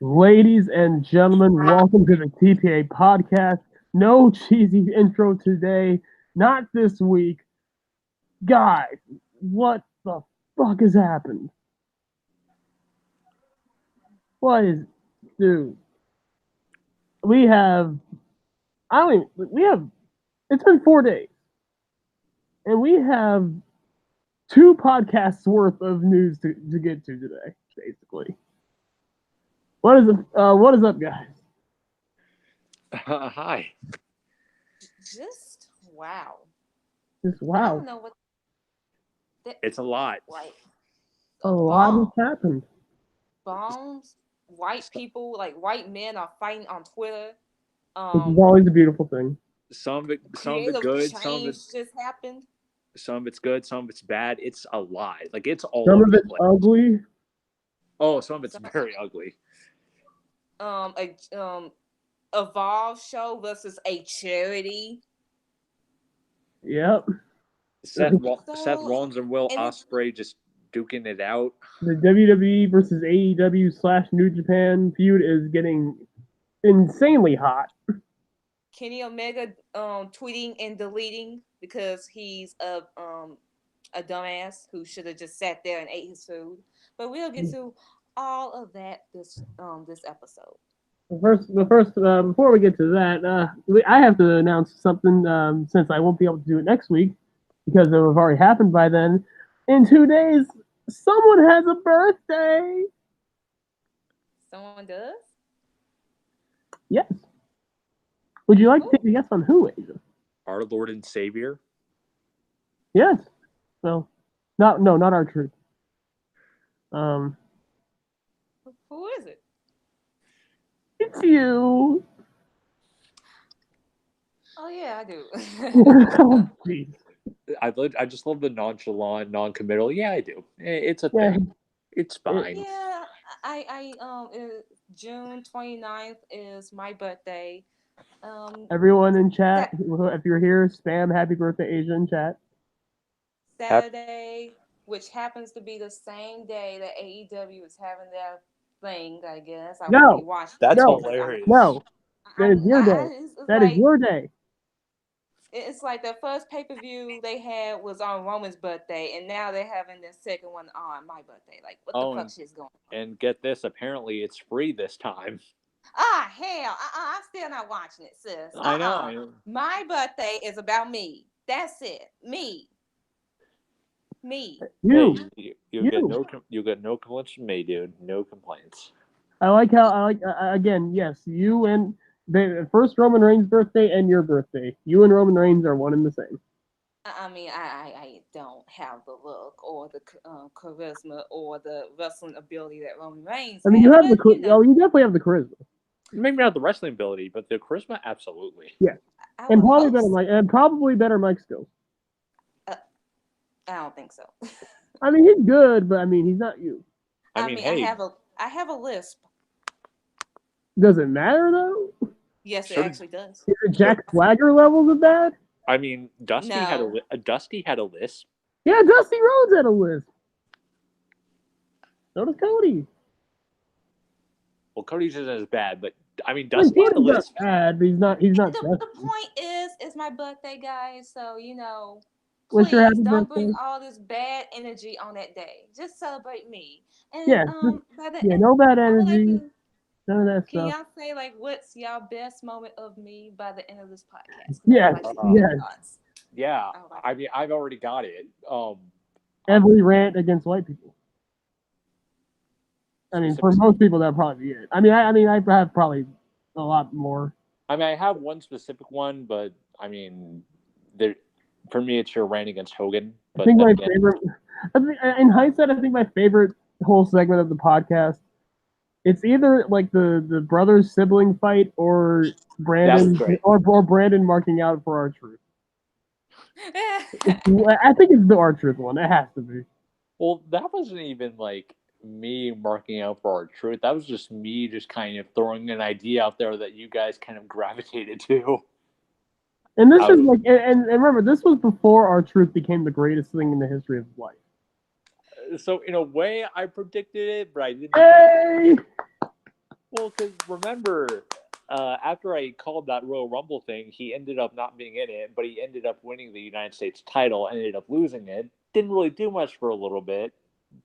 Ladies and gentlemen, welcome to the TPA podcast. No cheesy intro today, not this week. Guys, what the fuck has happened? What is, dude? We have, I don't even, we have, it's been 4 days, and we have two podcasts worth of news to get to today, basically. What is up, guys? Hi. Just wow. Just I wow, don't know what It's a lot. like a lot has happened. bombs. White people, like white men, are fighting on Twitter. Which is always a beautiful thing. Some of it Creative good. change just happened. Some of it's good. Some of it's bad. It's a lot. Like it's all Some over of the it's place. ugly. Oh, some of it's Some- very ugly. A Evolve show versus a charity. Yep. Seth So, Rollins and Will and Ospreay just duking it out. The WWE versus AEW / New Japan feud is getting insanely hot. Kenny Omega tweeting and deleting because he's a dumbass who should have just sat there and ate his food. But we'll get to all of that this episode. Before we get to that, I have to announce something since I won't be able to do it next week because it will have already happened by then. In 2 days, someone has a birthday. Someone does? Yes. Would you like to take a guess on who, Asia? Our Lord and Savior. Yes. Well, not our truth. Who is it? It's you. Oh yeah, I do. Oh, jeez. I just love the nonchalant, non-committal. Yeah, I do. It's a Yeah. thing. It's fine. Yeah, June 29th is my birthday. Everyone in chat, That if you're here, spam happy birthday Asia in chat. Saturday, which happens to be the same day that AEW is having their thing, I guess. I won't be No, watching That's it no, because hilarious. no. That is your day. it's That is like your day. it's like the first pay-per-view they had was on Roman's birthday, and now they're having the second one on my birthday. Like, what the fuck shit's going on? And get this, apparently it's free this time. Ah, hell, I'm still not watching it, sis. I know. My birthday is about me. That's it. Me. You. Hey, You. you get no complaints from me, dude. No complaints. I like again. Yes, you and the first Roman Reigns birthday and your birthday. You and Roman Reigns are one and the same. I mean, I don't have the look or the charisma or the wrestling ability that Roman Reigns I mean, you has, have the but, you definitely have the charisma. Maybe not the wrestling ability, but the charisma, absolutely. Yeah, I and would probably better mic skills. I don't think so. I mean, he's good, but I mean, he's not you. I mean, hey, I have a lisp. Does it matter though? Yes, Sure. it actually does. Is it Jack Swagger levels of bad? I mean, Dusty had No. Dusty had a lisp. Yeah, Dusty Rhodes had a list. So does Cody. Well, Cody's isn't as bad, but I mean, I mean, Dusty had a Cody's not lisp. bad, but he's not. The Dusty. point is, it's my birthday, guys. So Wish your please happy don't birthday. bring all this bad energy on that day. Just celebrate me. And Yeah, by the yeah, end, no bad I would like energy. to. None of that Can stuff. y'all say like what's y'all best moment of me by the end of this podcast? Yes, I would like to hear your yes. thoughts. Yeah, I would like I mean, I've already got it. Every rant against white people. I mean, for most people, that'd probably be it. I have probably a lot more. I mean, I have one specific one, but I mean, for me, it's your rant against Hogan. But I think my favorite, in hindsight, I think my favorite whole segment of the podcast, it's either like the brothers sibling fight or Brandon or Brandon marking out for our truth. I think it's the our truth one. It has to be. Well, that wasn't even like me marking out for our truth. That was just me just kind of throwing an idea out there that you guys kind of gravitated to. And this is like, and remember, this was before our truth became the greatest thing in the history of life. So in a way, I predicted it, but I didn't. Hey! Well, because remember, after I called that Royal Rumble thing, he ended up not being in it, but he ended up winning the United States title, ended up losing it. Didn't really do much for a little bit.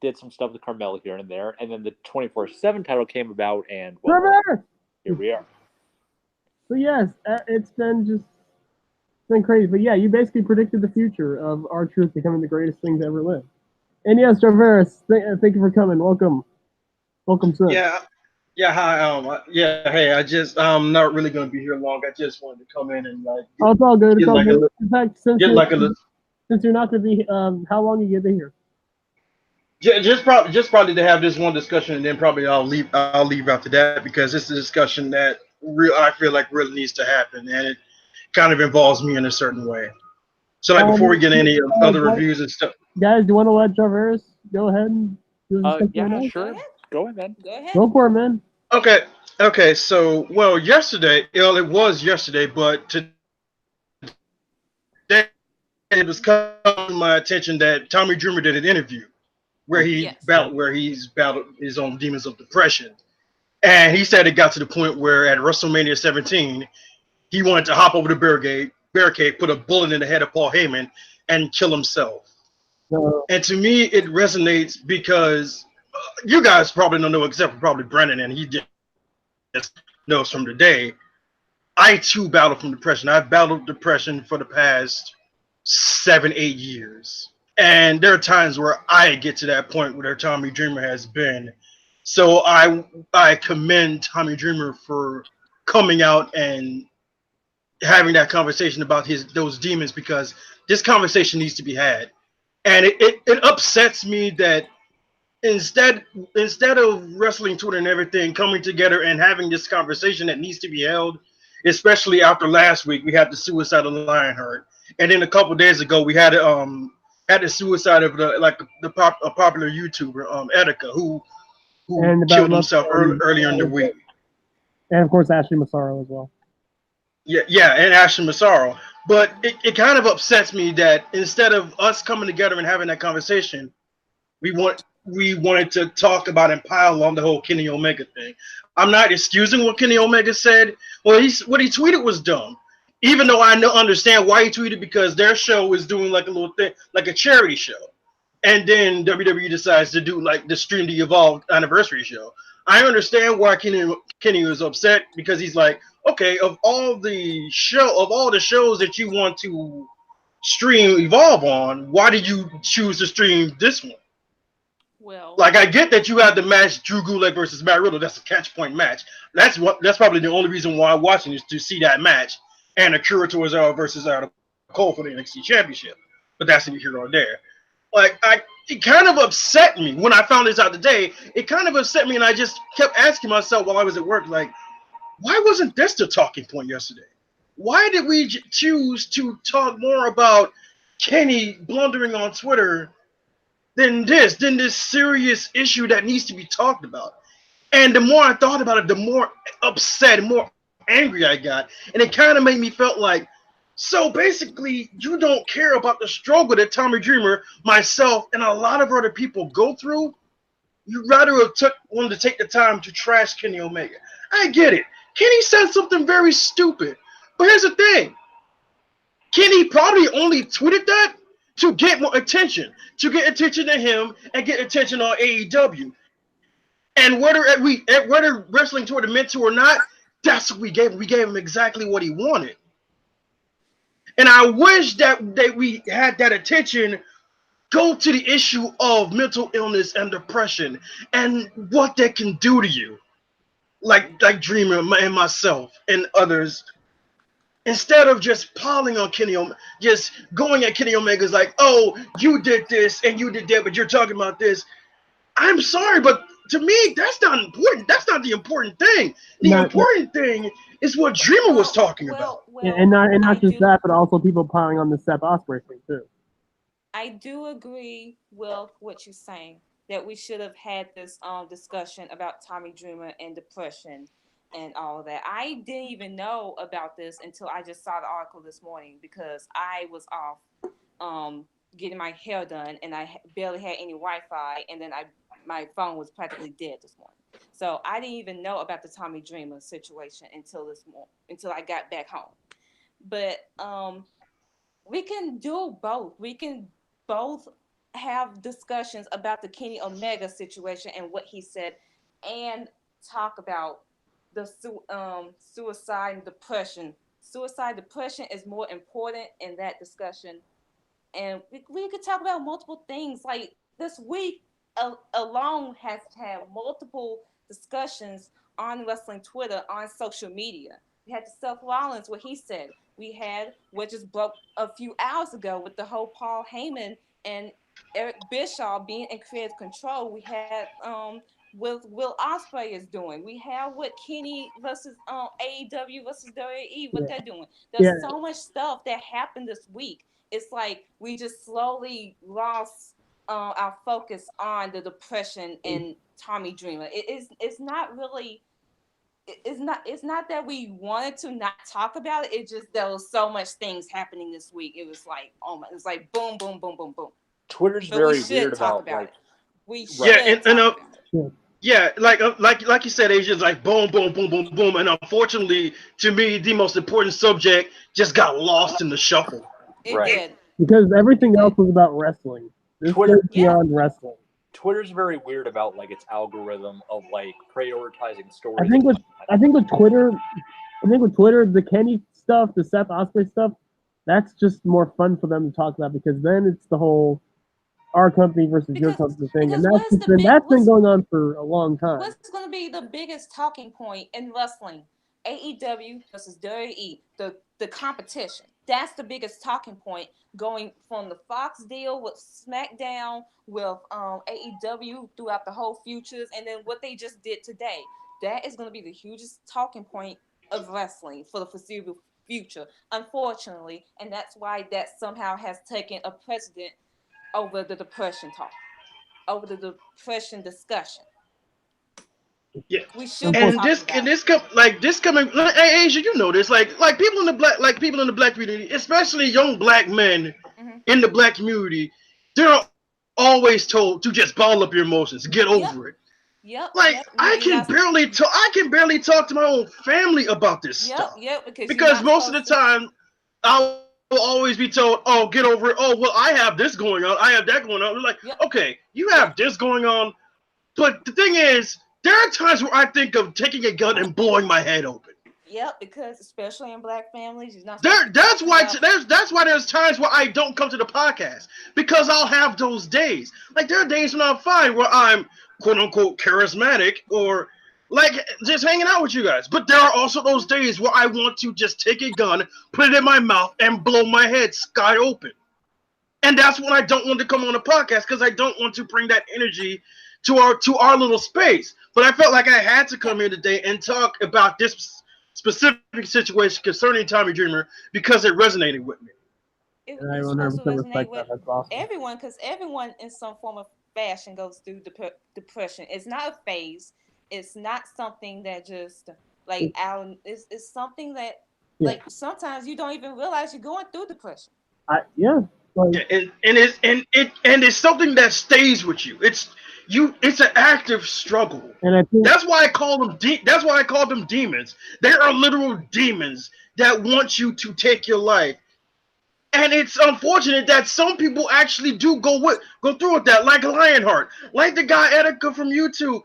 Did some stuff with Carmella here and there, and then the 24/7 title came about, and well, Trevor! here we are. So yes, it's been crazy. But yeah, you basically predicted the future of R-Truth becoming the greatest thing to ever live. And yes, Traveris, thank you for coming. Welcome, sir. Yeah, yeah. Hi. Yeah. Hey, I just I'm not really gonna be here long. I just wanted to come in and like Oh, it's all good. It's get all like a good. In fact, get like a little. since you're not going to be, how long you get to here? Just probably to have this one discussion, and then probably I'll leave after that because it's a discussion that real I feel like really needs to happen, and it kind of involves me in a certain way. So like before we get any other What, reviews and stuff. guys, do you want to let Traveris go ahead and do the stuff Yeah, Go sure. ahead. Go ahead, man. Go ahead. Go for it, man. Okay. Okay. So well, yesterday, it was yesterday, but today it was coming to my attention that Tommy Dreamer did an interview Yes. where he's battled his own demons of depression. And he said it got to the point where at WrestleMania 17, he wanted to hop over the barricade, put a bullet in the head of Paul Heyman, and kill himself. Uh, And to me, it resonates because you guys probably don't know, except for probably Brennan, and he just knows from today. I too battle from depression. I've battled depression for the past 7, 8 years. And there are times where I get to that point where Tommy Dreamer has been. So I commend Tommy Dreamer for coming out and having that conversation about his those demons because this conversation needs to be had. And it upsets me that instead instead of wrestling Twitter and everything coming together and having this conversation that needs to be held, especially after last week we had the suicide of Lionheart, and then a couple days ago we had the suicide of a popular YouTuber Etika who and about killed himself earlier in the week. and of course Ashley Massaro as well. Yeah, and Ashton Massaro. But it kind of upsets me that instead of us coming together and having that conversation, we wanted to talk about and pile on the whole Kenny Omega thing. I'm not excusing what Kenny Omega said. Well, what he tweeted was dumb. Even though I understand why he tweeted because their show is doing like a little thing, like a charity show, and then WWE decides to do like the Stream the Evolve anniversary show. I understand why Kenny was upset because he's like, okay, of all the shows that you want to stream Evolve on, why did you choose to stream this one? Well, Like I get that you had the match Drew Gulak versus Matt Riddle. That's a catch point match. That's probably the only reason why I'm watching is to see that match and Akira Tozawa versus Adam Cole for the NXT Championship. But that's neither here or there. It kind of upset me when I found this out today. It kind of upset me, and I just kept asking myself while I was at work, like, why wasn't this the talking point yesterday? Why did we choose to talk more about Kenny blundering on Twitter than this serious issue that needs to be talked about? And the more I thought about it, the more upset, more angry I got, and it kind of made me felt like, so basically, you don't care about the struggle that Tommy Dreamer, myself, and a lot of other people go through. You'd rather have wanted to take the time to trash Kenny Omega. I get it. Kenny said something very stupid, but here's the thing: Kenny probably only tweeted that to get more attention, to get attention to him and get attention on AEW. And whether wrestling toward the meant to or not, that's what we gave him. We gave him exactly what he wanted. And I wish that we had that attention go to the issue of mental illness and depression and what that can do to you. Like Dreamer and myself and others. Instead of just piling on just going at Kenny Omega's like, oh, you did this and you did that, but you're talking about this. I'm sorry, but to me, that's not important. That's not the important thing. The Not, important thing is what Dreamer was talking about. and I not just do. that, but also people piling on the Seth Ospreay thing too. I do agree with what you're saying that we should have had this discussion about Tommy Dreamer and depression and all that. I didn't even know about this until I just saw the article this morning because I was off getting my hair done and I barely had any Wi-Fi, and then my phone was practically dead this morning. So I didn't even know about the Tommy Dreamer situation until I got back home. But we can do both. We can both have discussions about the Kenny Omega situation and what he said, and talk about the suicide and depression. Suicide depression is more important in that discussion, and we could talk about multiple things. Like this week alone has had multiple discussions on wrestling Twitter, on social media. We had the Seth Rollins, what he said. We had what just broke a few hours ago with the whole Paul Heyman and Eric Bischoff being in creative control. We had what Will Ospreay is doing. We have what Kenny versus AEW versus WWE, what they're doing. There's so much stuff that happened this week. It's like we just slowly lost our focus on the depression and Tommy Dreamer. It's not really it's not that we wanted to not talk about it. It just there was so much things happening this week. It was like it was like boom, boom, boom, boom, boom. Twitter's very weird about like it. We should and talk about it. Yeah, like you said, Asia's like boom, boom, boom, boom, boom, and unfortunately, to me, the most important subject just got lost in the shuffle. It did. Because everything else was about wrestling. This Twitter beyond wrestling. Twitter's very weird about like its algorithm of like prioritizing stories. I think with Twitter, the Kenny stuff, the Seth Ospreay stuff, that's just more fun for them to talk about because then it's the whole our company versus your company thing, and that's been going on for a long time. What's going to be the biggest talking point in wrestling? AEW versus WWE, the competition. That's the biggest talking point going from the Fox deal with SmackDown, with AEW throughout the whole futures, and then what they just did today. That is going to be the hugest talking point of wrestling for the foreseeable future, unfortunately, and that's why that somehow has taken a precedent over the depression talk, over the depression discussion. Yeah, we should. And this coming. Hey, Asia, you know this. Like people in the black community, especially young black men in the black community, they're always told to just bottle up your emotions, get over it. Yep. I can barely talk to my own family about this stuff. Because most of the time, I will always be told, "Oh, get over it." Oh, well, I have this going on. I have that going on. They're like, okay, you have this going on, but the thing is, there are times where I think of taking a gun and blowing my head open. Yep, because especially in black families, you're not. That's why there's times where I don't come to the podcast because I'll have those days. Like there are days when I'm fine, where I'm quote unquote charismatic or like just hanging out with you guys. But there are also those days where I want to just take a gun, put it in my mouth, and blow my head sky open. And that's when I don't want to come on the podcast because I don't want to bring that energy to our little space. But I felt like I had to come here today and talk about this specific situation concerning Tommy Dreamer because it resonated with me. It also resonated with everyone because everyone in some form of fashion goes through depression. It's not a phase. It's not something that just like it's something that like sometimes you don't even realize you're going through depression. And it's something that stays with you. It's an active struggle, and I think that's why I call them. That's why I call them demons. They are literal demons that want you to take your life, and it's unfortunate that some people actually do go through with that, like Lionheart, like the guy Etika from YouTube.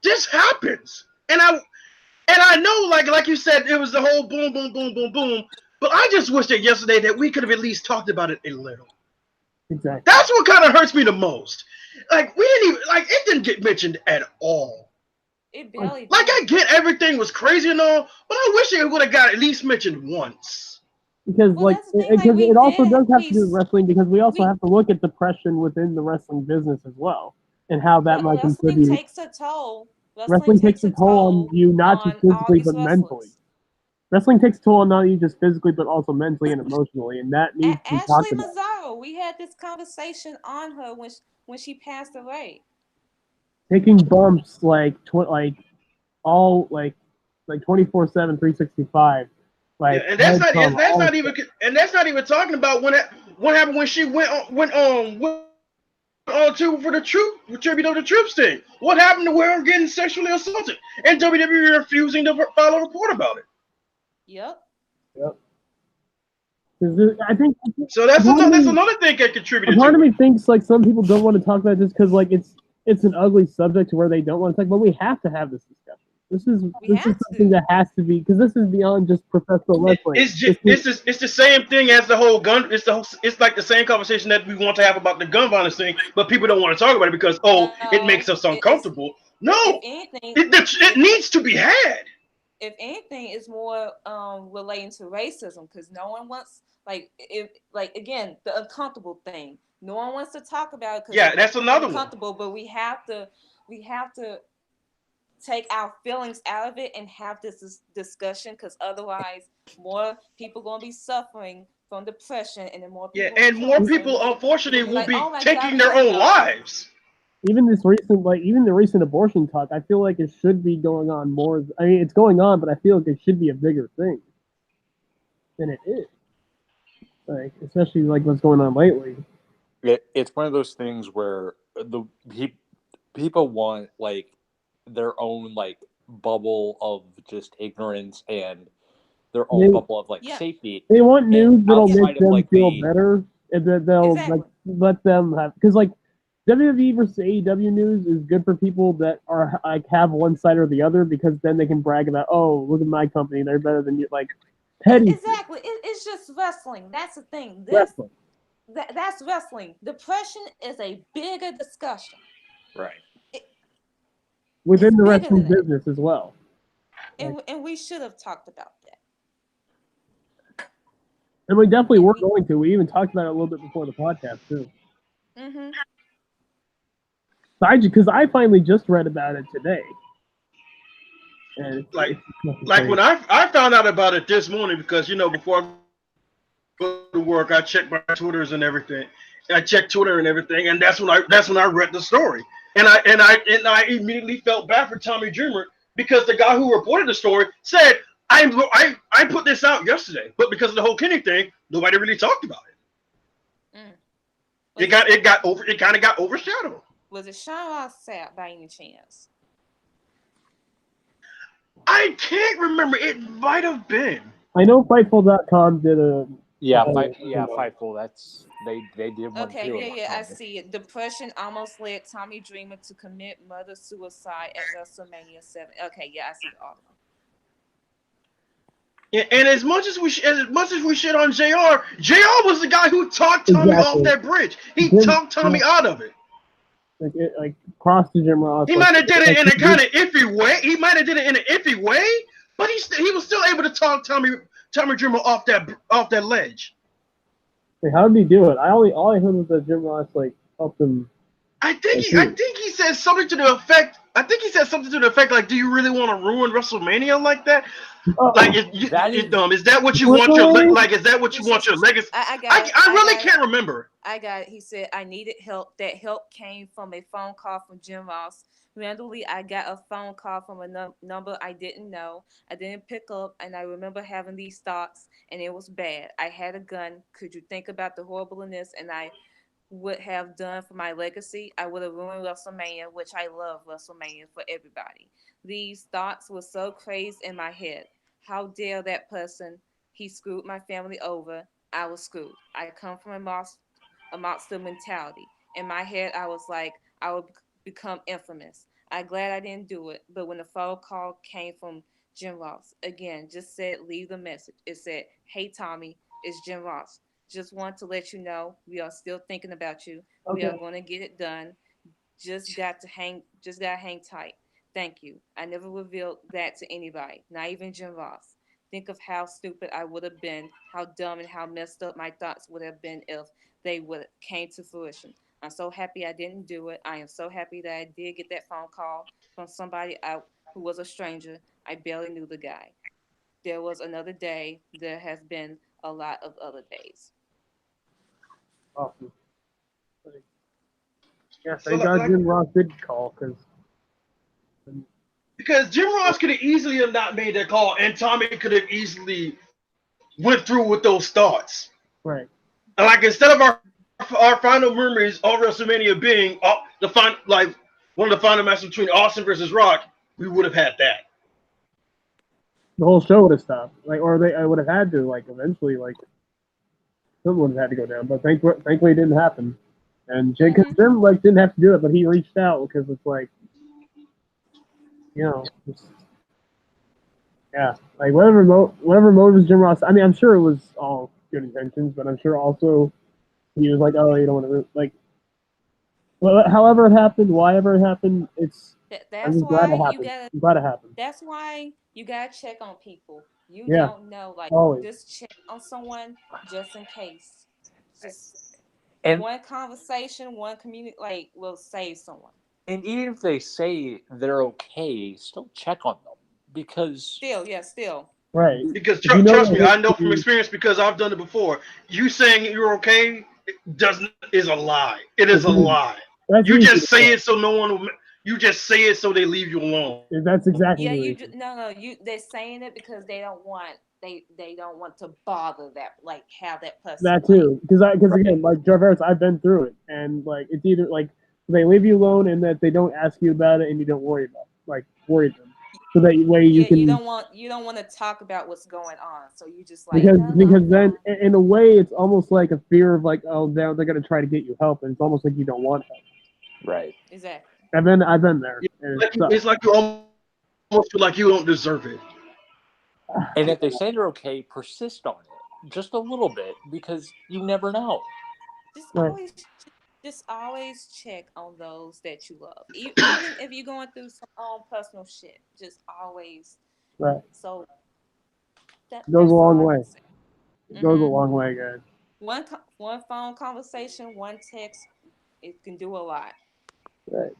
This happens, and I know, like you said, it was the whole boom, boom, boom, boom, boom. But I just wish that yesterday that we could have at least talked about it a little. Exactly. That's what kind of hurts me the most. Like we didn't even it didn't get mentioned at all. It barely did. I get everything was crazy and all, but I wish it would have got at least mentioned once. Because it also does have to do with wrestling because we also have to look at depression within the wrestling business as well and how that might contribute. Wrestling takes a toll. Wrestling takes a toll on you not just physically but mentally. Wrestling takes a toll on not you just physically but also mentally and emotionally, and that needs to be talked about. Ashley Mazzaro, we had this conversation on her when she passed away. Taking bumps like 24/7, 365. Like, and that's not even talking about what happened when she went on too for the tribute of the troops thing. What happened to where I'm getting sexually assaulted and WWE refusing to file a report about it? Yep. Yep. I think So that's part of another thing that a contributed part to of it. me thinks like some people don't want to talk about it just because like it's an ugly subject to where they don't want to talk. But we have to have this discussion. This is something that has to be because this is beyond just professional wrestling. It's the same thing as the whole gun. It's like the same conversation that we want to have about the gun violence thing, but people don't want to talk about it because it makes us uncomfortable. No, if anything, it needs to be had. If anything, it's more relating to racism because no one wants again the uncomfortable thing. No one wants to talk about it because that's another uncomfortable. But we have to take our feelings out of it and have this discussion because otherwise more people gonna be suffering from depression and then more people more people unfortunately will be taking their own lives. Even the recent abortion talk, I feel like it should be going on more. I mean, it's going on, but I feel like it should be a bigger thing than it is. Like, especially like what's going on lately. It's one of those things where the people want like their own like bubble of just ignorance and their own bubble of like safety. They want news that'll make them feel better, and that they'll like let them have because like WWE versus AEW news is good for people that are like have one side or the other because then they can brag about, oh, look at my company, they're better than you. Like petty. Exactly, it's just wrestling. That's the thing. Wrestling. That's wrestling. Depression is a bigger discussion. Right. Within the wrestling business as well. And we should have talked about that. And we definitely were going to. We even talked about it a little bit before the podcast too. Mm-hmm. Because I finally just read about it today. And like when I found out about it this morning because before I go to work I check my Twitters and everything. I checked Twitter and everything, and that's when I read the story. And I immediately felt bad for Tommy Dreamer because the guy who reported the story said I put this out yesterday, but because of the whole Kenny thing, nobody really talked about it. It kind of got overshadowed. Was it Sean Ross Sapp by any chance? I can't remember. It might have been. I know Fightful.com did a Fightful. That's they did one okay, too. Yeah, I see it. Depression almost led Tommy Dreamer to commit murder suicide at WrestleMania 7. Okay, yeah, I see the article. Yeah, and as much as we shit on JR was the guy who talked Tommy off that bridge. He talked Tommy out of it. Like crossed the Jim Ross. He might have did it in a kind of iffy way. But he was still able to talk Tommy Dreamer off that ledge. Wait, how did he do it? All I heard was that Jim Ross like helped him. I think he said something to the effect. Like, do you really want to ruin WrestleMania like that? Like, is that what you want your Is that what you want your legacy? I really can't remember. I got it. He said I needed help. That help came from a phone call from Jim Ross. Randomly, I got a phone call from a number I didn't know. I didn't pick up, and I remember having these thoughts, and it was bad. I had a gun. Could you think about the horribleness? And I would have done for my legacy. I would have ruined WrestleMania, which I love WrestleMania for everybody. These thoughts were so crazy in my head. How dare that person? He screwed my family over. I was screwed. I come from a monster mentality. In my head, I was like, I would become infamous. I'm glad I didn't do it. But when the phone call came from Jim Ross, again, just said, leave the message. It said, hey, Tommy, it's Jim Ross. Just want to let you know we are still thinking about you. Okay. We are going to get it done. Just got to hang tight. Thank you. I never revealed that to anybody, not even Jim Ross. Think of how stupid I would have been, how dumb and how messed up my thoughts would have been if they would came to fruition. I'm so happy I didn't do it. I am so happy that I did get that phone call from somebody who was a stranger. I barely knew the guy. There was another day. There has been a lot of other days. Awesome. Yes, I got Jim Ross did call because Jim Ross could have easily have not made that call, and Tommy could have easily went through with those thoughts. Right. And like instead of our our final memories of WrestleMania being the final, like one of the final matches between Austin versus Rock, we would have had that. The whole show would have stopped, like, or I would have had to, like, eventually, like, something would have had to go down. But thankfully, it didn't happen. And Jim like didn't have to do it, but he reached out because it's like, you know, yeah, like whatever motives Jim Ross. I mean, I'm sure it was all good intentions, but I'm sure also he was like, oh, you don't want to like, well, however it happened, whyever it happened, I'm That's just glad it why happened. I'm glad it happened. That's why you gotta check on people. You Yeah, don't know, like always. just check on someone just in case. Just And one conversation, one community, like will save someone. and even if they say they're okay, still check on them because Still. Right. Because If you know trust that me, I know from history- experience because I've done it before. You saying you're okay is a lie. It is a lie. That's You easy just to say it so no one will. You just say it so they leave you alone. That's exactly Yeah, the you reason. no, they're saying it because they don't want they don't want to bother that, like have that person. That too, because again, like Jarvis, I've been through it, and like it's either like they leave you alone and that they don't ask you about it and you don't worry them, so that way you can you don't want to talk about what's going on, so you just like because I'm then fine. in a way it's almost like a fear of like, oh, now they're gonna try to get you help, and it's almost like you don't want help. right. Exactly. I've been there. And It's like you almost feel like you don't deserve it. And if they say they're okay, persist on it just a little bit because you never know. Just Right. always check on those that you love, even if you're going through some personal shit. Just always. Right. So Goes that's a long all I way. can say. It goes a long way, guys. One phone conversation, one text, it can do a lot. Right.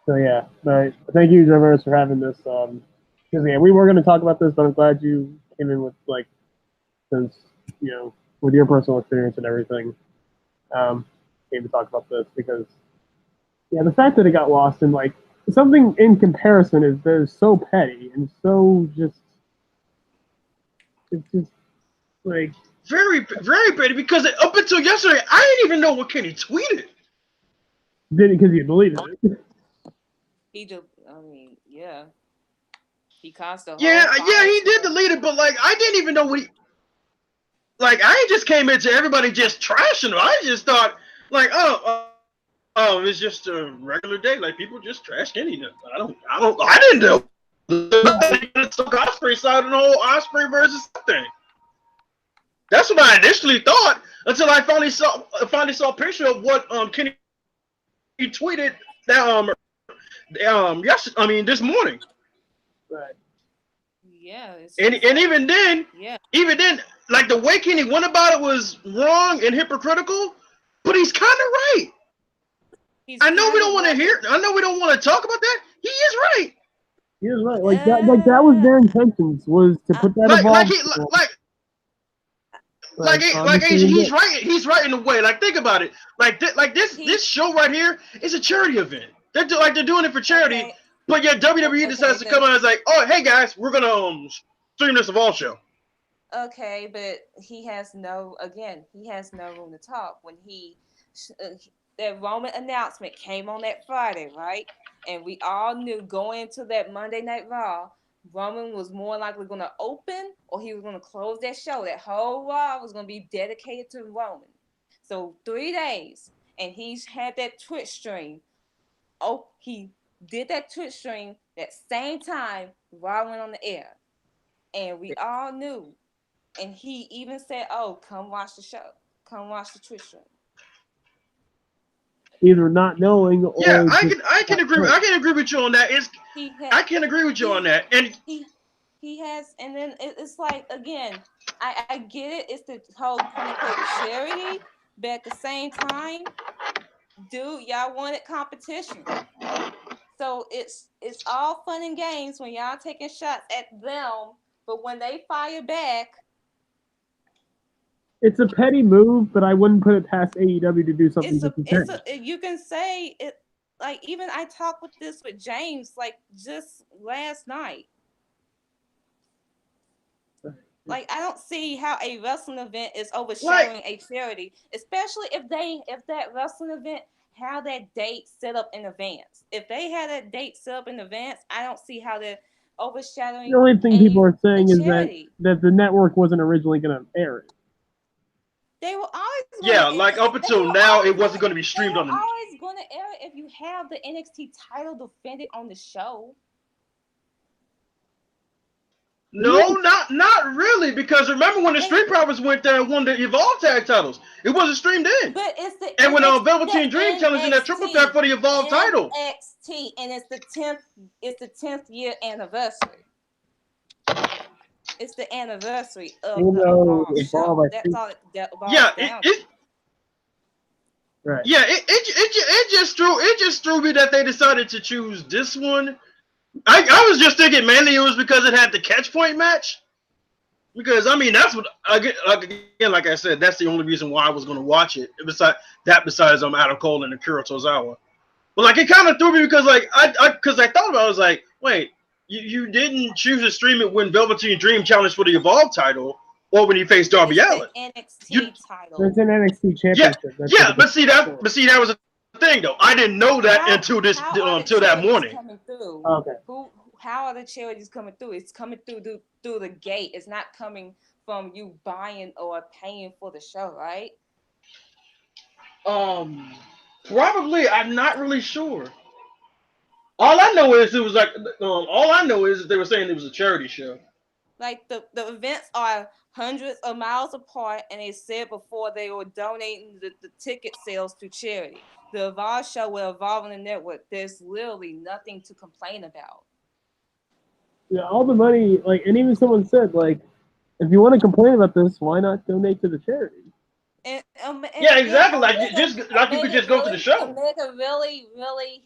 So yeah, but thank you, Jarvis, for having this. Because yeah, we were going to talk about this, but I'm glad you came in with like, since you know, with your personal experience and everything, came to talk about this because yeah, the fact that it got lost in like something in comparison is so petty and so just it's just like Very, very petty because up until yesterday, I didn't even know what Kenny tweeted. did it because you deleted it. He just, I mean, yeah, he caused the whole Yeah, fire he did to delete it, but like I didn't even know what he. Like I just came into everybody just trashing him. I just thought like, oh, it's just a regular day. Like people just trash Kenny. I didn't know. It's the Osprey side and the whole Osprey versus thing. That's what I initially thought until I finally saw a picture of what Kenny tweeted that this morning. Right. yeah, it's And just like, even yeah, then, like the way Kenny went about it was wrong and hypocritical, but he's kind of right. he's I know we don't want to right. hear. I know we don't want to talk about that. He is right. He was right. Like that was their intentions was to put that Like he's right. He's right in a way. Like think about it. Like this show right here is a charity event. They're doing it for charity, Okay. but yet WWE decides to come out and is like, oh hey guys, we're gonna stream this Evolve show. Okay, but he has no room to talk when that Roman announcement came on that Friday, right? And we all knew going into that Monday Night Raw, Roman was more likely going to open or he was going to close that show. That whole Raw was going to be dedicated to Roman. So 3 days, and he's had that Twitch stream. Oh, he did that Twitch stream that same time Raw went on the air, and we all knew. And he even said, "Oh, come watch the show. Come watch the Twitch stream." either not knowing or Yeah, I can agree. I can agree with you on that. I can agree with you on that. And he has, and then it's like again, I get it. It's the whole quote unquote charity, but at the same time, dude, y'all wanted competition. So it's all fun and games when y'all taking shots at them, but when they fire back, it's a petty move, but I wouldn't put it past AEW to do something you can say it. Like even I talked with James like just last night. Like, I don't see how a wrestling event is overshadowing a charity, especially if that wrestling event have that date set up in advance. If they had that date set up in advance, I don't see how they're overshadowing The only thing people are saying is charity. that the network wasn't originally going to air it. They were always like up until now, it wasn't going to be streamed on the. They were always going to air it if you have the NXT title defended on the show. No, not really, because remember when the Street Profits went there and won the Evolve tag titles, it wasn't streamed in. But it's the and when Velveteen Dream challenged in that triple threat for the Evolve title. NXT, and it's the 10th year anniversary. It's the anniversary of the Evolve show. That's all it boils down to. Right. Yeah, it just threw me that they decided to choose this one. I was just thinking mainly it was because it had the catch point match. Because I mean that's what again, like I said, that's the only reason why I was going to watch it. Besides Adam Cole and Akira Tozawa. But like it kind of threw me because like I thought about it, I was like, wait, you didn't choose to stream it when Velveteen Dream challenged for the Evolve title or when he faced Darby Allin. NXT title. It's an NXT championship. Yeah, but see that was a thing though. I didn't know that until that morning. Okay. How are the charities coming through? It's coming through the gate. It's not coming from you buying or paying for the show, right? Probably. I'm not really sure. All I know is it was like. All I know is that they were saying it was a charity show. Like the events are hundreds of miles apart, and they said before they were donating the ticket sales to charity. The Evolve show will evolve on the network. There's literally nothing to complain about. Yeah, all the money, like, and even someone said, like, if you want to complain about this, why not donate to the charity? And yeah, exactly. Like you could just go to the show. Omega really,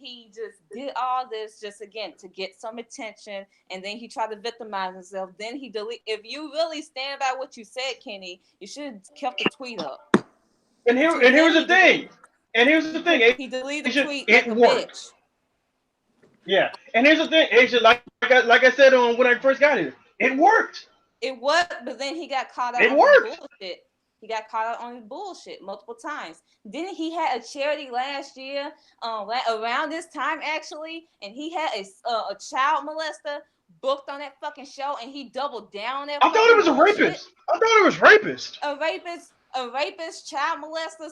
he just did all this just again to get some attention, and then he tried to victimize himself. Then he delete. If you really stand by what you said, Kenny, you should have kept the tweet up. And here's the thing. He deleted the tweet like a bitch. Yeah, and here's the thing, Asia. Like I said when I first got here, it worked. It worked, but then he got caught up on bullshit. He got caught out on his bullshit multiple times. Didn't he had a charity last year, around this time actually, and he had a child molester booked on that fucking show, and he doubled down on that. I thought it was a rapist. A rapist, child molester,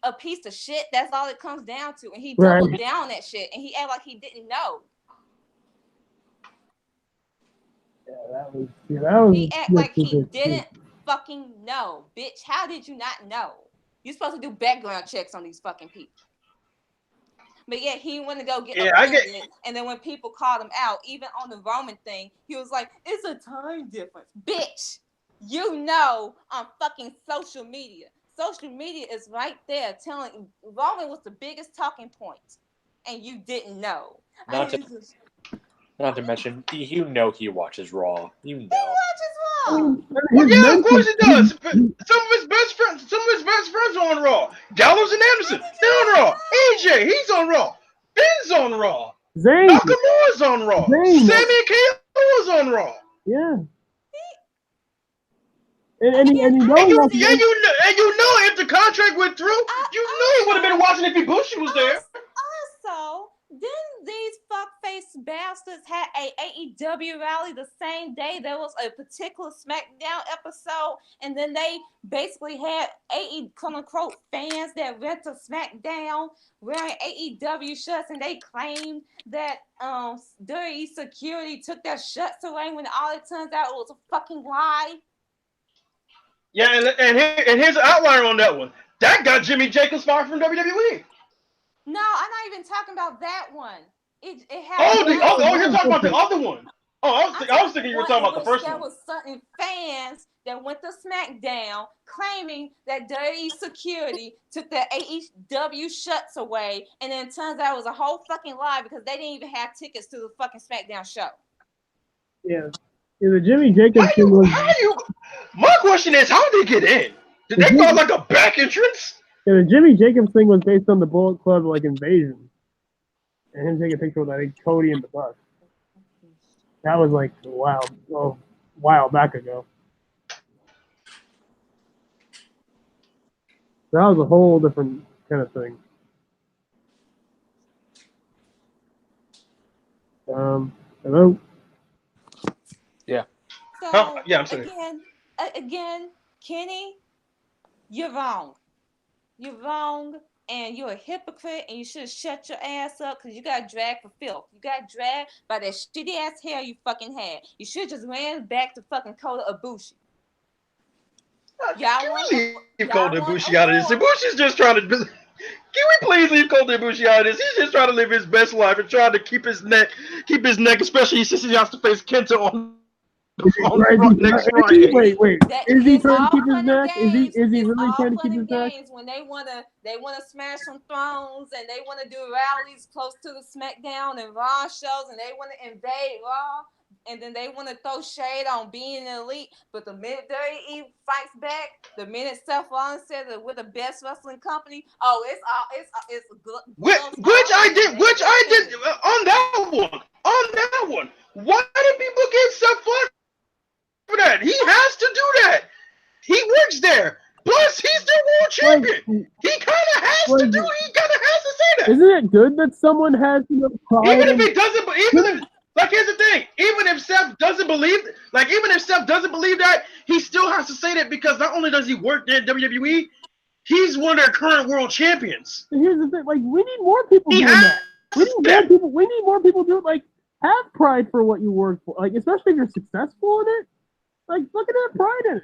a piece of shit. That's all it comes down to, and he doubled down on that shit, and he acted like he didn't know. Yeah, that was. He acted like he didn't fucking know, bitch. How did you not know? You're supposed to do background checks on these fucking people. But yeah, he went to go get offended, and then when people called him out, even on the Roman thing, he was like, "It's a time difference, bitch." You know, on fucking social media. Social media is right there telling Roman was the biggest talking point, and you didn't know. Not to mention, you know he watches Raw. You know. He watches Raw. Well, yeah, of course he does. Some of his best friends are on Raw. Gallows and Anderson, they're on Raw. AJ, he's on Raw. Ben's on Raw. Nakamura's on Raw. Sami and KO's on Raw. Yeah. And you know if the contract went through, you know he would have been watching if Ibushi was there. Also, didn't these fuckface bastards had a AEW rally the same day there was a particular SmackDown episode, and then they basically had quote-unquote fans that went to SmackDown wearing AEW shirts, and they claimed that dirty security took their shirts away when all it turns out it was a fucking lie. Yeah, and here's an outlier on that one. That got Jimmy Jacobs fired from WWE. No, I'm not even talking about that one. It you're talking about the other one. Oh, I was thinking you were talking about the first one. There was certain fans that went to SmackDown claiming that dirty security took their AEW shirts away, and then it turns out it was a whole fucking lie because they didn't even have tickets to the fucking SmackDown show. Yeah. The Jimmy Jacobs thing was. My question is, how did they get in? Did they go like a back entrance? Yeah, the Jimmy Jacobs thing was based on the Bullet Club invasion, and him taking a picture with Cody in the bus. That was like a while back ago. That was a whole different kind of thing. Hello. So Huh? Yeah, I'm sorry. again, Kenny, you're wrong. You're wrong, and you're a hypocrite, and you should have shut your ass up because you got dragged for filth. You got dragged by that shitty ass hair you fucking had. You should just ran back to fucking Kota Ibushi. Can we leave Kota Ibushi out of this? Ibushi's just trying to. Can we please leave Kota Ibushi out of this? He's just trying to live his best life and trying to keep his neck, especially since he has to face Kenta on next Friday. Wait. Is he trying to keep his neck? Is he It's really all trying to fun keep and his neck? games when they wanna smash some thrones and they wanna do rallies close to the SmackDown and Raw shows and they wanna invade Raw and then they wanna throw shade on being elite. But the minute WWE fights back, the minute Seth Rollins said that we're the best wrestling company, Which I did on that one. Why did people get Seth Rollins for that? He has to do that. He works there. Plus, he's the world champion. He kind of has to say that. Isn't it good that someone has pride? Even if he doesn't, here's the thing. Even if Seth doesn't believe that, he still has to say that because not only does he work there at WWE, he's one of their current world champions. Here's the thing: we need more people doing that. We need more people doing have pride for what you work for. Especially if you're successful in it. Look at that pride in it.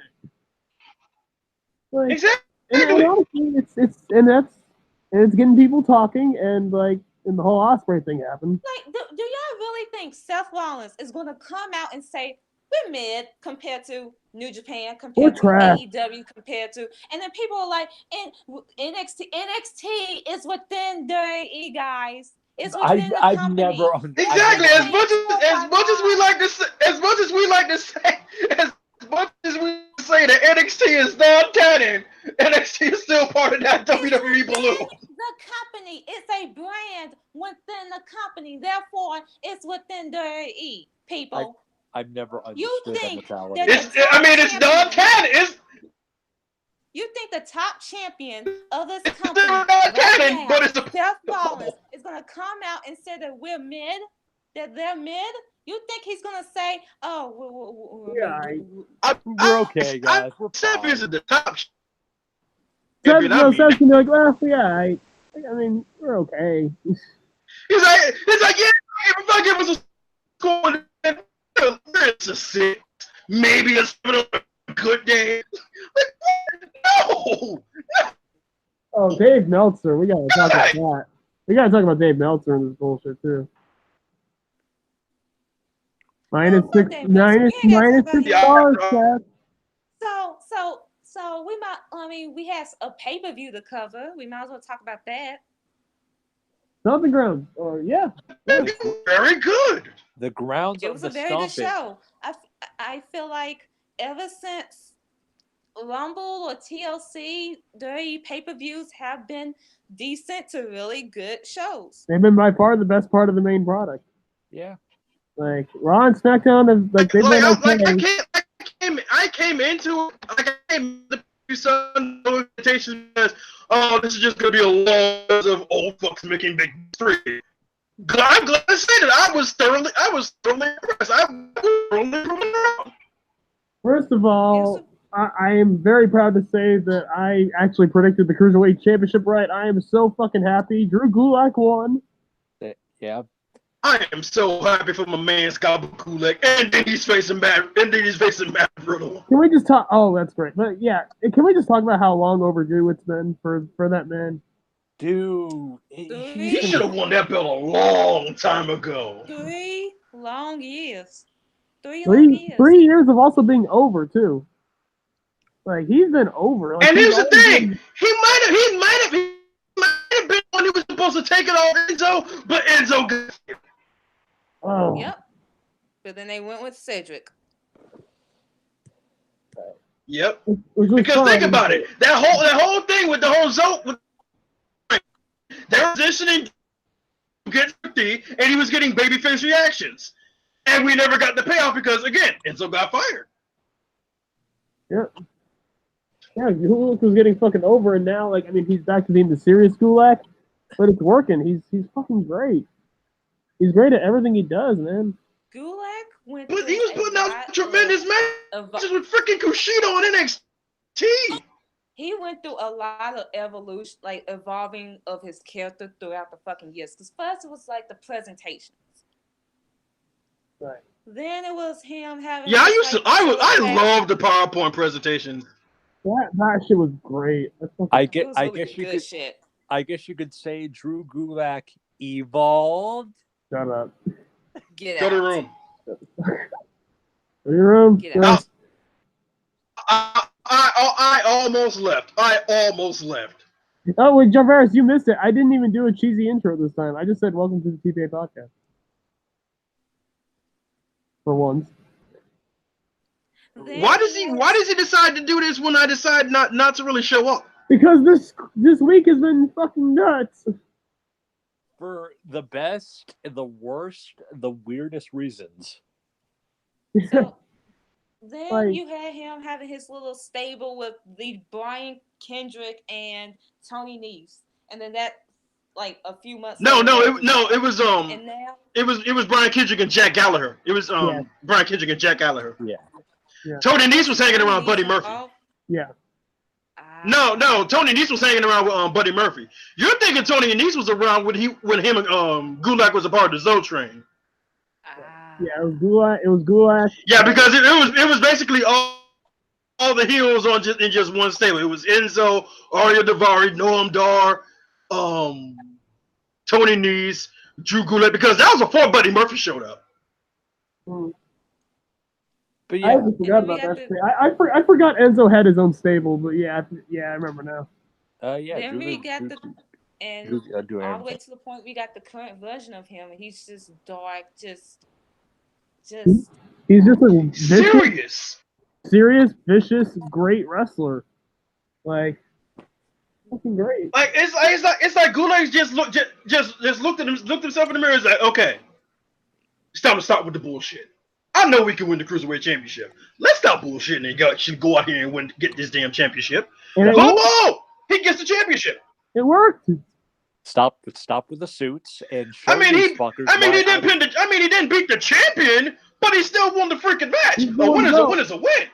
Exactly. And honestly, it's getting people talking, and the whole Ospreay thing happened. Do y'all really think Seth Rollins is going to come out and say we're mid compared to New Japan, compared to AEW, compared to, and then people are like, NXT is within WWE, guys. It's within the company. Exactly. As much as we like to say that NXT is non-canon, NXT is still part of that WWE balloon. The company, it's a brand within the company, therefore it's within WWE. People, I've never understood that mentality. It's non-canon. You think the top champion of this company, Seth Rollins, is going to come out and say that we're mid, that they're mid? You think he's going to say, "Oh, we're okay, guys. Seth isn't the top champion." Seth can be like, "Well, yeah, I mean, we're okay." He's like, yeah, if I give us a score, it's a 6, maybe a 7 on a good day. No. Oh, Dave Meltzer. We gotta talk about that. We gotta talk about Dave Meltzer in this bullshit too. Minus 6 stars, Seth. So we might. I mean, we have a pay-per-view to cover. We might as well talk about that. Stomping Ground. Yeah. Very good. The grounds. It was a very good show. I feel like ever since Rumble or TLC, the pay-per-views have been decent to really good shows. They've been by far the best part of the main product. Yeah. Raw and SmackDown is they've been okay. I came into some notifications because this is just gonna be a lot of old fucks making big 3. I'm glad to say that I was thoroughly impressed. I was thoroughly wrong. First of all, I am very proud to say that I actually predicted the Cruiserweight Championship right. I am so fucking happy. Drew Gulak won. Yeah. I am so happy for my man Scott Gulak, and then he's facing Matt Riddle. Can we just talk? Oh, that's great. But yeah, can we just talk about how long overdue it's been for that man? Dude, he should have won that belt a long time ago. 3 long years. 3 years of also being over too. He's been over. And here's the thing: he might have been when he was supposed to take it off Enzo, but Enzo got it. Oh. Yep. But then they went with Cedric. Yep. Because think about it, that whole thing with the whole zone, they're positioning against 50, and he was getting babyface reactions, and we never got the payoff because again, Enzo got fired. Yep. Yeah, Gulak was getting fucking over, and now, like, I mean, he's back to being the serious Gulak, but it's working. He's fucking great. He's great at everything he does, man. Gulak went But he through was a putting lot out tremendous of matches with freaking Kushida on NXT. he went through a lot of evolution, like evolving of his character throughout the fucking years. Because first it was like the presentations, Right. then it was him having. Yeah, I his, used to. like, shows I back. love the PowerPoint presentations. That shit was great. That's fucking I It was really guess you good could. shit. I guess you could say Drew Gulak evolved. shut up. Get Go out. to the room. In your room. Get out. I almost left. Oh, wait, Jarvis, you missed it. I didn't even do a cheesy intro this time. I just said, welcome to the TPA podcast. For once. Then Why does he decide to do this when I decide not to really show up? Because this week has been fucking nuts. For the best, the worst, the weirdest reasons. So then Like- you had him having his little stable with the Brian Kendrick and Tony Nese, and then that like a few months. No, later, it was And now it was Brian Kendrick and Jack Gallagher. It was Yeah. Brian Kendrick and Jack Gallagher. Yeah. Tony Nese was hanging around Buddy Murphy. Yeah. No, Tony Nese was hanging around with Buddy Murphy. You're thinking Tony Nese was around when him and Gulak was a part of the Zoe train. Yeah, it was Gulak. Yeah, because it was basically all the heroes in just one stable. It was Enzo, Arya Davari, Noam Dar, Tony Nese, Drew Gulak, because that was before Buddy Murphy showed up. But I yeah, forgot about that. I forgot Enzo had his own stable, but yeah, I remember now. yeah. Then we got Drew, do all the way everything. to the point we got the current version of him, and he's just dark, just He's just a Serious. vicious, great wrestler. Like, fucking great. Like it's like Gulak just looked himself in the mirror and was like, okay, it's time to stop with the bullshit. I know we can win the Cruiserweight Championship. Let's stop bullshitting and go out here and get this damn championship. And He gets the championship. it worked. Stop with the suits and show I mean, these fuckers. he didn't beat the champion, but he still won the freaking match. A win is a win.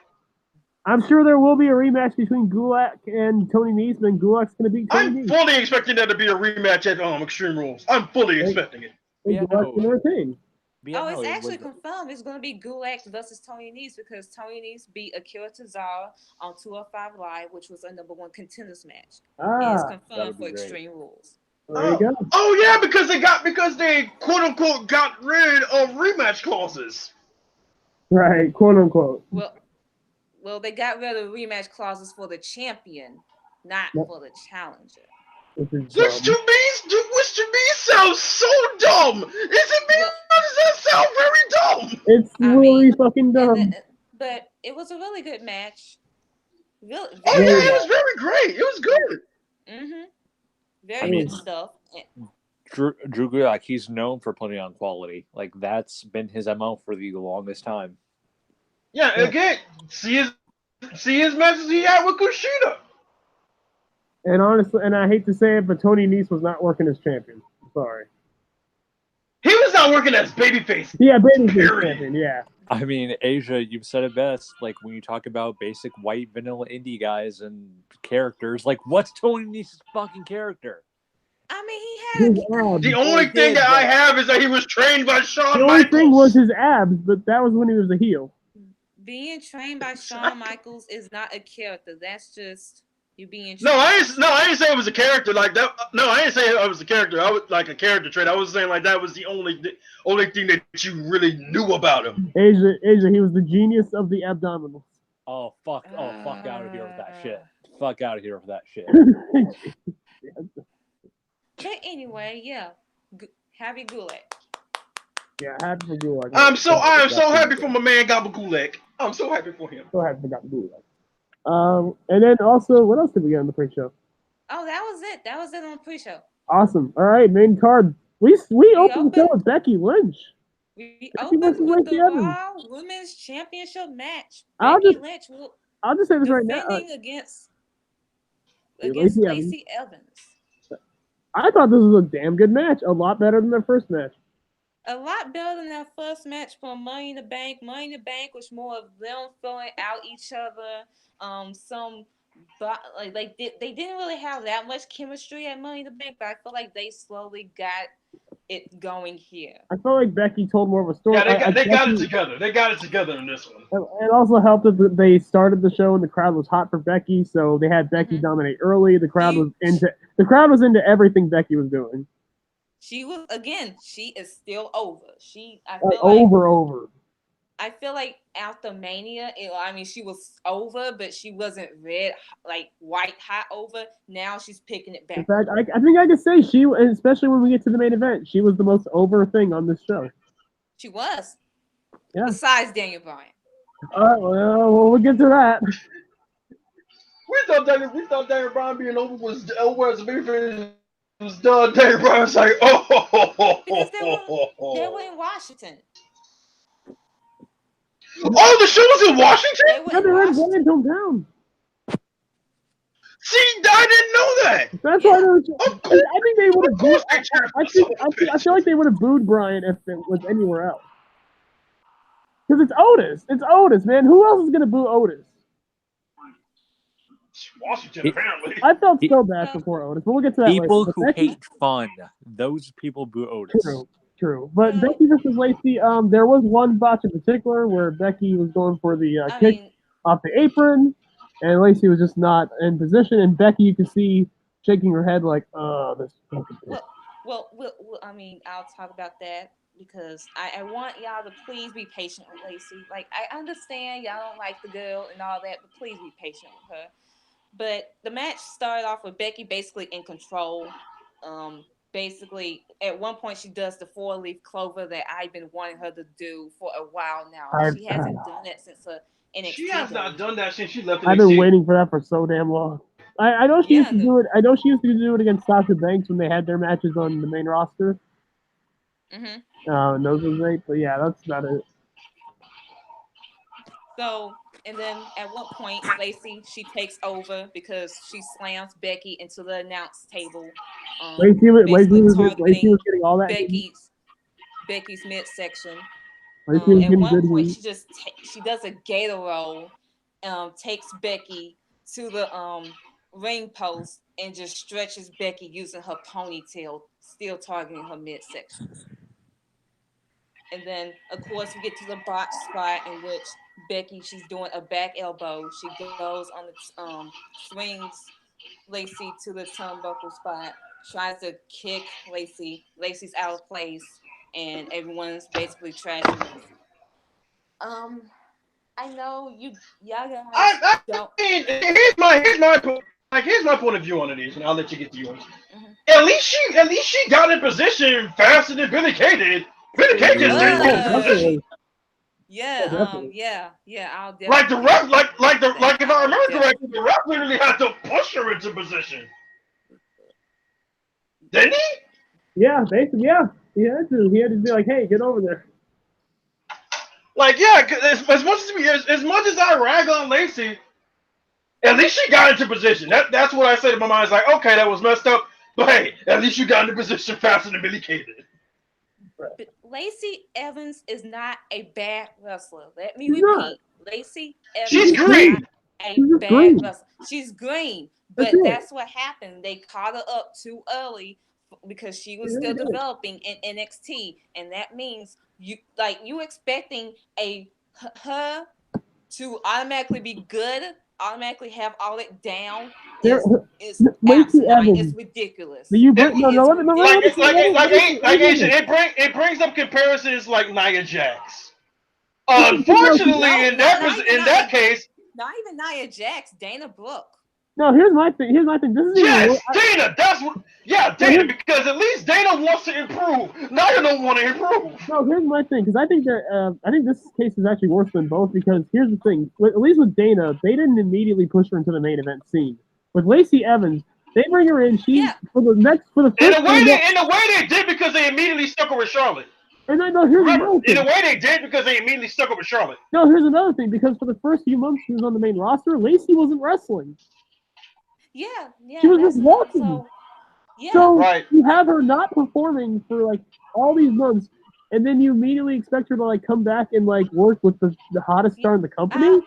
I'm sure there will be a rematch between Gulak and Tony Nese, and Gulak's going to beat Tony I'm Nese. fully expecting there to be a rematch at Extreme Rules. I'm fully expecting it. And Yeah, Gulak's going to retain. it's actually confirmed. It's going to be Gulak versus Tony Nese because Tony Nese beat Akira Tozawa on 205 Live, which was a #1 contenders match. It's confirmed for Extreme Rules. There you go. Oh yeah, because they quote unquote got rid of rematch clauses. Right, quote unquote. Well, they got rid of rematch clauses for the champion, not for the challenger. Which to me sounds so dumb. Is it me? Does that sound very dumb? It's really fucking dumb. But it was a really good match. Really, Oh yeah, it was very great. It was good. Very good stuff. Drew Gulak, he's known for putting on quality. Like that's been his MO for the longest time. Yeah, again, see his matches he had with Kushida. And honestly, and I hate to say it, but Tony Nese was not working as champion. Sorry. He was not working as babyface. Yeah, babyface champion. Yeah. I mean, Asia, you've said it best. Like when you talk about basic white vanilla indie guys and characters, like what's Tony Nese's fucking character? I mean, he had the only thing that I have is that he was trained by Shawn The only thing was his abs, but that was when he was a heel. Being trained by Shawn Michaels is not a character. That's just you being. No, I didn't say it was a character like that. No, I didn't say it was a character. I was like a character trait. I was saying like that was the only thing that you really knew about him. Asia, he was the genius of the abdominals. Oh fuck out of here with that shit. Fuck out of here with that shit. But anyway, yeah, happy Gulak. Yeah, happy for Gulak. I am so happy for my man Gabagulak. I'm so happy for him. So happy for Gulak. And then also, what else did we get on the pre-show? Oh, that was it. That was it on the pre-show. Awesome. All right, main card. We opened the show with Becky Lynch. We opened with the Raw Women's Championship match. Becky Lynch I'll just say this right now. defending against Lacey Lacey Evans. I thought this was a damn good match. A lot better than their first match. A lot better than their first match for Money in the Bank. Money in the Bank was more of them filling out each other. They didn't really have that much chemistry at Money in the Bank, but I feel like they slowly got it going here. I felt like Becky told more of a story. Yeah, they got it together. They got it together in this one. It also helped that they started the show and the crowd was hot for Becky, so they had Becky dominate early. The crowd was into everything Becky was doing. She is still over. Over. I feel like after Mania, she was over, but she wasn't white hot over. Now she's picking it back. In fact, I think I could say especially when we get to the main event, she was the most over thing on this show. She was. Yeah. Besides Daniel Bryan. Well, we'll get to that. We thought Daniel Bryan being over was over as a babyface was done. Daniel Bryan's like, Because they were in Washington. Oh, the show was in Washington? They were in Bryan's hometown. See, I didn't know that. That's why I think they would have booed. I feel like they would have booed Bryan if it was anywhere else. Because it's Otis. It's Otis, man. Who else is gonna boo Otis? Washington, apparently. I felt so bad before Otis, but we'll get to that people later. who hate fun, those people boo Otis. True. But Becky versus Lacey, there was one botch in particular where Becky was going for the kick off the apron, and Lacey was just not in position. And Becky, you can see shaking her head like, "Oh, this fucking." Well, I'll talk about that because I want y'all to please be patient with Lacey. Like, I understand y'all don't like the girl and all that, but please be patient with her. But the match started off with Becky basically in control. Basically, at one point, she does the 4-leaf clover that I've been wanting her to do for a while now. She hasn't done that since her NXT. She has not done that since she left NXT. I've been waiting for that for so damn long. I know she used to do it. I know she used to do it against Sasha Banks when they had their matches on the main roster. And those were great, but yeah, that's not it. So, and then at one point, Lacey, she takes over because she slams Becky into the announce table. Lacey was getting all that. Becky's midsection. At one point, she does a gator roll, takes Becky to the ring post and just stretches Becky using her ponytail, still targeting her midsection. And then, of course, we get to the botch spot in which Becky, she's doing a back elbow. She goes on the swings Lacey to the turnbuckle spot, tries to kick Lacey. Lacey's out of place, and everyone's basically trashing Lacey. I know y'all guys don't. Here's my point of view on it, and I'll let you get to yours. At least she got in position faster than Billy Kay did. Billy Kay just didn't hold position. Yeah, I'll definitely. Like the ref, like if I remember correctly, the ref literally had to push her into position. Didn't he? Yeah, basically, yeah. He had to be like, "Hey, get over there." Like, yeah, as much as I rag on Lacey, at least she got into position. That's what I say to my mind. It's like, okay, that was messed up, but hey, at least you got into position faster than Billy Kay did. But Lacey Evans is not a bad wrestler. Let me repeat. Lacey Evans is not a bad wrestler. She's green, but that's what happened. They caught her up too early because she was still developing in NXT, and that means you expecting her to automatically be good, automatically have all it down. It's ridiculous. It brings up comparisons like Nia Jax. Unfortunately, in that case, not even Nia Jax, Dana Brooke. No, here's my thing. This is Dana. Dana. Because at least Dana wants to improve. Nia don't want to improve. No, here's my thing. Because I think this case is actually worse than both. Because here's the thing. At least with Dana, they didn't immediately push her into the main event scene. With Lacey Evans, they bring her in. In the way they did because they immediately stuck her with Charlotte. And then, no, here's Remember, another in a thing. way they did because they immediately stuck up with Charlotte. No, here's another thing. Because for the first few months she was on the main roster, Lacey wasn't wrestling. Yeah, She was that's just walking. so. Yeah. So Right. you have her not performing for like all these months, and then you immediately expect her to like come back and like work with the hottest star in the company.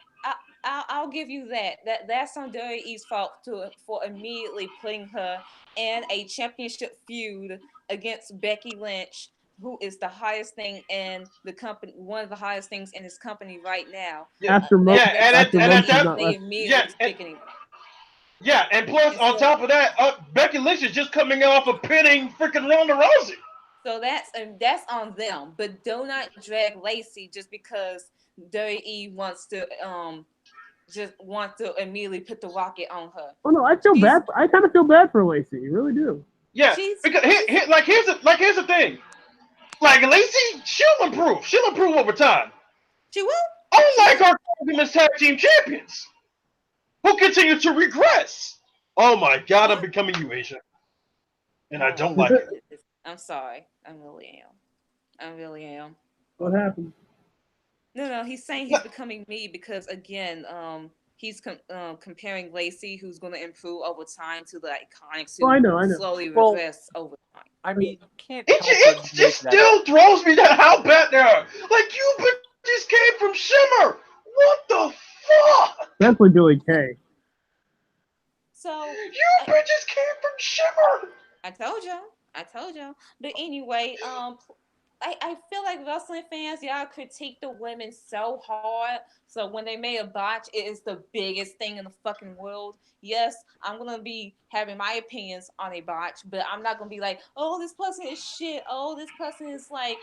I'll give you that's on WWE's fault for immediately putting her in a championship feud against Becky Lynch, who is the highest thing in the company, one of the highest things in his company right now. Yeah, After months, and at that, they immediately sticking. Yeah, and plus on top of that, Becky Lynch is just coming off of pinning freaking Ronda Rousey. So that's on them, but do not drag Lacey just because WWE wants to immediately put the rocket on her. Oh no, I feel bad. I kind of feel bad for Lacey. You really do. Yeah, because here's the thing. Like Lacey, she'll improve. She'll improve over time. She will. Unlike our women's tag team champions, who continue to regress. Oh my God, I'm becoming you, Asia, and I don't like it. I'm sorry. I really am. What happened? No. He's saying he's becoming me because again, he's comparing Lacey, who's going to improve over time, to the iconics who I know. slowly regress over time. I mean, can't. It just still throws me that how bad they are. Like you just came from Shimmer. What the fuck? Definitely Billy Kay. So you bitches came from Shimmer. I told you. But anyway, I feel like wrestling fans, y'all critique the women so hard. So when they made a botch, it is the biggest thing in the fucking world. Yes, I'm gonna be having my opinions on a botch, but I'm not gonna be like, oh, this person is shit. Oh, this person is like.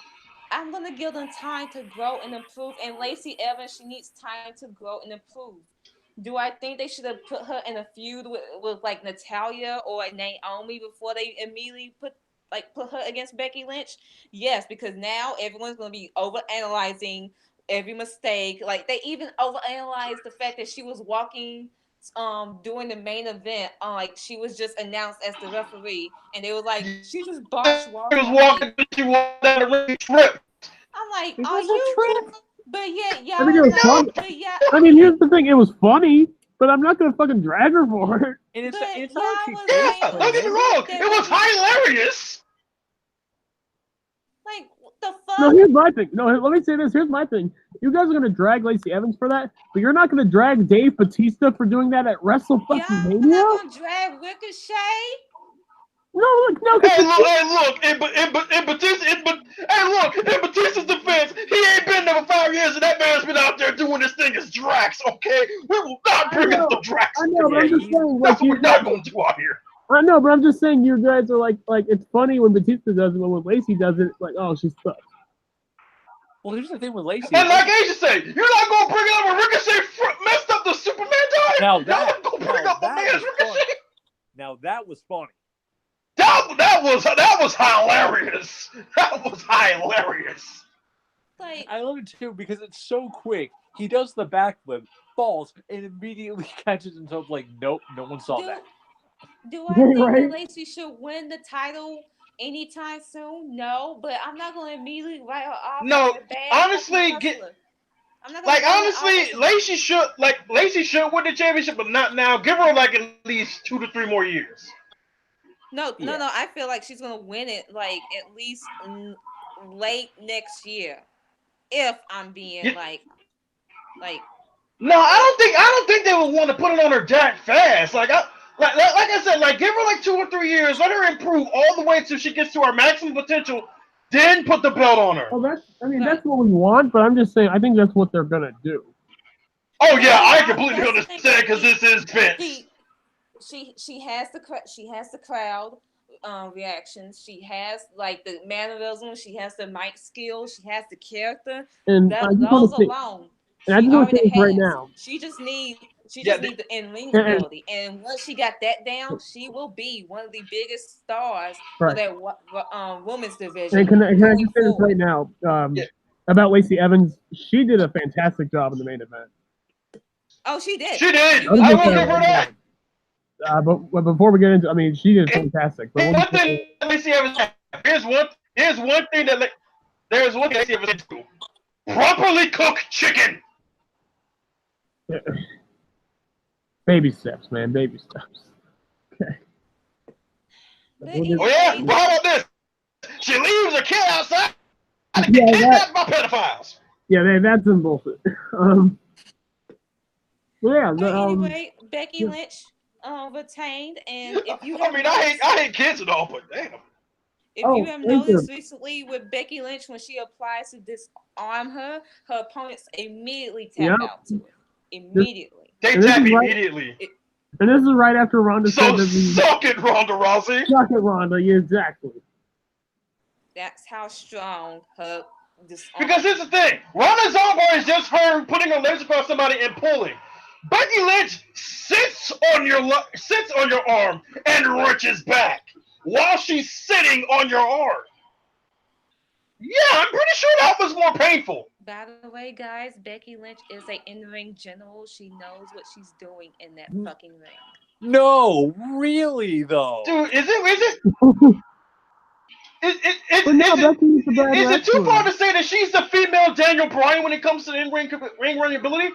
I'm gonna give them time to grow and improve. And Lacey Evans, she needs time to grow and improve. Do I think they should have put her in a feud with like Natalya or Naomi before they immediately put her against Becky Lynch? Yes, because now everyone's gonna be overanalyzing every mistake. Like they even overanalyzed the fact that she was walking during the main event, like she was just announced as the referee, and they were like, she just botched walking. She walked down the ring trip. I'm like, are you? But yeah, y'all. I mean, it was fun. I mean, here's the thing: it was funny, but I'm not gonna fucking drag her for it. And it's don't get me wrong. It was hilarious. Like, what the fuck? No, here's my thing. No, let me say this. Here's my thing. You guys are gonna drag Lacey Evans for that, but you're not gonna drag Dave Bautista for doing that at WrestleMania. You're not gonna drag Ricochet. No. Hey, look. In Batista's defense, he ain't been there for 5 years, and that man's been out there doing this thing as Drax. Okay, we will not bring up the Drax. I know, but I'm just saying, like, we're not going to out here. I know, but I'm just saying, you guys are like it's funny when Batista does it, but when Lacey does it, it's like, oh, she sucks. Well, here's the thing with Lacey. And like Asia said, you're not going to bring up when Ricochet messed up the Superman dive. Now that was funny. That was hilarious. That was hilarious. Like, I love it too because it's so quick. He does the backflip, falls, and immediately catches himself like, nope, no one saw that. Do I think that Lacey should win the title anytime soon? No, but I'm not going to immediately write her off. No, honestly, Lacey should win the championship, but not now. Give her like at least 2 to 3 more years. No. I feel like she's gonna win it like at least late next year. If I'm being like. No, I don't think they would want to put it on her that fast. Like I said, like give her like 2 or 3 years, let her improve all the way until she gets to her maximum potential, then put the belt on her. Well, that's what we want, but I'm just saying I think that's what they're gonna do. Oh yeah, I completely understand because this is Vince. She has the crowd reactions. She has like the mannerisms. She has the mic skills. She has the character. And those alone. And I just want to say right now. She just needs the in-ring ability. And once she got that down, she will be one of the biggest stars for that women's division. And can I just say this right now about Lacey Evans? She did a fantastic job in the main event. Oh, she did. She did. I will give her that. But before we get into, I mean, she did fantastic. But one thing, Lacey Evans, here's one thing that There's one thing I see if it's do. Properly cooked chicken. Baby steps, man. Baby steps. Okay. But Oh yeah, anyway, but how about this? She leaves her kid outside and Yeah, get kidnapped by pedophiles. Yeah, man, that's some bullshit. Yeah. but anyway, Becky Lynch retained, and if you have I mean, noticed, I hate kids and all, but damn. if Oh, you have thank you. noticed recently with Becky Lynch, when she applies to disarm her, her opponents immediately tap Yep. out to it. Immediately. They And this tap is right- immediately. And this is right after Ronda So said that we suck it, Ronda Rousey. suck at Ronda. Yeah, exactly. That's how strong her disarm. Because here's the thing, Ronda's armbar is just her putting her legs across somebody and pulling. Becky Lynch sits on your arm and wrenches back while she's sitting on your arm. Yeah, I'm pretty sure that was more painful. By the way, guys, Becky Lynch is a in-ring general. She knows what she's doing in that fucking ring. No, really though. Dude, is it? But no, Becky's the bad Is it too wrestler. far to say that she's the female Daniel Bryan when it comes to in-ring ability?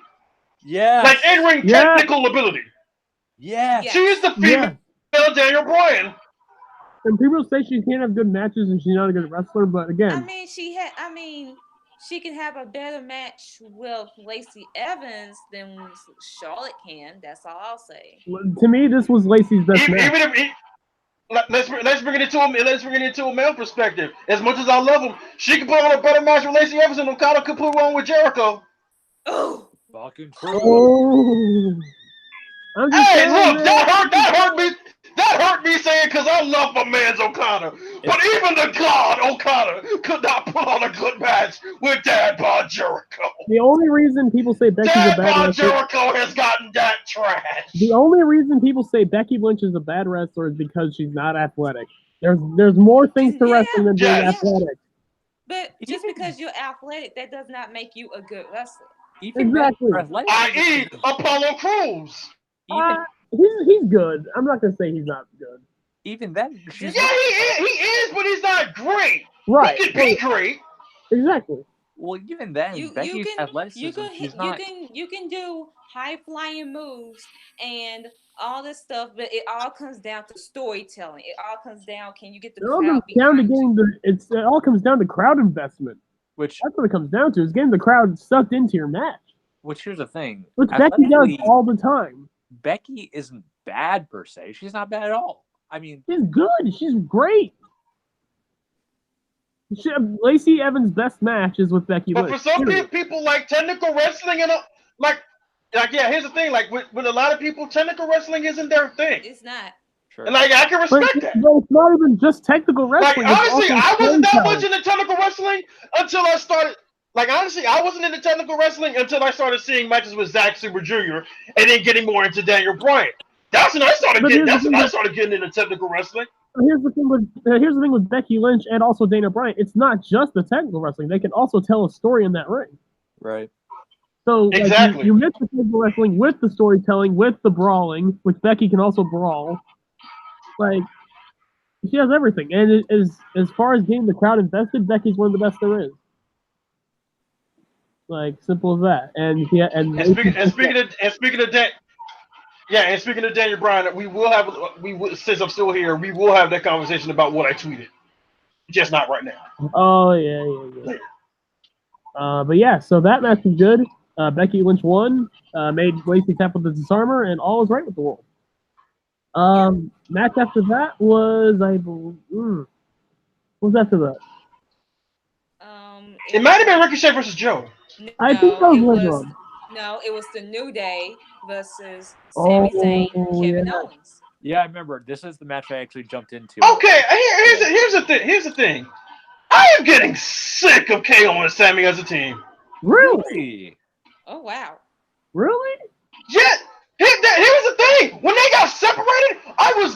Yes. Like in-ring Yeah. technical ability. Yes. Yeah. She is the female Daniel Bryan. And people say she can't have good matches and she's not a good wrestler, but again, I mean, she can have a better match with Lacey Evans than Charlotte can. That's all I'll say. to me, this was Lacey's best match. Even if let's bring it into a male perspective. As much as I love him, she could put on a better match with Lacey Evans than Okada could put on with Jericho. Oh, Fucking true. Oh, I'm just Hey, saying, look, man. that hurt me. That hurt me saying because I love my man's Okada. But even the god Okada could not put on a good match with Dad Bod Jericho. The only reason people say Becky's a Dad bad Bod wrestler. Jericho has gotten that trash. The only reason people say Becky Lynch is a bad wrestler is because she's not athletic. There's more things to Yeah, wrestling than being yeah. athletic. but just because you're athletic, that does not make you a good wrestler. Even Exactly. I.e. Apollo Crews. He's good. I'm not gonna say he's not good. Even then, she's Yeah, he is, but he's not great. Right. He could be great. Exactly. well, even then, You Becky's can athleticism, she's not. you can do high flying moves and all this stuff, but it all comes down to storytelling. It all comes down, can you get the It all crowd comes down to behind you? it all comes down to crowd investment. Which That's what it comes down to, is getting the crowd sucked into your match. here's the thing. Which Becky does Athletically, all the time. Becky isn't bad per se. She's not bad at all. I mean, She's good. She's great. Lacey Evans' best match is with Becky But Lynch. for some period. people, like technical wrestling and yeah, here's the thing. Like with a lot of people, technical wrestling isn't their thing. It's not. sure. And like I can But, respect that. but it's not even just technical Like wrestling. it's honestly, also I wasn't that storytelling. much into technical wrestling until I started. Like honestly, I wasn't into technical wrestling until I started seeing matches with Zack Sabre Jr. and then getting more into Daniel Bryan. That's when I started But getting. here's That's the when thing I started getting into technical wrestling. Here's the thing with Becky Lynch and also Dana Bryan. It's not just the technical wrestling; they can also tell a story in that ring. Right. So like, Exactly. you mix the technical wrestling with the storytelling, with the brawling, which Becky can also brawl. Like she has everything, and it is as far as getting the crowd invested, Becky's one of the best there is. Like simple as that. And yeah, and speaking of Daniel Bryan, we will since I'm still here, we will have that conversation about what I tweeted. Just not right now. Oh yeah. But yeah, so that match was good. Becky Lynch won, made Lacey tap with the disarmer, and all is right with the world. Match after that was what was after that? It might have been Ricochet versus Joe. I think that was Lesnar. No, it was the New Day versus Sami Zayn, Kevin Owens. Yeah, I remember. This is the match I actually jumped into. Okay, here's the thing. I am getting sick of KO and Sammy as a team. Really? Oh wow. Really? Yeah. Here's the thing. When they got separated, I was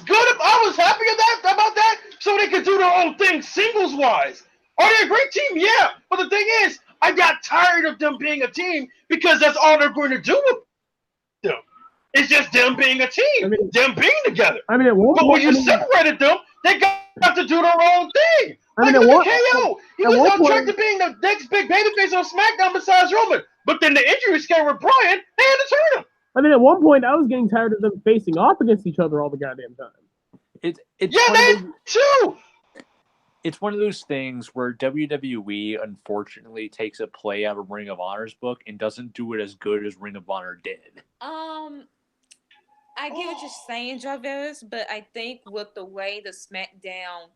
happy about that, so they could do their own thing singles wise. Are they a great team? Yeah. But the thing is, I got tired of them being a team because that's all they're going to do with them. It's just them being a team, them being together. I mean, but when you separated them, they got to do their own thing. I mean, Like, at look one, at KO. He at was one on track point, to being the next big babyface on SmackDown besides Roman. But then the injury scare with Bryan, they had to turn him. I mean, at one point, I was getting tired of them facing off against each other all the goddamn time. It's Yeah, one of that those, too. it's one of those things where WWE unfortunately takes a play out of Ring of Honor's book and doesn't do it as good as Ring of Honor did. I get what you're saying, Jarvis, but I think with the way the SmackDown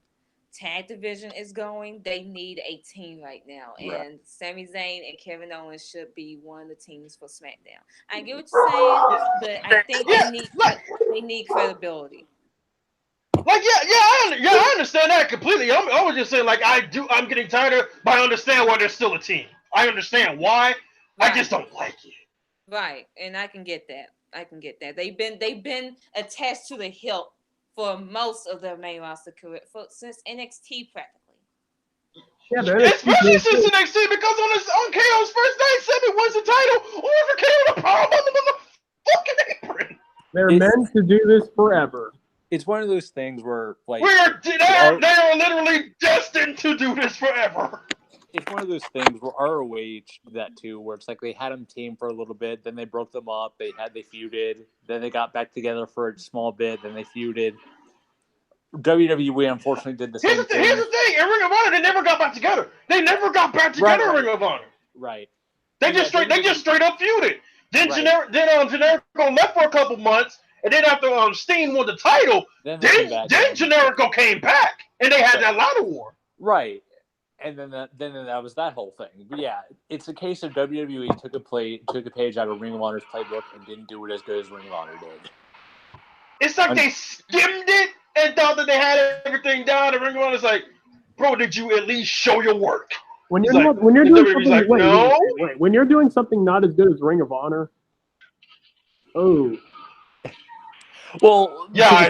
tag division is going, they need a team right now. Right. And Sami Zayn and Kevin Owens should be one of the teams for SmackDown. I get what you're saying, but I think they need credibility. Like, I understand that completely. I was just saying, like, I'm getting tired of, but I understand why they're still a team. I understand why. Right. I just don't like it. Right, and I can get that. They've been attached to the hip for most of their main roster career since NXT practically. Yeah, especially since NXT, because on KO's first night, Sammy wins the title over KO the powerbomb on the fucking apron. They're meant to do this forever. It's one of those things where, like, they are literally destined to do this forever. It's one of those things where ROH did that too, where it's like they had them team for a little bit, then they broke them up, they feuded, then they got back together for a small bit, then they feuded. WWE unfortunately did the same thing. Here's the thing, in Ring of Honor, they never got back together. They never got back together in Ring of Honor. Right. They just straight up feuded. Then Generico left for a couple months, and then after Steen won the title, then Generico came back, and they had that ladder war. Right. And then that was that whole thing. But yeah, it's a case of WWE took a page out of Ring of Honor's playbook and didn't do it as good as Ring of Honor did. It's like they skimmed it and thought that they had everything down. And Ring of Honor's like, bro, did you at least show your work? When you're doing something not as good as Ring of Honor. Oh. Well, yeah, I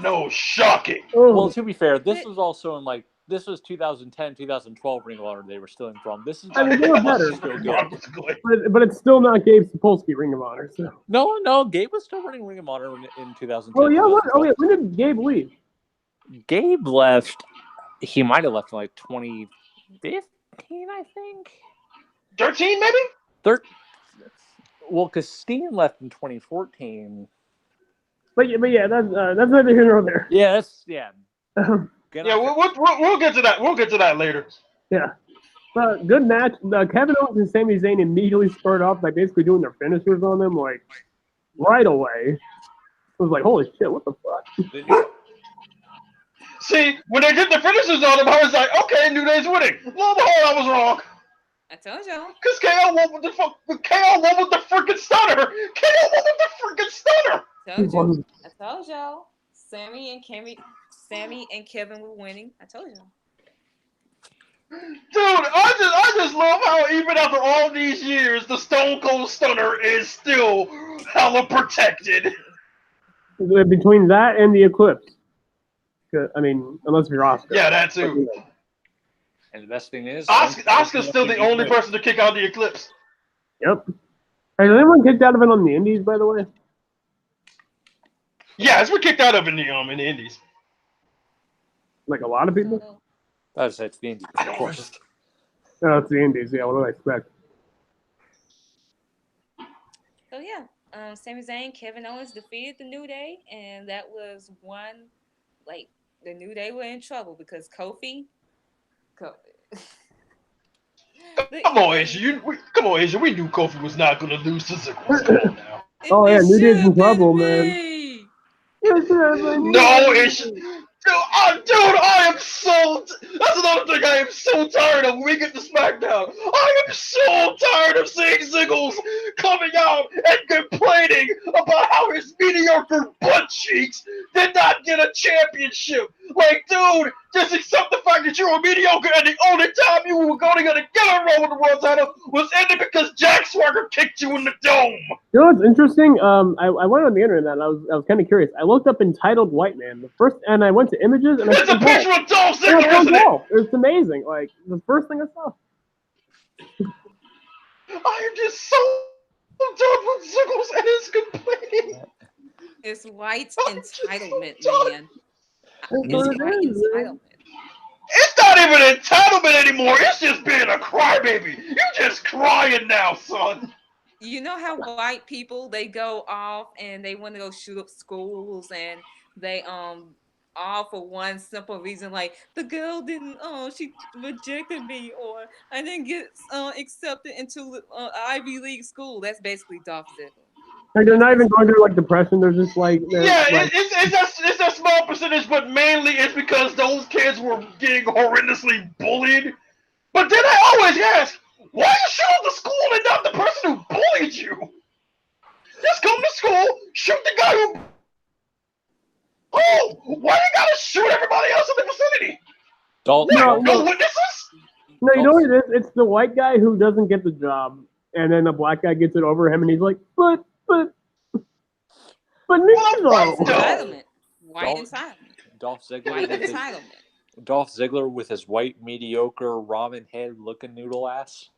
know, shocking. Well, to be fair, this was also in like. This was 2010, 2012 Ring of Honor they were still in from. This is they were better. Still good. But it's still not Gabe Sapolsky Ring of Honor. So. No, Gabe was still running Ring of Honor in 2010. Oh, yeah, when did Gabe leave? Gabe left, he might have left in like 2015, I think. 13, maybe? Well, because Steen left in 2014. But yeah, that's neither here nor there. Yeah, we'll get to that. We'll get to that later. Yeah. Good match. Kevin Owens and Sami Zayn immediately spurred off by basically doing their finishers on them, like, right away. I was like, holy shit, what the fuck? See, when they did the finishers on them, I was like, okay, New Day's winning. Lo and behold, I was wrong. I told y'all. Because KO won with the freaking stunner. KO won with the freaking stunner. I told y'all. Sammy and Kevin were winning. I told you. Dude, I just love how even after all these years, the Stone Cold Stunner is still hella protected. Between that and the Eclipse. I mean, unless you're Oscar. Yeah, that too. And the best thing is, Oscar's still the only person to kick out the Eclipse. Yep. Has anyone kicked out of it on the Indies, by the way? Yeah, we're kicked out of it in the Indies. Like a lot of people? I would say it's the Indies, of course. No, it's the Indies. Yeah, what do I expect? So yeah, Sami Zayn, Kevin Owens defeated the New Day, and that was one. Like the New Day were in trouble because Kofi. Come on, Asia. We knew Kofi was not going to lose to Ziggler. Now. Oh yeah, New Day's in trouble, man. No, dude, I am so. That's another thing I am so tired of when we get to SmackDown. I am so tired of seeing Ziggles coming out and complaining about how his mediocre butt cheeks did not get a championship. Like, dude, just accept the fact that you were mediocre, and the only time you were going to get a run with the world title was ended because Jack Swagger kicked you in the dome. You know what's interesting? I went on the internet and I was kind of curious. I looked up entitled white man. And I went to images and it's a picture of Dolph Ziggler, isn't it? It's amazing. Like the first thing I saw. I am just so done with Ziggles and his complaining. It's white entitlement, man. It's white entitlement. It's not even entitlement anymore. It's just being a crybaby. You're just crying now, son. You know how white people, they go off and they want to go shoot up schools, and they all for one simple reason, like the girl didn't she rejected me, or I didn't get accepted into Ivy League school. That's basically Dolph Ziggler. Like they're not even going through like depression. They're just like Yeah, like it's a small percentage, but mainly it's because those kids were getting horrendously bullied. But then I always ask, why you shoot up the school and not the person who bullied you? Just come to school, shoot the guy who. Oh, why you gotta shoot everybody else in the vicinity? Dolph, What? No. No witnesses? no, you know what it is? It's the white guy who doesn't get the job, and then the black guy gets it over him, and he's like, but me Well, though. Entitlement. White Dolph- entitlement. Dolph Ziggler White with his entitlement. Dolph Ziggler with his white mediocre ramen head looking noodle ass.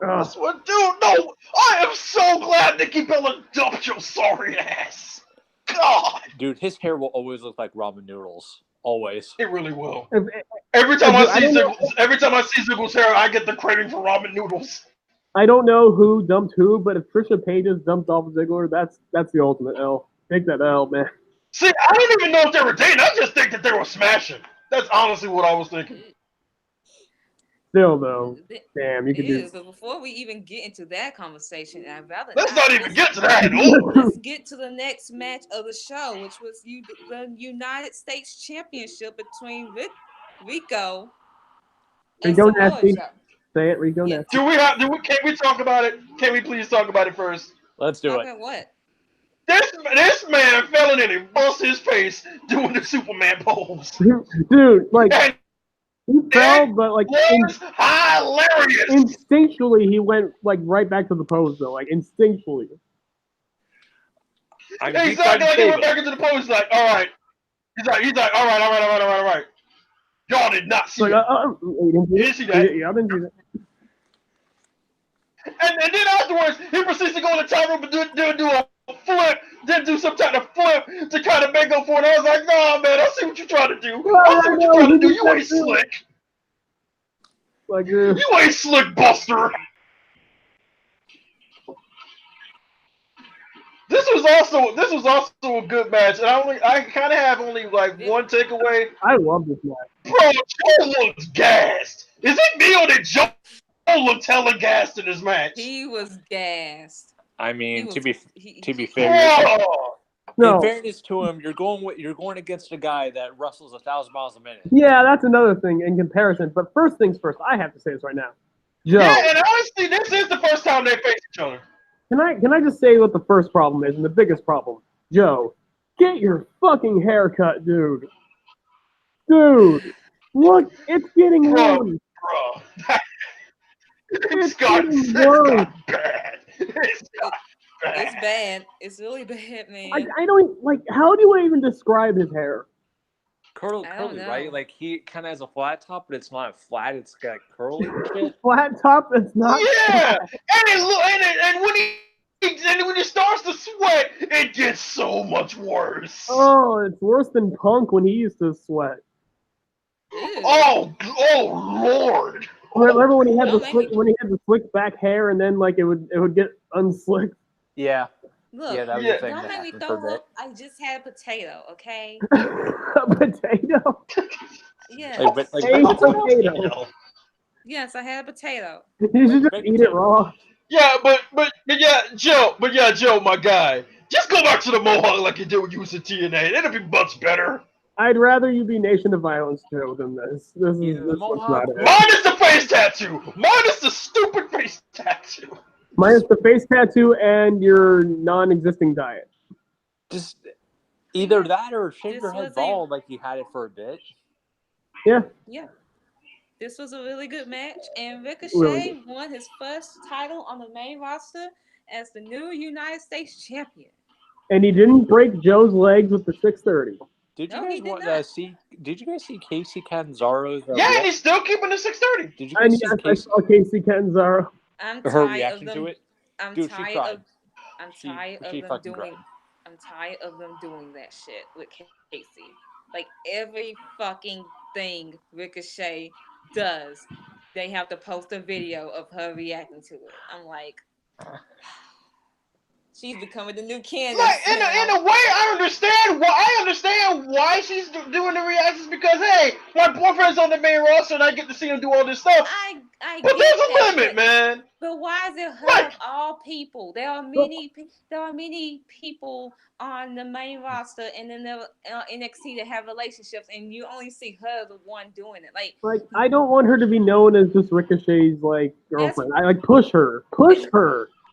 That's what, dude. No, I am so glad Nikki Bella dumped your sorry ass. God, Dude, his hair will always look like ramen noodles. Always. it really will. If- Every time Dude, I see Ziggler's hair, I get the craving for ramen noodles. I don't know who dumped who, but if Trisha Paytas dumped Dolph Ziggler, that's the ultimate L. Take that L, man. See, I don't even know if they were dating. I just think that they were smashing. That's honestly what I was thinking. Still though, damn, you could do. But before we even get into that conversation, I'd rather Let's not even get to that. Ooh. let's get to the next match of the show, which was the United States Championship between Rico and Rico Samoa Nasty. Joe. Say it, Rico Yes. Nasty. Can we talk about it? Can we please talk about it first? Let's do Talk it. about what? This man fell in and bust his face doing the Superman pose. Dude, like And he fell, but like was hilarious. instinctually he went like right back to the pose though, like instinctually. Exactly, like he went back into the pose. Like, all right. He's like, all right. Y'all did not see Like, that. you didn't see that. Yeah, I didn't see that. And then afterwards, he proceeds to go on the top rope and do a flip, then do some kind of flip to kind of make up for it. I was like, nah, man, I see what you're trying to do. I see what you're trying to do. You ain't slick. Like, You ain't slick, Buster. This was also a good match, and I kind of have only like one takeaway. I love this match. Bro, Joe looks gassed. Is it me or did Joe look hella gassed in this match? He was gassed. I mean, to be Oh, fair, No. in fairness to him, you're going against a guy that wrestles 1,000 miles a minute. Yeah, that's another thing in comparison. But first things first, I have to say this right now. Joe, yeah, and honestly, this is the first time they face each other. can I just say what the first problem is and the biggest problem? Joe, get your fucking hair cut, dude. Dude, look, it's getting worse. Bro. It's getting worse. Bad. It's bad. It's really bad, man. I don't like. How do I even describe his hair? Curly, right? Like he kind of has a flat top, but it's not flat. It's got curly and shit. Flat top. That's not. Yeah, and when it starts to sweat, it gets so much worse. Oh, it's worse than Punk when he used to sweat. Ew. Oh Lord! Remember when he had the slick back hair and then like it would get unslicked. Yeah. Look, Yeah, that was the thing. don't that make me happened for a throw bit. up. I just had a potato, okay? A potato. Yeah. Like, but, A potato. Yes, I had a potato. You should just eat it raw. Yeah, but Joe, my guy, just go back to the mohawk like you did when you was in TNA. It'll be much better. I'd rather you be Nation of Violence Joe than this. This the looks mohawk. not it. Minus the face tattoo. Minus the stupid face tattoo. Minus the face tattoo and your non-existing diet. Just either that or shave your This head was bald like you had it for a bit. Yeah. Yeah. This was a really good match, and Ricochet Really won his first title on the main roster as the new United States champion. And he didn't break Joe's legs with the 630. Did you No, he guys did want not. see? Did you guys see Casey Catanzaro's? Yeah, and he's still keeping the 630. Did you And guys yes, see I Casey, saw Casey Catanzaro. I'm her tired of reaction them. to it? I'm Dude, she tired cried. of. I'm She tired of them fucking cried. I'm tired of them doing that shit with Casey. Like every fucking thing Ricochet does, they have to post a video of her reacting to it. I'm like, she's becoming the new Candace Like in now. a way, I understand why she's doing the reactions because hey, my boyfriend's on the main roster and I get to see him do all this stuff. I But get there's a that, limit, man. But why is it her Like, of all people? There are many people on the main roster and in the NXT that have relationships, and you only see her the one doing it. Like, I don't want her to be known as just Ricochet's like girlfriend. I like push her.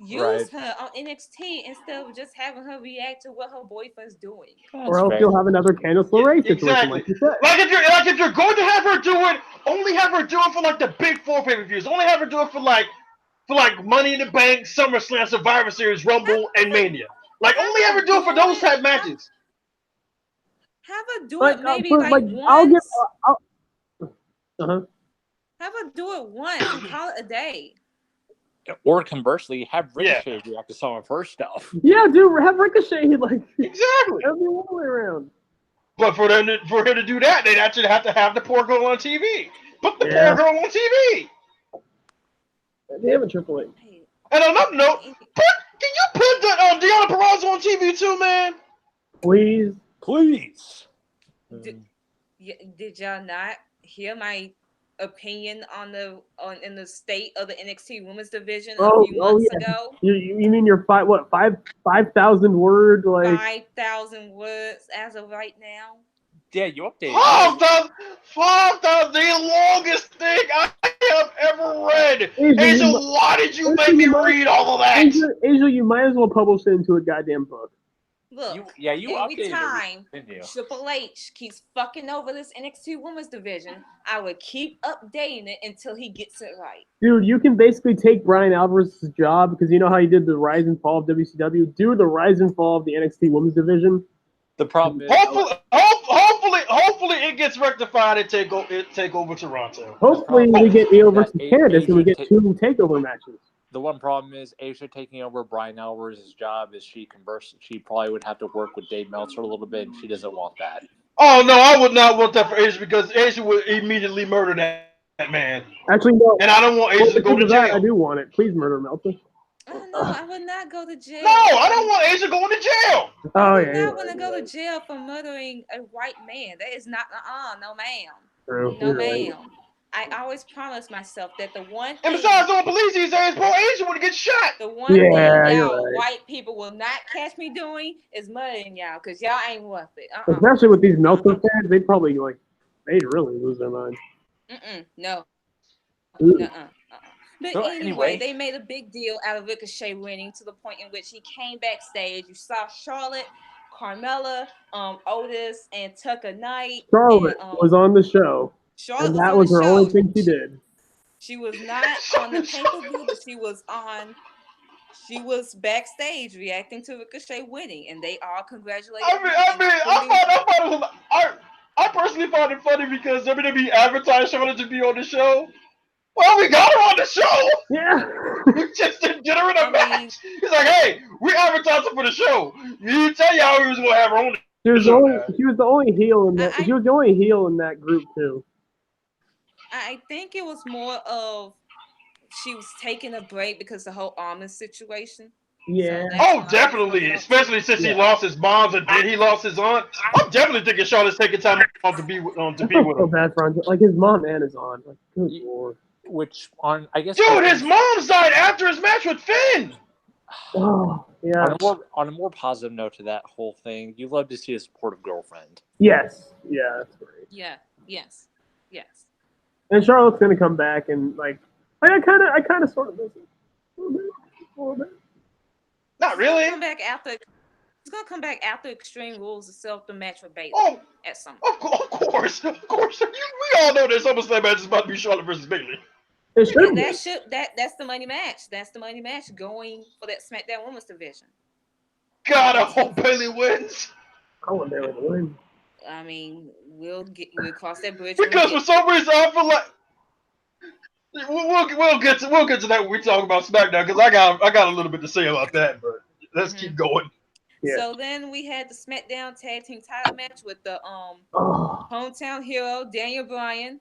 Use Right. her on NXT instead of just having her react to what her boyfriend's doing. Or else you'll have another Candice LeRae situation, exactly. like you said. Like if you're going to have her do it, only have her do it for like the big 4 pay-per-views. Only have her do it for like Money in the Bank, SummerSlam, Survivor Series, Rumble, and Mania. Like only have her do it for those type matches. Have her do Like, it maybe but, like I'll once. uh-huh. Have her do it once and call it a day. Or conversely, have Ricochet react to some of her stuff. Yeah, dude, have Ricochet like Exactly. every all the way around. But for her to do that, they'd actually have to have the poor girl on TV. Put the poor girl on TV. Damn it, Triple H. And on another note, can you put the Deonna Purrazzo on TV too, man? Please. Did y'all not hear my opinion in the state of the NXT Women's Division a few months ago? You mean your 5,000 word like 5,000 words as of right now? Yeah, you updated. 5,000, the longest thing I have ever read. Asia, why did you make me read all of that? Asia, you might as well publish it into a goddamn book. Look, you every updated time it, Triple H keeps fucking over this NXT Women's Division, I would keep updating it until he gets it right. Dude, you can basically take Brian Alvarez's job because you know how he did the rise and fall of WCW. Do the rise and fall of the NXT Women's Division. The problem is, hopefully it gets rectified and take over Toronto. Hopefully we get Io versus Candice and we get 2 takeover matches. The one problem is Asia taking over Brian Alvarez's job is she probably would have to work with Dave Meltzer a little bit, and she doesn't want that. Oh no, I would not want that for Asia because Asia would immediately murder that man. Actually, no. And I don't want Asia to go to jail. I do want it. Please murder Meltzer. Oh no, I would not go to jail. No, I don't want Asia going to jail. Oh I yeah. do not want to go to jail for murdering a white man. That is not no ma'am. True. No ma'am. I always promise myself that the one thing. And besides, on police these days, poor Asia would get shot. The one thing y'all right. white people will not catch me doing is murdering y'all, because y'all ain't worth it. Especially with these Meltzer fans, they'd probably they'd really lose their mind. No. But So, anyway, they made a big deal out of Ricochet winning to the point in which he came backstage. You saw Charlotte, Carmella, Otis, and Tucker Knight. Charlotte was on the show. Charlotte and that was her only thing she did. She was not on the pay-per-view, but she was backstage reacting to Ricochet winning, and they all congratulated I personally found it funny because they're gonna be advertised Charlotte to be on the show. Well, we got her on the show. Yeah. We just didn't get her in a match. He's like, hey, we advertised her for the show. You didn't tell y'all we was gonna have her on the show. She was the only heel in that. She was the only heel in that group too. I think it was more of she was taking a break because the whole Almond situation. Yeah. So definitely. Especially since he lost his moms and then he lost his aunt. I'm definitely thinking Charlotte's taking time off to be with him. So bad for him. Like his mom and his aunt. Like, good lord. I guess. Dude, his mom died after his match with Finn. Oh, yeah. On a more positive note to that whole thing, you love to see a supportive girlfriend. Yes. Yeah, that's great. Yeah. Yes. And Charlotte's gonna come back and I kind of sort of miss it. A little bit. Not really. It's gonna come back after Extreme Rules itself, the match with Bayley. Oh, at some point. Of course. We all know that SummerSlam match is about to be Charlotte versus Bayley. That's the money match. That's the money match going for that SmackDown Women's Division. God, I hope Bayley wins. I want Bayley to win. I mean, we'll cross that bridge. Because for some reason I feel like we'll get to that when we talk about SmackDown because I got a little bit to say about that, but let's keep going. Yeah. So then we had the SmackDown Tag Team Title match with the Oh, hometown hero Daniel Bryan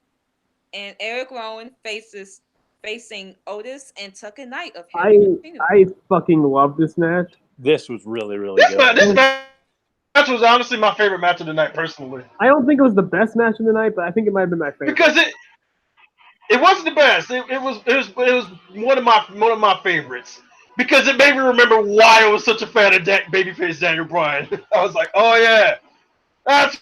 and Eric Rowan facing Otis and Tucker Knight of Heavy Machinery. I fucking love this match. This was really, really good. This match was honestly my favorite match of the night, personally. I don't think it was the best match of the night, but I think it might have been my favorite. Because it wasn't the best. It was one of my favorites. Because it made me remember why I was such a fan of babyface Daniel Bryan. I was like, oh yeah, that's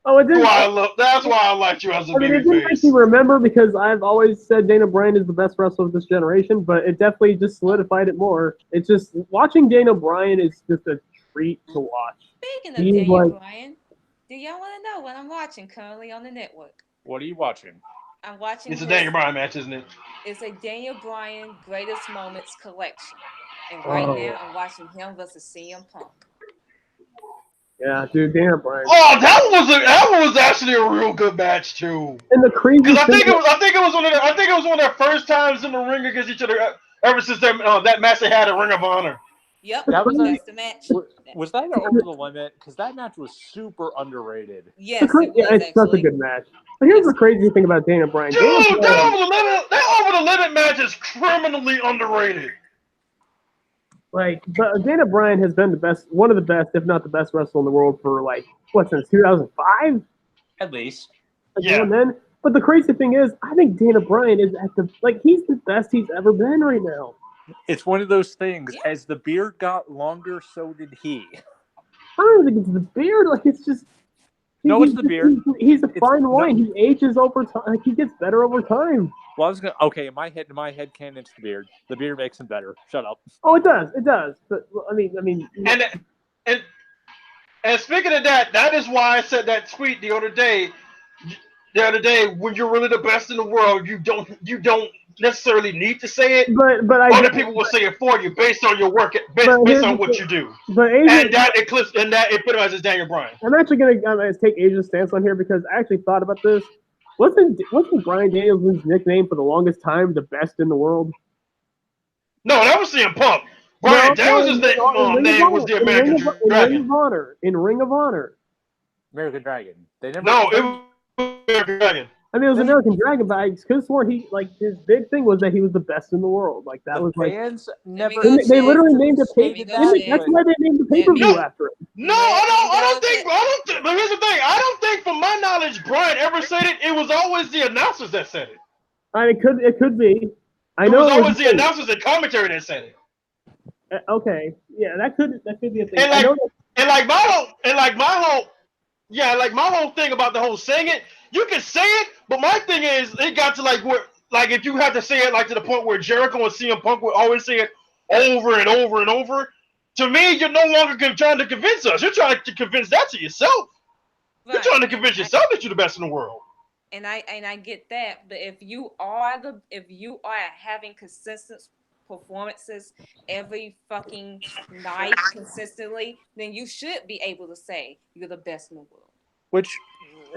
it didn't. why I love. That's why I liked you as a I mean, it didn't make me babyface. remember because I've always said Dana Bryan is the best wrestler of this generation, but it definitely just solidified it more. It's just watching Dana Bryan is just a treat to watch. Speaking of He's Daniel like- Bryan, do y'all want to know what I'm watching currently on the network? What are you watching? I'm watching. It's a Daniel Bryan match, isn't it? It's a Daniel Bryan Greatest Moments collection, and right now I'm watching him versus CM Punk. Yeah, dude, Dana Bryan. Oh, that was actually a real good match too. And the crazy Because I thing think it was one of their first times in the ring against each other ever since that match they had at Ring of Honor. Yep, That was that's the match. Was that over the limit? Because that match was super underrated. Yes, it was it's such a actually. good match. But here's the crazy thing about Dana Bryan. Dude, Dana Bryan, that over the limit match is criminally underrated. but Dana Bryan has been one of the best, if not the best wrestler in the world for since 2005? At least. Yeah. Then. But the crazy thing is, I think Dana Bryan is he's the best he's ever been right now. It's one of those things. Yeah. As the beard got longer, so did he. I don't think it's the beard. It's just. No, it's the beard. He's a fine wine. He ages over time. He gets better over time. Well, I was gonna. Okay, in my head canon, it's the beard. The beard makes him better. Shut up. Oh, it does. It does. But I mean. And speaking of that, that is why I said that tweet the other day. When you're really the best in the world, you don't necessarily need to say it. But Other people will say it for you based on your work, based on what you do. But And that epitomizes Daniel Bryan. I'm actually gonna take Asia's stance on here because I actually thought about this. Wasn't Bryan Danielson's nickname for the longest time the best in the world? No, that was CM Punk. Bryan Danielson's name was the American Dragon. In Ring of Honor. American Dragon. They never. No, it was American Dragon. I mean, it was American Dragon, but I could have sworn his big thing was that he was the best in the world. That was fans never. They literally named a pay. Let me go That's why they named the pay-per-view after it. No, I don't think. But here's the thing. I don't think, from my knowledge, Bryan ever said it. It was always the announcers that said it. It could be. It was always the announcers and commentary that said it. Okay, yeah, that could be a thing. And my whole thing about the whole saying it, you can say it, but my thing is, it got to where, if you have to say it to the point where Jericho and CM Punk would always say it over and over and over. To me, you're no longer trying to convince us. You're trying to convince that to yourself. Right. You're trying to convince yourself that you're the best in the world. And I get that, but if you are having consistent performances every fucking night consistently, then you should be able to say you're the best in the world. Which,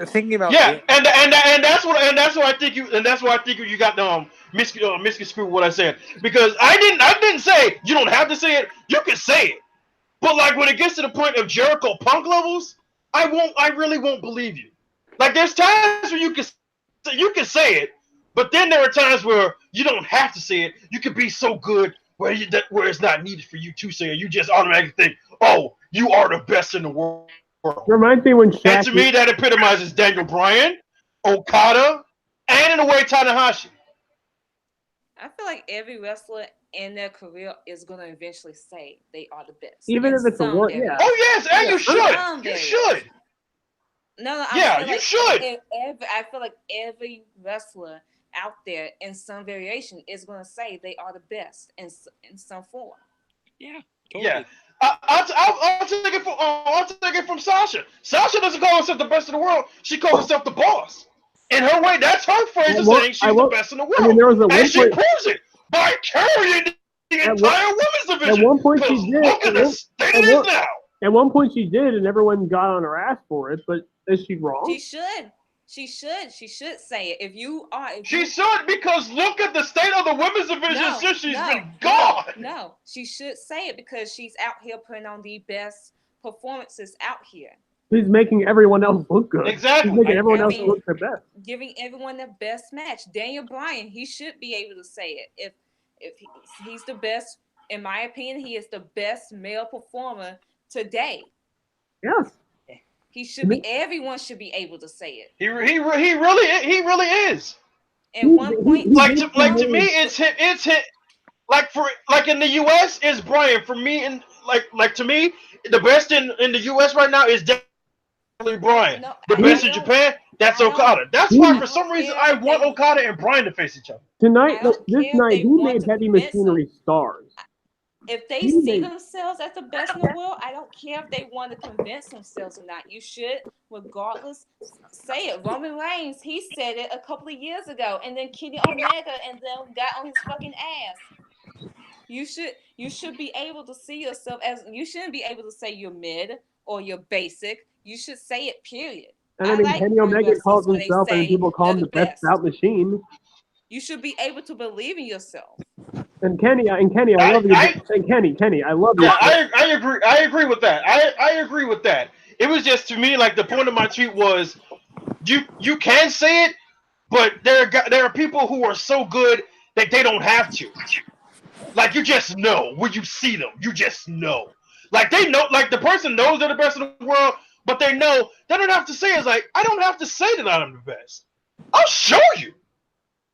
thinking about and that's what I think you got misconstrued what I said, because I didn't say you don't have to say it. You can say it, but when it gets to the point of Jericho Punk levels, I really won't believe you. There's times where you can say it, but then there are times where you don't have to say it. You can be so good where it's not needed for you to say it. You just automatically think, oh, you are the best in the world. Reminds me when Shaq. And to me, that epitomizes Daniel Bryan, Okada, and in a way Tanahashi. I feel like every wrestler in their career is going to eventually say they are the best. Even if it's a war, yeah. Oh yes, and you should. You should. No, you should. I feel like every wrestler out there in some variation is going to say they are the best in some form. Yeah, totally. Yeah. I'll take it from Sasha. Sasha doesn't call herself the best in the world. She calls herself the boss. In her way, that's her phrase of saying she's the best in the world. I mean, and she proves it by carrying the entire women's division. At one point she did. Look at the state it is now. At one point she did, and everyone got on her ass for it. But is she wrong? She should. She should say it. If you are, She should, because look at the state of the women's division since she's been gone. No, she should say it because she's out here putting on the best performances out here. He's making everyone else look good. Exactly. He's making everyone else look their best. Giving everyone the best match. Daniel Bryan, he should be able to say it. If he's the best, in my opinion, he is the best male performer today. Yes. He should be. Everyone should be able to say it. He really is. At one point, like to me, it's hit. Like in the U.S. is Bryan. For me, and like to me, the best in the U.S. right now is definitely Bryan. The best in Japan, that's Okada. That's why for some reason I want Okada and Bryan to face each other. Tonight, this night, he made Heavy Machinery stars. If they see themselves as the best in the world, I don't care if they want to convince themselves or not. You should, regardless, say it. Roman Reigns, he said it a couple of years ago, and then Kenny Omega and them got on his fucking ass. You should be able to see yourself as, you shouldn't be able to say you're mid or you're basic. You should say it, period. And I mean, Kenny Omega calls himself, and people call him the best bout machine. You should be able to believe in yourself. And Kenny, I love you. And Kenny, I love you. Yeah, I agree with that. I agree with that. It was just, to me, like, the point of my tweet was, you can say it, but there are people who are so good that they don't have to. Like, you just know when you see them. You just know. Like, they know, like, the person knows they're the best in the world, but they know they don't have to say it. It's like, I don't have to say that I'm the best. I'll show you.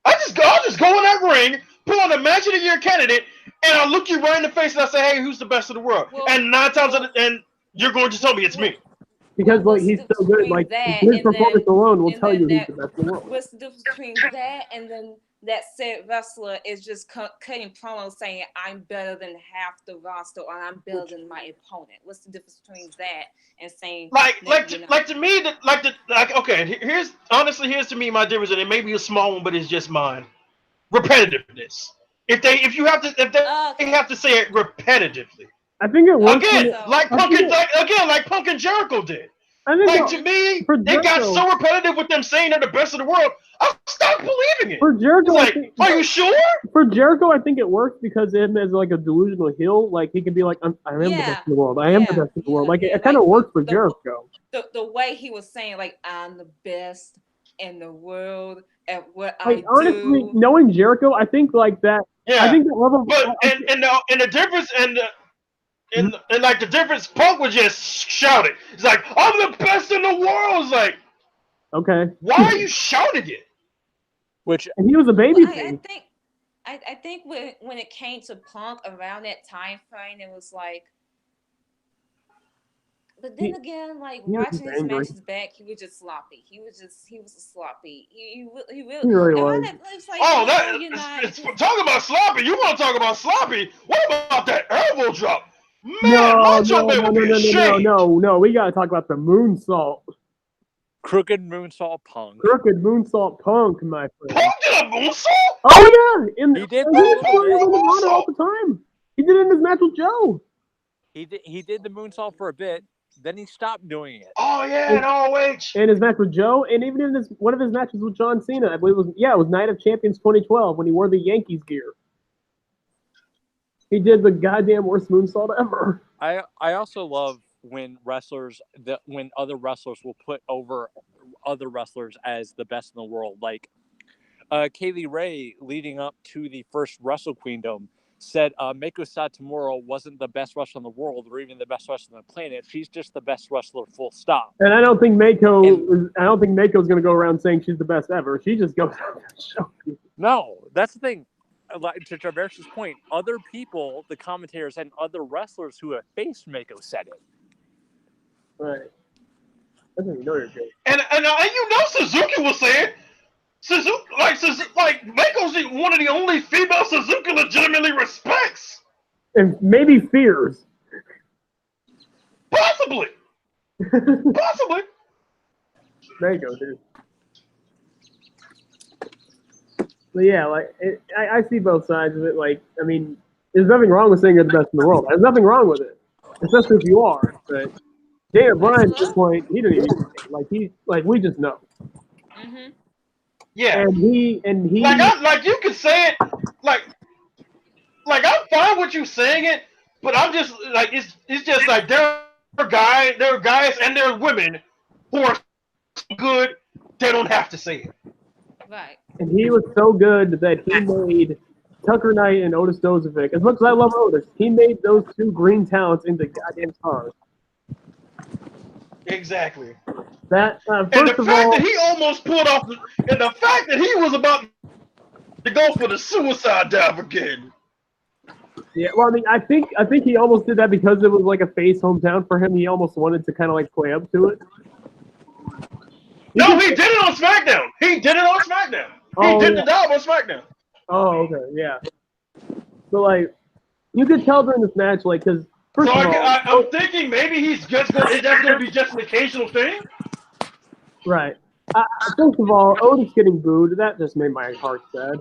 I'll just go in that ring, pull on a match of the year candidate, and I'll look you right in the face and I'll say, hey, who's the best in the world? Well, and 9 times out of 10, you're going to tell me it's me. Because like he's so good, like his performance alone will tell you he's the best in the world. What's the difference between that and then that said wrestler is just cutting promos saying I'm better than half the roster or I'm better than my opponent? What's the difference between that and saying to me okay, here's to me my difference, and it may be a small one, but it's just mine. Repetitiveness. If they have to say it repetitively. I think it works again, like Punk and Jericho did. To me, they got so repetitive with them saying they're the best in the world. I stopped believing it. For Jericho, are you sure? For Jericho, I think it works because him as like a delusional heel, like he can be like, I am the best in the world. I am the best in the world. Like it kind of works for Jericho. The way he was saying, like, I'm the best in the world at what I honestly, do. Knowing Jericho, I think like that. Yeah. I think that level. But and the difference and like the difference, Punk would just shout it. It's like, I'm the best in the world. It's like, okay, why are you shouting it? And he was a baby. I think when it came to Punk around that time frame, it was like. But then again, like watching his matches back, he was just sloppy. He was a sloppy. He really was. Like, talking about sloppy. You want to talk about sloppy? What about that elbow drop? Man, no. We gotta talk about the moonsault. Crooked moonsault Punk. Crooked moonsault Punk, my friend. Punk did a moonsault? Oh yeah, he did all the time. He did it in his match with Joe. He did the moonsault for a bit. Then he stopped doing it. Oh yeah, in ROH. And his match with Joe, and even in one of his matches with John Cena, I believe it was Night of Champions 2012 when he wore the Yankees gear. He did the goddamn worst moonsault ever. I also love when other wrestlers will put over other wrestlers as the best in the world. Like Kaylee Ray, leading up to the first Wrestle Queendom, said Meiko Satomura wasn't the best wrestler in the world or even the best wrestler on the planet. She's just the best wrestler, full stop. And I don't think Meiko's going to go around saying she's the best ever. She just goes out there showing. No, that's the thing. To Traverse's point, other people, the commentators and other wrestlers who have faced Meiko said it. Right. I didn't know you're good. And Suzuki was saying. Meiko's one of the only female Suzuki legitimately respects. And maybe fears. Possibly. Possibly. Meiko, dude. But yeah, like I see both sides of it. Like, I mean, there's nothing wrong with saying you're the best in the world. There's nothing wrong with it, especially if you are. But Daniel Bryan, at this point, he didn't even like we just know. Yeah. And he Like you could say it like I'm fine with you saying it, but I'm just like it's just like there are guys and there are women who are so good they don't have to say it. Right. and he was so good that he made Tucker Knight and Otis Dozovic. As much as I love Otis, he made those two green talents into goddamn stars. Exactly. That And the first of fact all, that he almost pulled off and the fact that he was about to go for the suicide dive again. yeah. Well, I mean, I think he almost did that because it was like a face hometown for him. He almost wanted to kind of like play up to it. He No, did. he did it on SmackDown. He did it on SmackDown. He Oh did yeah. the job on SmackDown. Oh okay. Yeah. So like, you could tell during this match, like, because So first of all, I'm thinking maybe he's just going. That's going to be just an occasional thing. right. First of all, Otis getting booed, that just made my heart sad.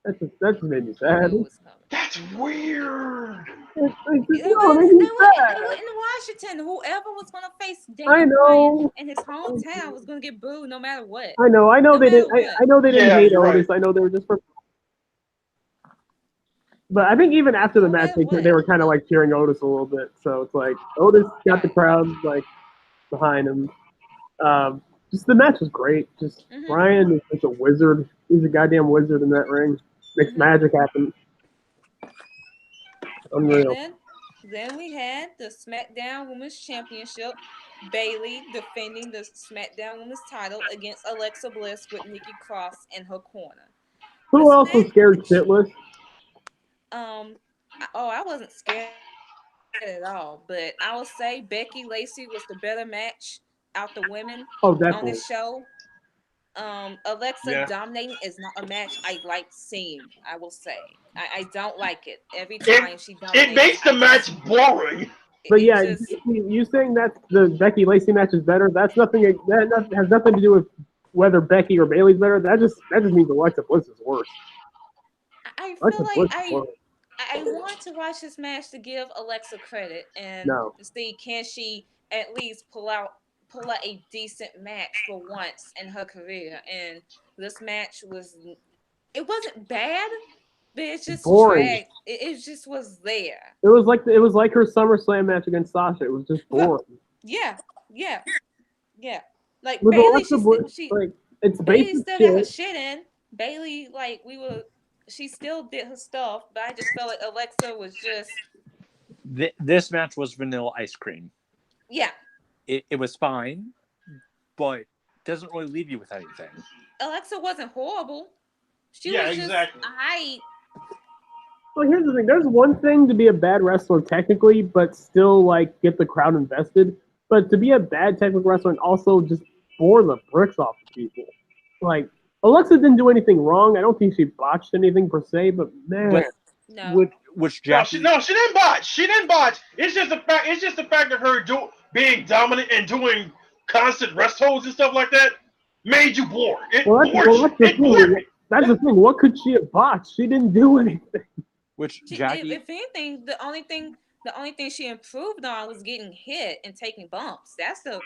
That just made me I sad. knew it was coming. That's weird. It made me sad. In Washington, whoever was gonna face I Daniel Bryan know. in his hometown was gonna get booed no matter what. I know. I know No they matter didn't. what. I know they didn't Yeah, hate you're Otis. right. I know they were just. But I think even after the No match, matter what. they were kind of like cheering Otis a little bit. So it's like Otis got the Right. crowd like behind him. Just the match was great. Just Bryan is such a wizard. He's a goddamn wizard in that ring. Makes magic happen. And Unreal. then we had the SmackDown Women's Championship. Bailey defending the SmackDown Women's title against Alexa Bliss with Nikki Cross in her corner. Who This else was scared match, shitless? I wasn't scared at all, but I would say Becky Lacey was the better match out the women Oh, on definitely. this show. Alexa Yeah. dominating is not a match I like seeing. I will say I don't like it. Every It time she it dominates, makes the match boring. But it yeah, just you saying that the Becky Lacey match is better? That's nothing. Has nothing to do with whether Becky or Bailey's better. That just means Alexa Bliss is worse. I feel Alexa like Bliss is worse. I want to watch this match to give Alexa credit and No. to see can she at least pull out a decent match for once in her career. And this match it wasn't bad, but it just Boring. dragged. It just was there. It was like her SummerSlam match against Sasha. It was just boring. Yeah, yeah, yeah. Like With Bailey, Alexa Bliss, like it's Bailey basic still got her shit. shit in. Bailey, she still did her stuff, but I just felt like Alexa was just This match was vanilla ice cream. yeah. It was fine, but doesn't really leave you with anything. Alexa wasn't horrible. She Yeah, was just exactly. Well, here's the thing. There's one thing to be a bad wrestler technically, but still like get the crowd invested. But to be a bad technical wrestler and also just bore the bricks off of people. Like Alexa didn't do anything wrong. I don't think she botched anything per se, but man, But no. which No, Jackie, she didn't botch. She didn't botch. It's just the fact. It's just the fact of her being dominant and doing constant rest holds and stuff like that made you bored. It well, bored. that's the It bored thing. me. That's the thing. What could she have botched? She didn't do anything. which She, Jackie, if anything, the only thing she improved on was getting hit and taking bumps. That's the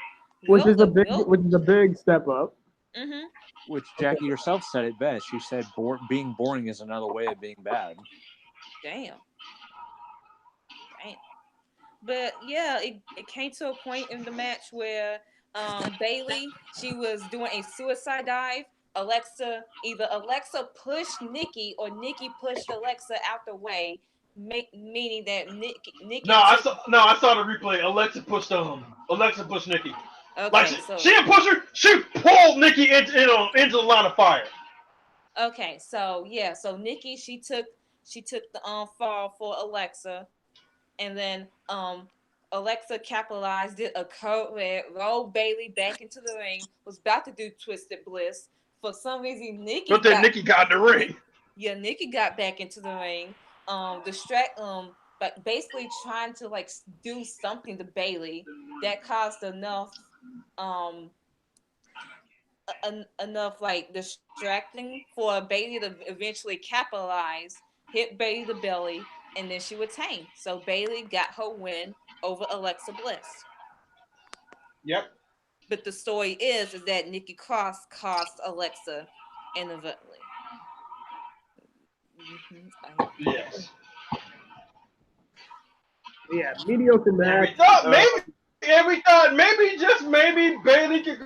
Which is real. a big step up. Mm-hmm. which Jackie herself said it best. She said, "Being boring is another way of being bad." Damn. But yeah, it came to a point in the match where Bailey, she was doing a suicide dive. Either Alexa pushed Nikki or Nikki pushed Alexa out the way, meaning that Nikki took. I saw the replay. Alexa pushed Nikki. Like Okay, she didn't push her. She pulled Nikki into the line of fire. okay, so yeah, so Nikki she took the fall for Alexa, and then Alexa capitalized it, a code red, rolled Bailey back into the ring, was about to do Twisted Bliss. For some reason, But then Nikki got in the ring. Yeah, Nikki got back into the ring. But basically trying to like do something to Bailey that caused enough like distracting for Bailey to eventually capitalize, hit Bailey the belly, and then she retained. So Bailey got her win over Alexa Bliss. Yep. But the story is that Nikki Cross cost Alexa inadvertently. Yes. Yeah, mediocre And match. we thought maybe just maybe Bailey could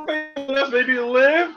maybe live.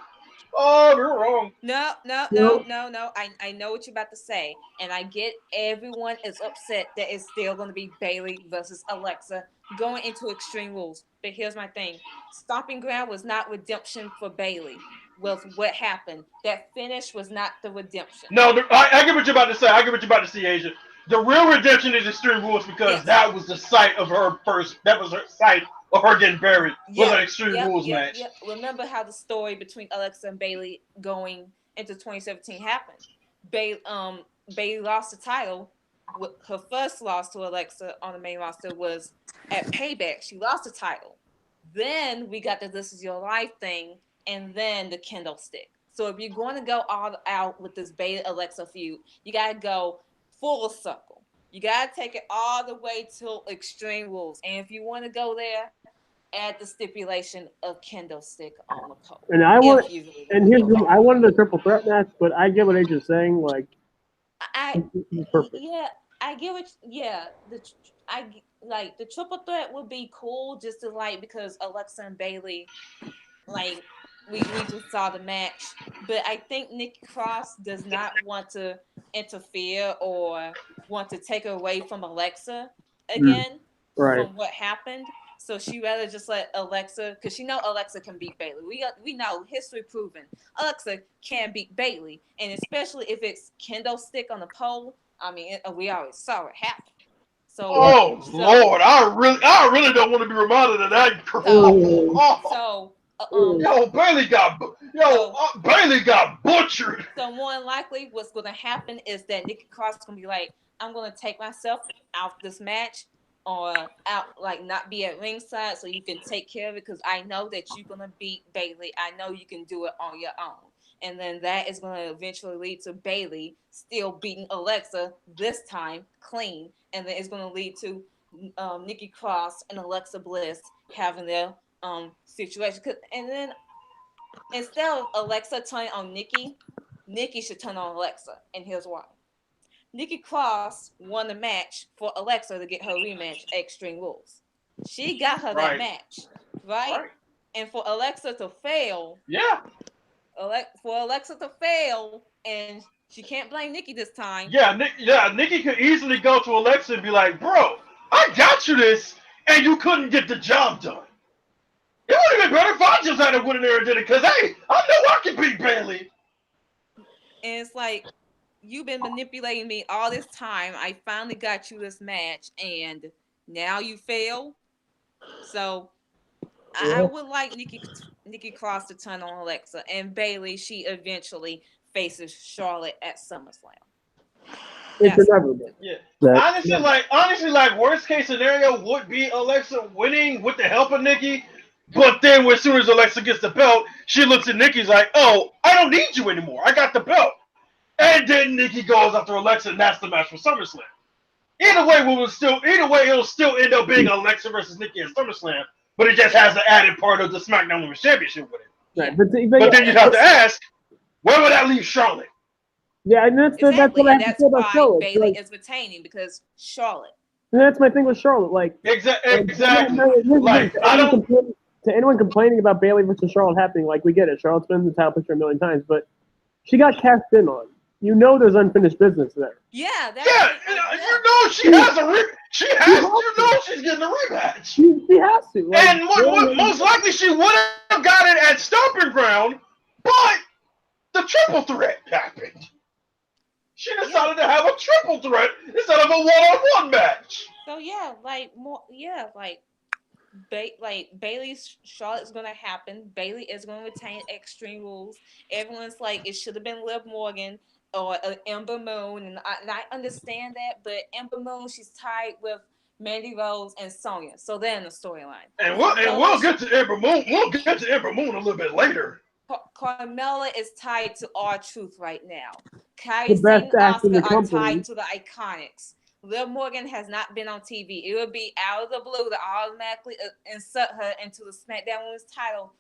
Oh, you're wrong. No. Nope. I know what you're about to say, and I get everyone is upset that it's still going to be Bailey versus Alexa going into Extreme Rules. But here's my thing: Stomping Ground was not redemption for Bailey. Was what happened. That finish was not the redemption. No, I get what you're about to say. I get what you're about to see, Asia. The real redemption is Extreme Rules because that was the site of her first. That was her site of her getting buried. Was an Extreme Rules match. Yep. Remember how the story between Alexa and Bailey going into 2017 happened. Bailey lost the title. Her first loss to Alexa on the main roster was at Payback. She lost the title. Then we got the This Is Your Life thing, and then the Kendo Stick. So if you're going to go all out with this Bailey Alexa feud, you got to go full circle. You got to take it all the way to Extreme Rules. And if you want to go there, add the stipulation of Kendo Stick on the pole. And I wanted a triple threat match, but I get what Adrian's saying. Like, perfect. Yeah, I get what. Yeah, the triple threat would be cool just to because Alexa and Bailey, like we just saw the match, but I think Nikki Cross does not want to interfere or want to take away from Alexa again from what happened. So she rather just let Alexa, because she know Alexa can beat Bailey. We know history proven Alexa can beat Bailey, and especially if it's Kendo Stick on the pole. I mean, we always saw it happen. So, Lord, I really don't want to be reminded of that. Bailey got butchered. So more than likely, what's going to happen is that Nikki Cross is going to be like, I'm going to take myself out this match, or out not be at ringside so you can take care of it, because I know that you're going to beat Bailey. I know you can do it on your own. And then that is going to eventually lead to Bailey still beating Alexa, this time clean. And then it's going to lead to Nikki Cross and Alexa Bliss having their situation. And then instead of Alexa turning on Nikki, Nikki should turn on Alexa. And here's why. Nikki Cross won the match for Alexa to get her rematch at Extreme Rules. She got her that match, right? And for Alexa to fail, for Alexa to fail, and she can't blame Nikki this time. Nikki could easily go to Alexa and be like, "Bro, I got you this, and you couldn't get the job done. It would have been better if I just had to win in there and did it, because hey, I know I can beat Bailey." And it's like, you've been manipulating me all this time. I finally got you this match, and now you fail. So I would like Nikki Cross to turn on Alexa, and Bailey, she eventually faces Charlotte at SummerSlam. It's inevitable. Yeah. Honestly, worst case scenario would be Alexa winning with the help of Nikki. But then as soon as Alexa gets the belt, she looks at Nikki's like, "Oh, I don't need you anymore. I got the belt." And then Nikki goes after Alexa, and that's the match for SummerSlam. Either way, it'll still end up being Alexa versus Nikki at SummerSlam, but it just has the added part of the SmackDown Women's Championship with it. Right. But then you have to ask, where would that leave Charlotte? Yeah, and that's what I have to say about Charlotte. Bailey is retaining, because Charlotte. And that's my thing with Charlotte. Exactly. To anyone complaining about Bailey versus Charlotte happening, we get it. Charlotte's been in the title picture a million times, but she got cast in on. You know there's unfinished business there. Yeah, you know she has she's getting a rematch. She has to. And most likely she would have got it at Stomping Ground, but the triple threat happened. She decided to have a triple threat instead of a one-on-one match. So Bailey's Charlotte's gonna happen. Bailey is gonna retain Extreme Rules. Everyone's like, it should have been Liv Morgan or Ember Moon, and I understand that, but Ember Moon, she's tied with Mandy Rose and Sonya, so they're in the storyline. And we'll get to Ember Moon. We'll get to Ember Moon a little bit later. Carmella is tied to R-Truth right now. Kairi and Asuka are tied to the Iconics. Liv Morgan has not been on TV. It would be out of the blue to automatically insert her into the SmackDown Women's title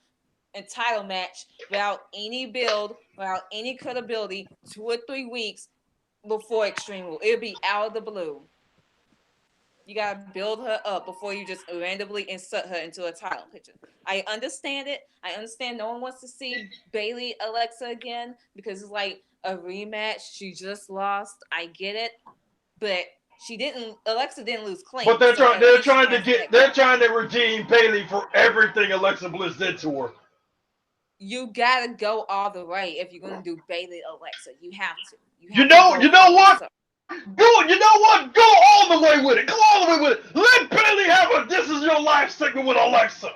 match without any build, without any credibility, 2 or 3 weeks before Extreme Rules. It would be out of the blue. You gotta build her up before you just randomly insert her into a title picture. I understand it. I understand no one wants to see Bayley Alexa again because it's like a rematch. She just lost. I get it, but Alexa didn't lose clean. But they're trying to redeem Bayley for everything Alexa Bliss did to her. You gotta go all the way if you're gonna do Bayley Alexa. You have to. You know what? You know what? Go all the way with it. Go all the way with it. Let Bayley have a "This Is Your Life" segment with Alexa.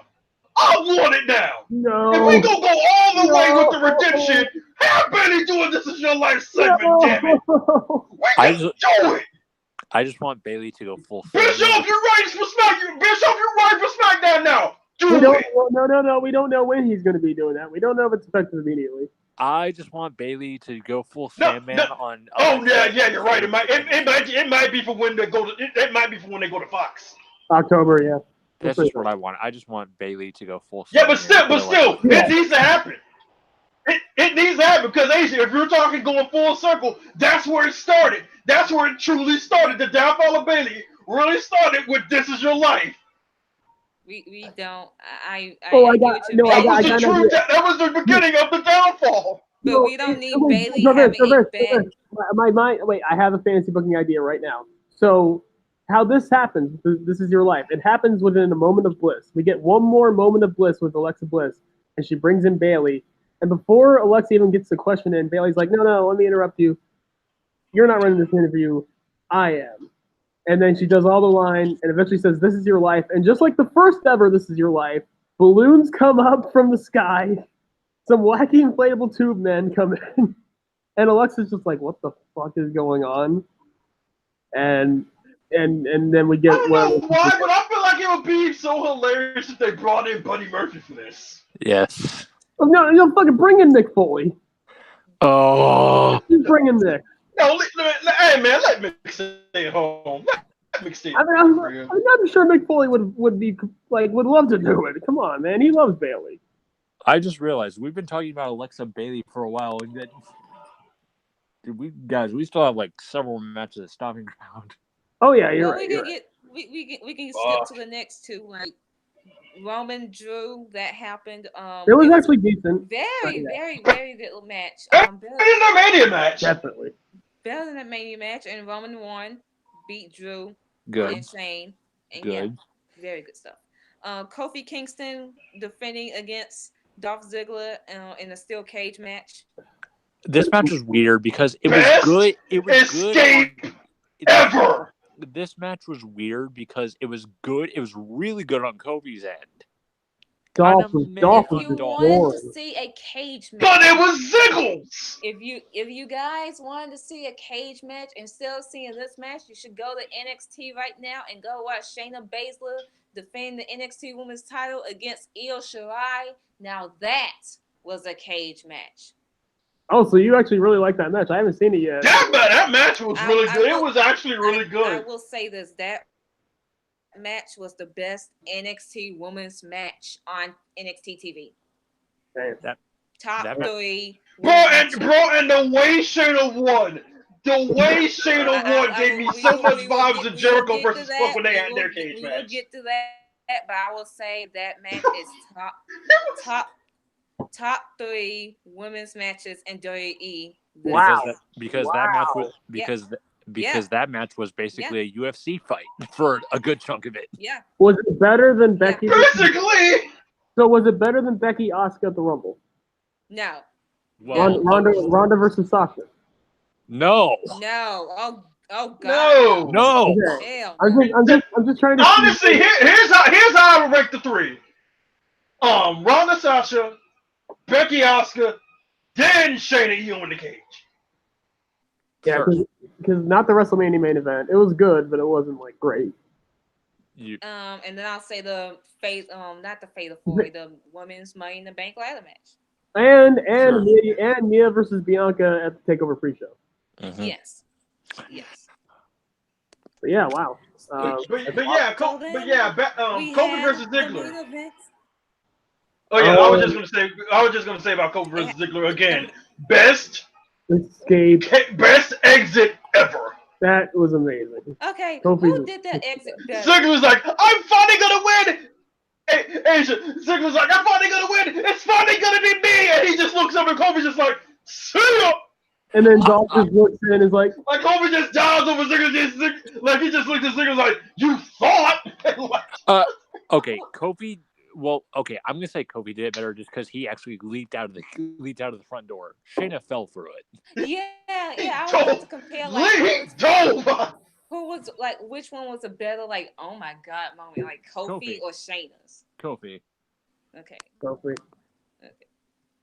I want it now. No. If we go all the way with the redemption, have Bayley do a "This Is Your Life" segment. Damn it. We can do it. I just want Bayley to go full. Bischoff, you're right for SmackDown. Bischoff, you're right for SmackDown now. No. We don't know when he's going to be doing that. We don't know if it's effective immediately. I just want Bayley to go full Sandman on. Oh yeah, you're right. It might be for when they go to. It might be for when they go to Fox. October, yeah. That's just what I want. I just want Bayley to go full. Yeah, but still, it needs to happen. It needs to happen because if you're talking going full circle, that's where it started. That's where it truly started. The downfall of Bayley really started with "This Is Your Life." We don't. That was the beginning of the downfall. But we don't need Bayley having a bad. Wait, I have a fantasy booking idea right now. So, how this happens? This is your life. It happens within a moment of bliss. We get one more moment of bliss with Alexa Bliss, and she brings in Bayley. And before Alexa even gets the question in, Bayley's like, "No, let me interrupt you. You're not running this interview. I am." And then she does all the line and eventually says, "This is your life." And just like the first ever "This Is Your Life," balloons come up from the sky. Some wacky inflatable tube men come in. And Alexa's just like, "What the fuck is going on?" And then we get... I don't know why, but I feel like it would be so hilarious if they brought in Buddy Murphy for this. Yes. Oh, no, fucking bring in Mick Foley. Oh. Just bring in Mick. No, hey man, let Mick stay at home. Let Mick stay. I'm sure Mick Foley would love to do it. Come on, man, he loves Bayley. I just realized we've been talking about Alexa Bayley for a while, and that we still have like several matches at Stomping Ground. Oh yeah, you're right. We can skip to the next two, like Roman Drew. That happened. It was actually decent. Very good match. Better than the Mania match. Definitely. Better than the Mania match, and Roman won, beat Drew. Good. And Shane. And good. Yeah, very good stuff. Kofi Kingston defending against Dolph Ziggler in a steel cage match. This match was weird because it was good. It was escape ever. This match was weird because it was good. It was really good on Kofi's end. Dolph If you wanted to see a cage match, but it was Ziggles. If you guys wanted to see a cage match instead of seeing this match, you should go to NXT right now and go watch Shayna Baszler defend the NXT Women's title against Io Shirai. Now that was a cage match. Oh, so you actually really like that match? I haven't seen it yet. That match was really good. It was actually really good. I will say this: that match was the best NXT Women's match on NXT TV. Damn. Top 3. Bro, and the way Shayna won. The way Shayna won gave me so much vibes of Jericho versus Fuck when they had their cage match. We'll get to that, but I will say that match is top 3 women's matches in WWE. Wow. Because that match was basically a UFC fight for a good chunk of it. Yeah. Was it better than Becky? Basically. So was it better than Becky Asuka at the Rumble? No. Well, Ronda versus Sasha. No. No. Oh God. No. Okay. Hell. I'm just trying to. Honestly, here's how I would rank the 3. Ronda, Sasha, Becky, Asuka, then Shayna Io in the cage. Yeah, because not the WrestleMania main event. It was good, but it wasn't like great. And then I'll say the not the Fatal 4, the women's Money in the Bank ladder match. And Mia versus Bianca at the Takeover pre-show. Mm-hmm. Yes. But yeah, wow. But yeah, So then we Kofi have versus the main Ziggler. event. Oh yeah, I was Um, just gonna say about Kofi versus Ziggler The- again. Best Escape. best exit ever. That was amazing. Okay, Kofi's who did that exit better? Ziggler's like, I'm finally gonna win. Hey, Asia, Ziggler's like, I'm finally gonna win. It's finally gonna be me. And he just looks up and Kofi's just like, see ya. And then Dolph just looks in and is like, Like Kofi just dives over Ziggler, like he just looks at Ziggler like, you thought? Okay, Kofi. Well, okay, I'm gonna say Kofi did it better just because he actually leaped out of the front door. Shayna fell through it. Yeah. I was about to compare like who was like which one was a better like oh my god moment like Kofi or Shayna's. Kofi. Okay. Kofi. Okay.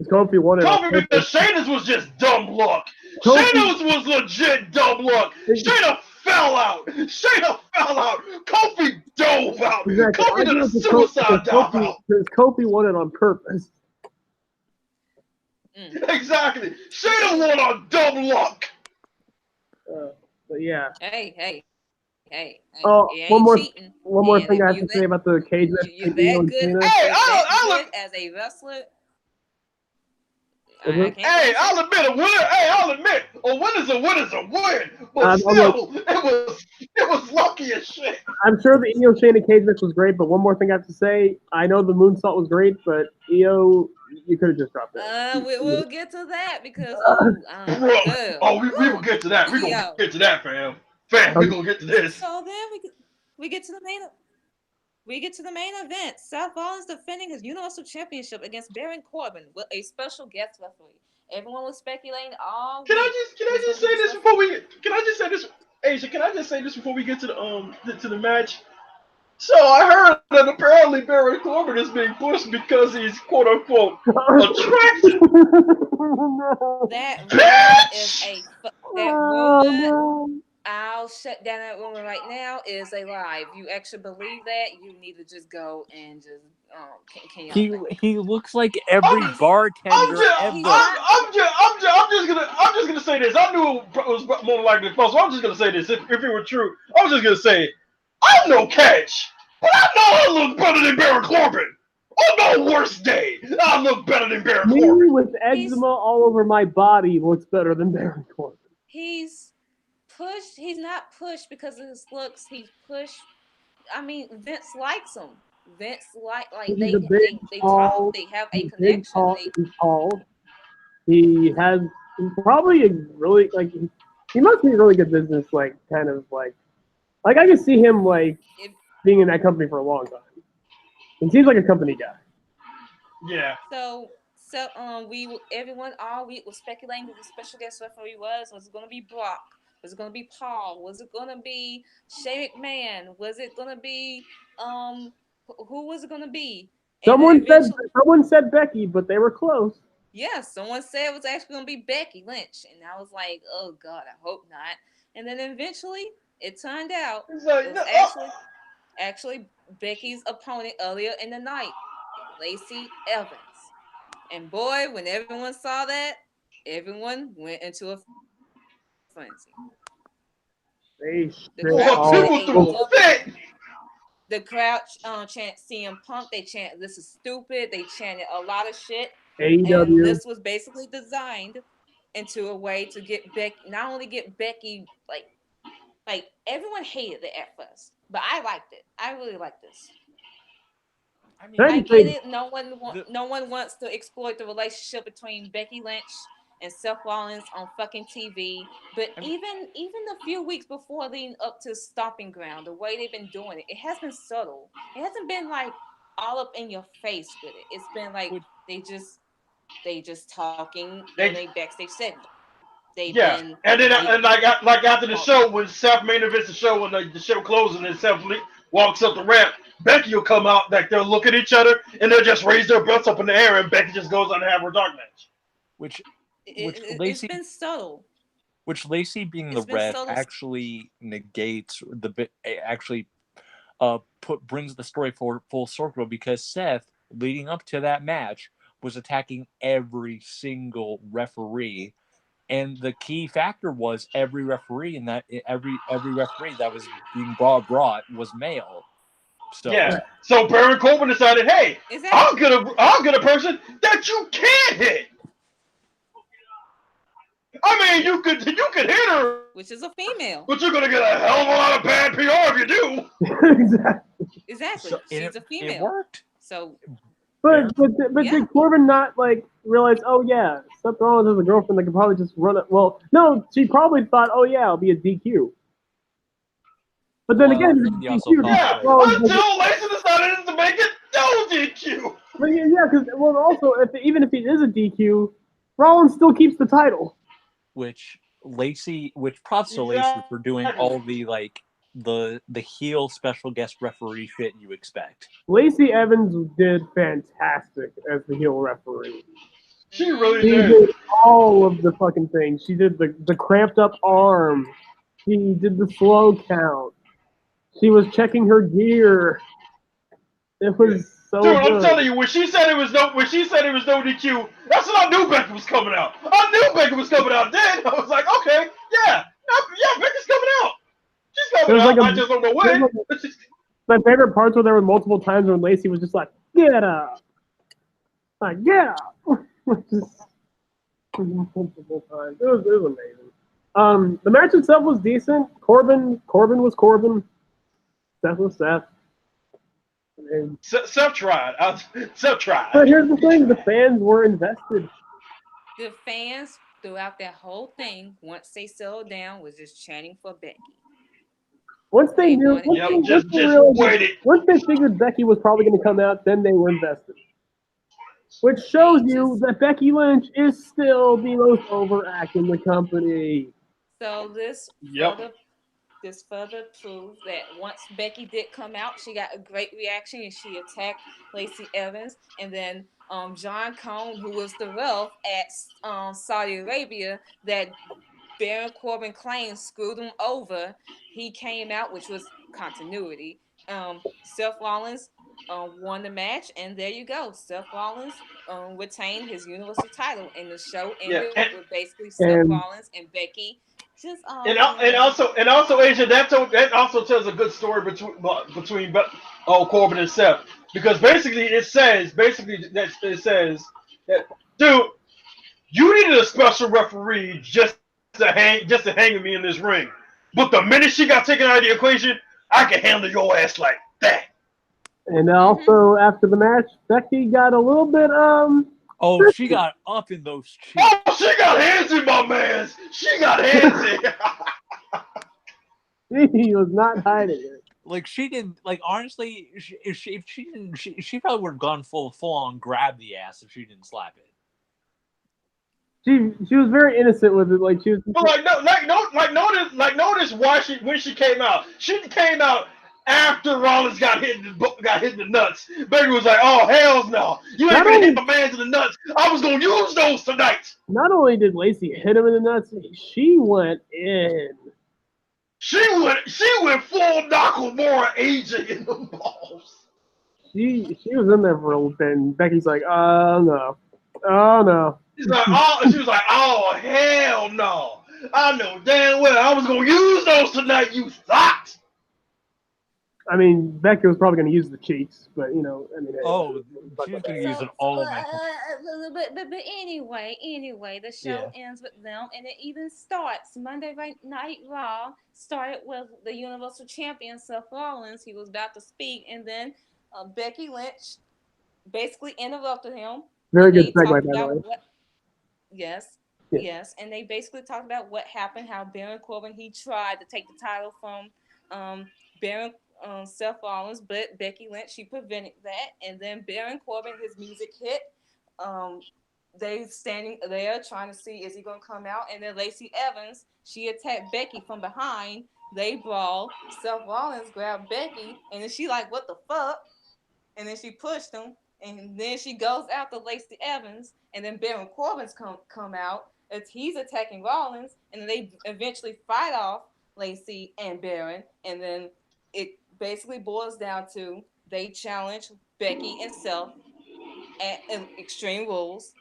Kofi won it. Kofi because Shayna's was just dumb luck. Kofi- Shayna's was legit dumb luck. Shayna fell out. Kofi dove out. Exactly. Kofi did a suicide dive out. Because Kofi won it on purpose. Exactly. Shayna won on dumb luck. But yeah. Hey. Oh, it one ain't more cheating. one more And thing if I have you to say about the cage match. You're that good. Hey, Good as a wrestler. I can't Hey, I'll admit a winner. Hey, I'll admit a winner's a win. But I'm still, it was lucky as shit. I'm sure the Io Shayna cage match was great, but one more thing I have to say. I know the moonsault was great, but Io, you could have just dropped it. We'll get to that because we will get to that. We're gonna get to that, fam. We're gonna get to this. So then we get to the main. We get to the main event. Seth Rollins defending his Universal Championship against Baron Corbin with a special guest referee. Everyone was speculating all Can week. I just say this before we? Can I just say this, Asia? Can I just say this before we get to the match? So I heard that apparently Baron Corbin is being pushed because he's quote unquote attractive. That is that rumor. I'll shut down that rumor right now. Is a lie. If you actually believe that, you need to just go and just He looks like every bartender ever. I'm just gonna say this. I knew it was more likely false. So I'm just gonna say this. If it were true, I was just gonna say I'm no catch, but I know I look better than Baron Corbin. On no worst day, I look better than Baron Corbin. Me with eczema all over my body looks better than Baron Corbin. He's pushed. He's not pushed because of his looks. He's pushed. I mean, Vince likes him. Vince like they talk. They have a connection. He's tall. He has probably a really he must be a really good business kind of like I can see him being in that company for a long time. He seems like a company guy. Yeah. So everyone all week was speculating who the special guest referee was. Was it going to be Brock? Was it going to be Paul? Was it going to be Shane McMahon? Was it going to be who was it going to be? Someone said Becky, but they were close. Yeah, someone said it was actually going to be Becky Lynch, and I was like, oh God, I hope not. And then eventually, it turned out it was actually Becky's opponent earlier in the night, Lacey Evans. And boy, when everyone saw that, everyone went into a frenzy. The crowd chant CM Punk. They chant "This is stupid." They chanted a lot of shit. AEW. And this was basically designed into a way to get Becky, not only get Becky like everyone hated it at first, but I liked it. I really like this. I mean, I get it. No one wants to exploit the relationship between Becky Lynch and Seth Rollins on fucking TV. But even the few weeks before leading up to Stomping Ground, the way they've been doing it, it has been subtle. It hasn't been like all up in your face with it. It's been like they just talking in a backstage segment. And then like after the show, when Seth main events the show, when the show closes and Seth walks up the ramp, Becky will come out, like they'll look at each other and they'll just raise their belts up in the air, and Becky just goes on to have her dark match. It's been subtle. Which Lacey being the ref actually negates brings the story full circle, because Seth, leading up to that match, was attacking every single referee And the key factor was every referee that was being brought was male. So Yeah. So Baron Corbin decided, hey, I'll Exactly. get a person that you can't hit. I mean, you could hit her, Which is a female. but you're gonna get a hell of a lot of bad PR if you do. Exactly. Exactly. So She's a it female. worked. So But Yeah. did Corbin not like realize? Oh yeah, Seth Rollins has a girlfriend that could probably just run it. Well, no, she probably thought, oh yeah, I'll be a DQ. But then Well, again, he it's also DQ. thought Yeah, that Rollins doesn't- until Lacey decided to make it no DQ. but yeah, because well, also even if he is a DQ, Rollins still keeps the title. which props to Lacey for doing all the the heel special guest referee shit you expect. Lacey Evans did fantastic as the heel referee. She really She did. did all of the fucking things. She did the cramped up arm. She did the slow count. She was checking her gear. It was so Dude, I'm good. telling you, when she said it was no DQ, that's when I knew Becky was coming out. I knew Becky was coming out. Then I was like, okay, yeah, Becky's coming out. She's coming There's out. like I just don't know when. my favorite parts were there were multiple times when Lacey was just like, "Get up, like get up." Just multiple times. It was amazing. The match itself was decent. Corbin was Corbin. Seth was Seth. And, Seth tried. Seth tried. but here's the thing: the fans were invested. the fans throughout that whole thing, once they settled down, was just chanting for Becky. Once they They knew, wanted Yep, Becky. just wait it. once they figured Becky was probably going to come out, then they were invested. Which shows They you just- that Becky Lynch is still the most overact in the company. So Yep. this further proves that once Becky did come out, she got a great reaction and she attacked Lacey Evans. And then John Cone, who was the ref at Saudi Arabia, that Baron Corbin claims screwed him over, he came out, which was continuity. Seth Rollins won the match, and there you go. Seth Rollins retained his Universal title, and the show Yeah, ended with basically Seth And Rollins and Becky just and also Asia, that also tells a good story between Corbin and Seth, because basically it says that, dude, you needed a special referee just to hang with me in this ring, but the minute she got taken out of the equation, I can handle your ass like that. also after the match, Becky got a little bit Oh, she got up in those cheeks. Oh, she got handsy, my man. She got handsy. he was not hiding it. Like she didn't honestly. If she didn't, she probably would have gone full on grab the ass if she didn't slap it. She was very innocent with it. Like she was. But notice why when she came out. She came out after Rollins got hit in the nuts. Becky was like, "Oh hell no! You ain't gonna hit my man in the nuts. I was gonna use those tonight." Not only did Lacey hit him in the nuts, she went in. She went full Nakamura AJ in the balls. She was in there for a little bit, and Becky's like, "Oh no, oh no." She was like, "Oh hell no! I know damn well I was gonna use those tonight. You thought." I mean, Becky was probably going to use the cheats, but you know, I mean, Oh, she's gonna use it all match. But anyway, the show ends with them, and it even starts Monday Night Raw. Started with the Universal Champion Seth Rollins. He was about to speak, and then Becky Lynch basically interrupted him. very good segue, by the way. Yes, and they basically talked about what happened, how Baron Corbin, he tried to take the title from Baron Seth Rollins, but Becky Lynch, she prevented that. And then Baron Corbin, his music hit. They standing there trying to see, is he going to come out? And then Lacey Evans, she attacked Becky from behind. They brawl. Seth Rollins grabbed Becky, and then she like, what the fuck? And then she pushed him, and then she goes after Lacey Evans, and then Baron Corbin's come out as he's attacking Rollins, and then they eventually fight off Lacey and Baron, and then it basically boils down to they challenge Becky and Seth at Extreme Rules.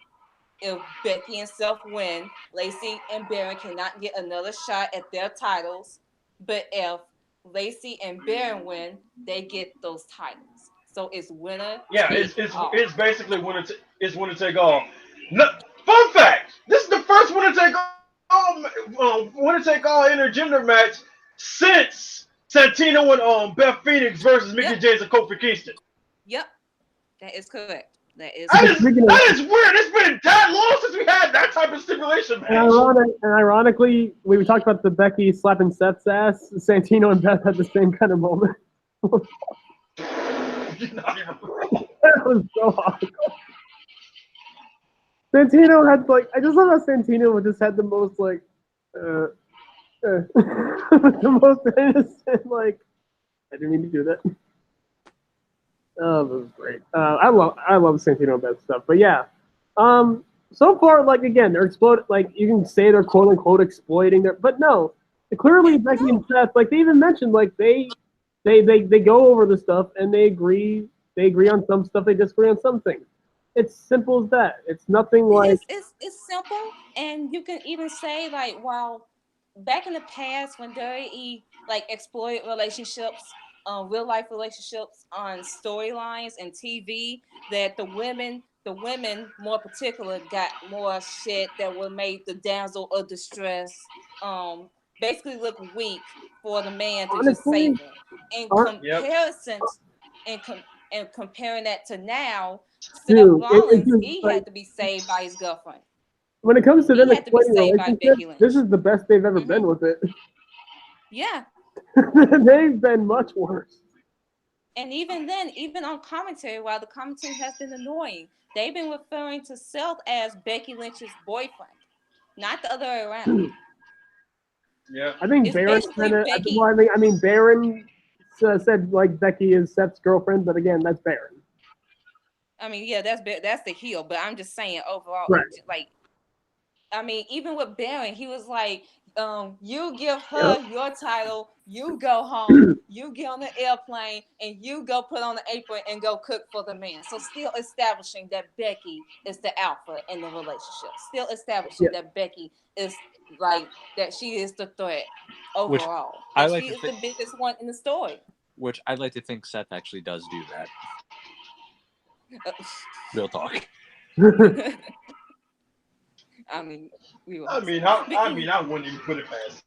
If Becky and Seth win, Lacey and Baron cannot get another shot at their titles. But if Lacey and Baron win, they get those titles. So it's winner Yeah, take all. it's basically it's winner take all. No, fun fact: this is the first winner take all intergender match since Santino and Beth Phoenix versus Mickey Yep. James and Kofi Kingston. Yep. That is correct. That is That correct. is Speaking of- that is weird. It's been that long since we had that type of stipulation match. And ironically, we talked about the Becky slapping Seth's ass. Santino and Beth had the same kind of moment. You're not even wrong. That was so hard. Santino had like, I just love how Santino just had the most like, the most innocent like. I didn't mean to do that. Oh, that was great. I love Santino and Beth stuff, but yeah. So far, like again, they're exploding. Like you can say they're quote unquote exploiting their, but no, clearly Becky and Seth, like they even mentioned, like they go over the stuff and they agree on some stuff, they disagree on some things. It's simple as that. It's nothing like It's simple, and you can even say like, while back in the past when WWE like exploited relationships, real life relationships on storylines and TV, that the women more particular got more shit that would make the damsel of distress basically look weak for the man to just honestly. save her. In Yep. comparison, and comparing that to now, Seth Dude, it's Rollins, just he like had to be saved by his girlfriend. when it comes to He them had to be exploiting saved by Becky relationships, Lynch. this is the best they've ever been Mhm. with it. Yeah. They've been much worse. And even then, even on commentary, while the commentary has been annoying, they've been referring to Seth as Becky Lynch's boyfriend, not the other way around. Yeah. I think It's Baron basically kind of. Becky. Well, I mean, Baron said like Becky is Seth's girlfriend, but again, that's Baron. I mean, yeah, that's the heel, but I'm just saying overall, Right. like, I mean, even with Baron, he was like, you give her your title, you go home, you get on the airplane, and you go put on the apron and go cook for the man. So still establishing that Becky is the alpha in the relationship. Still establishing that Becky is like that she is the threat overall. I That like she to is the biggest one in the story. Which I'd like to think Seth actually does do that. Uh, Real talk. I mean, we will. I wouldn't even put it past.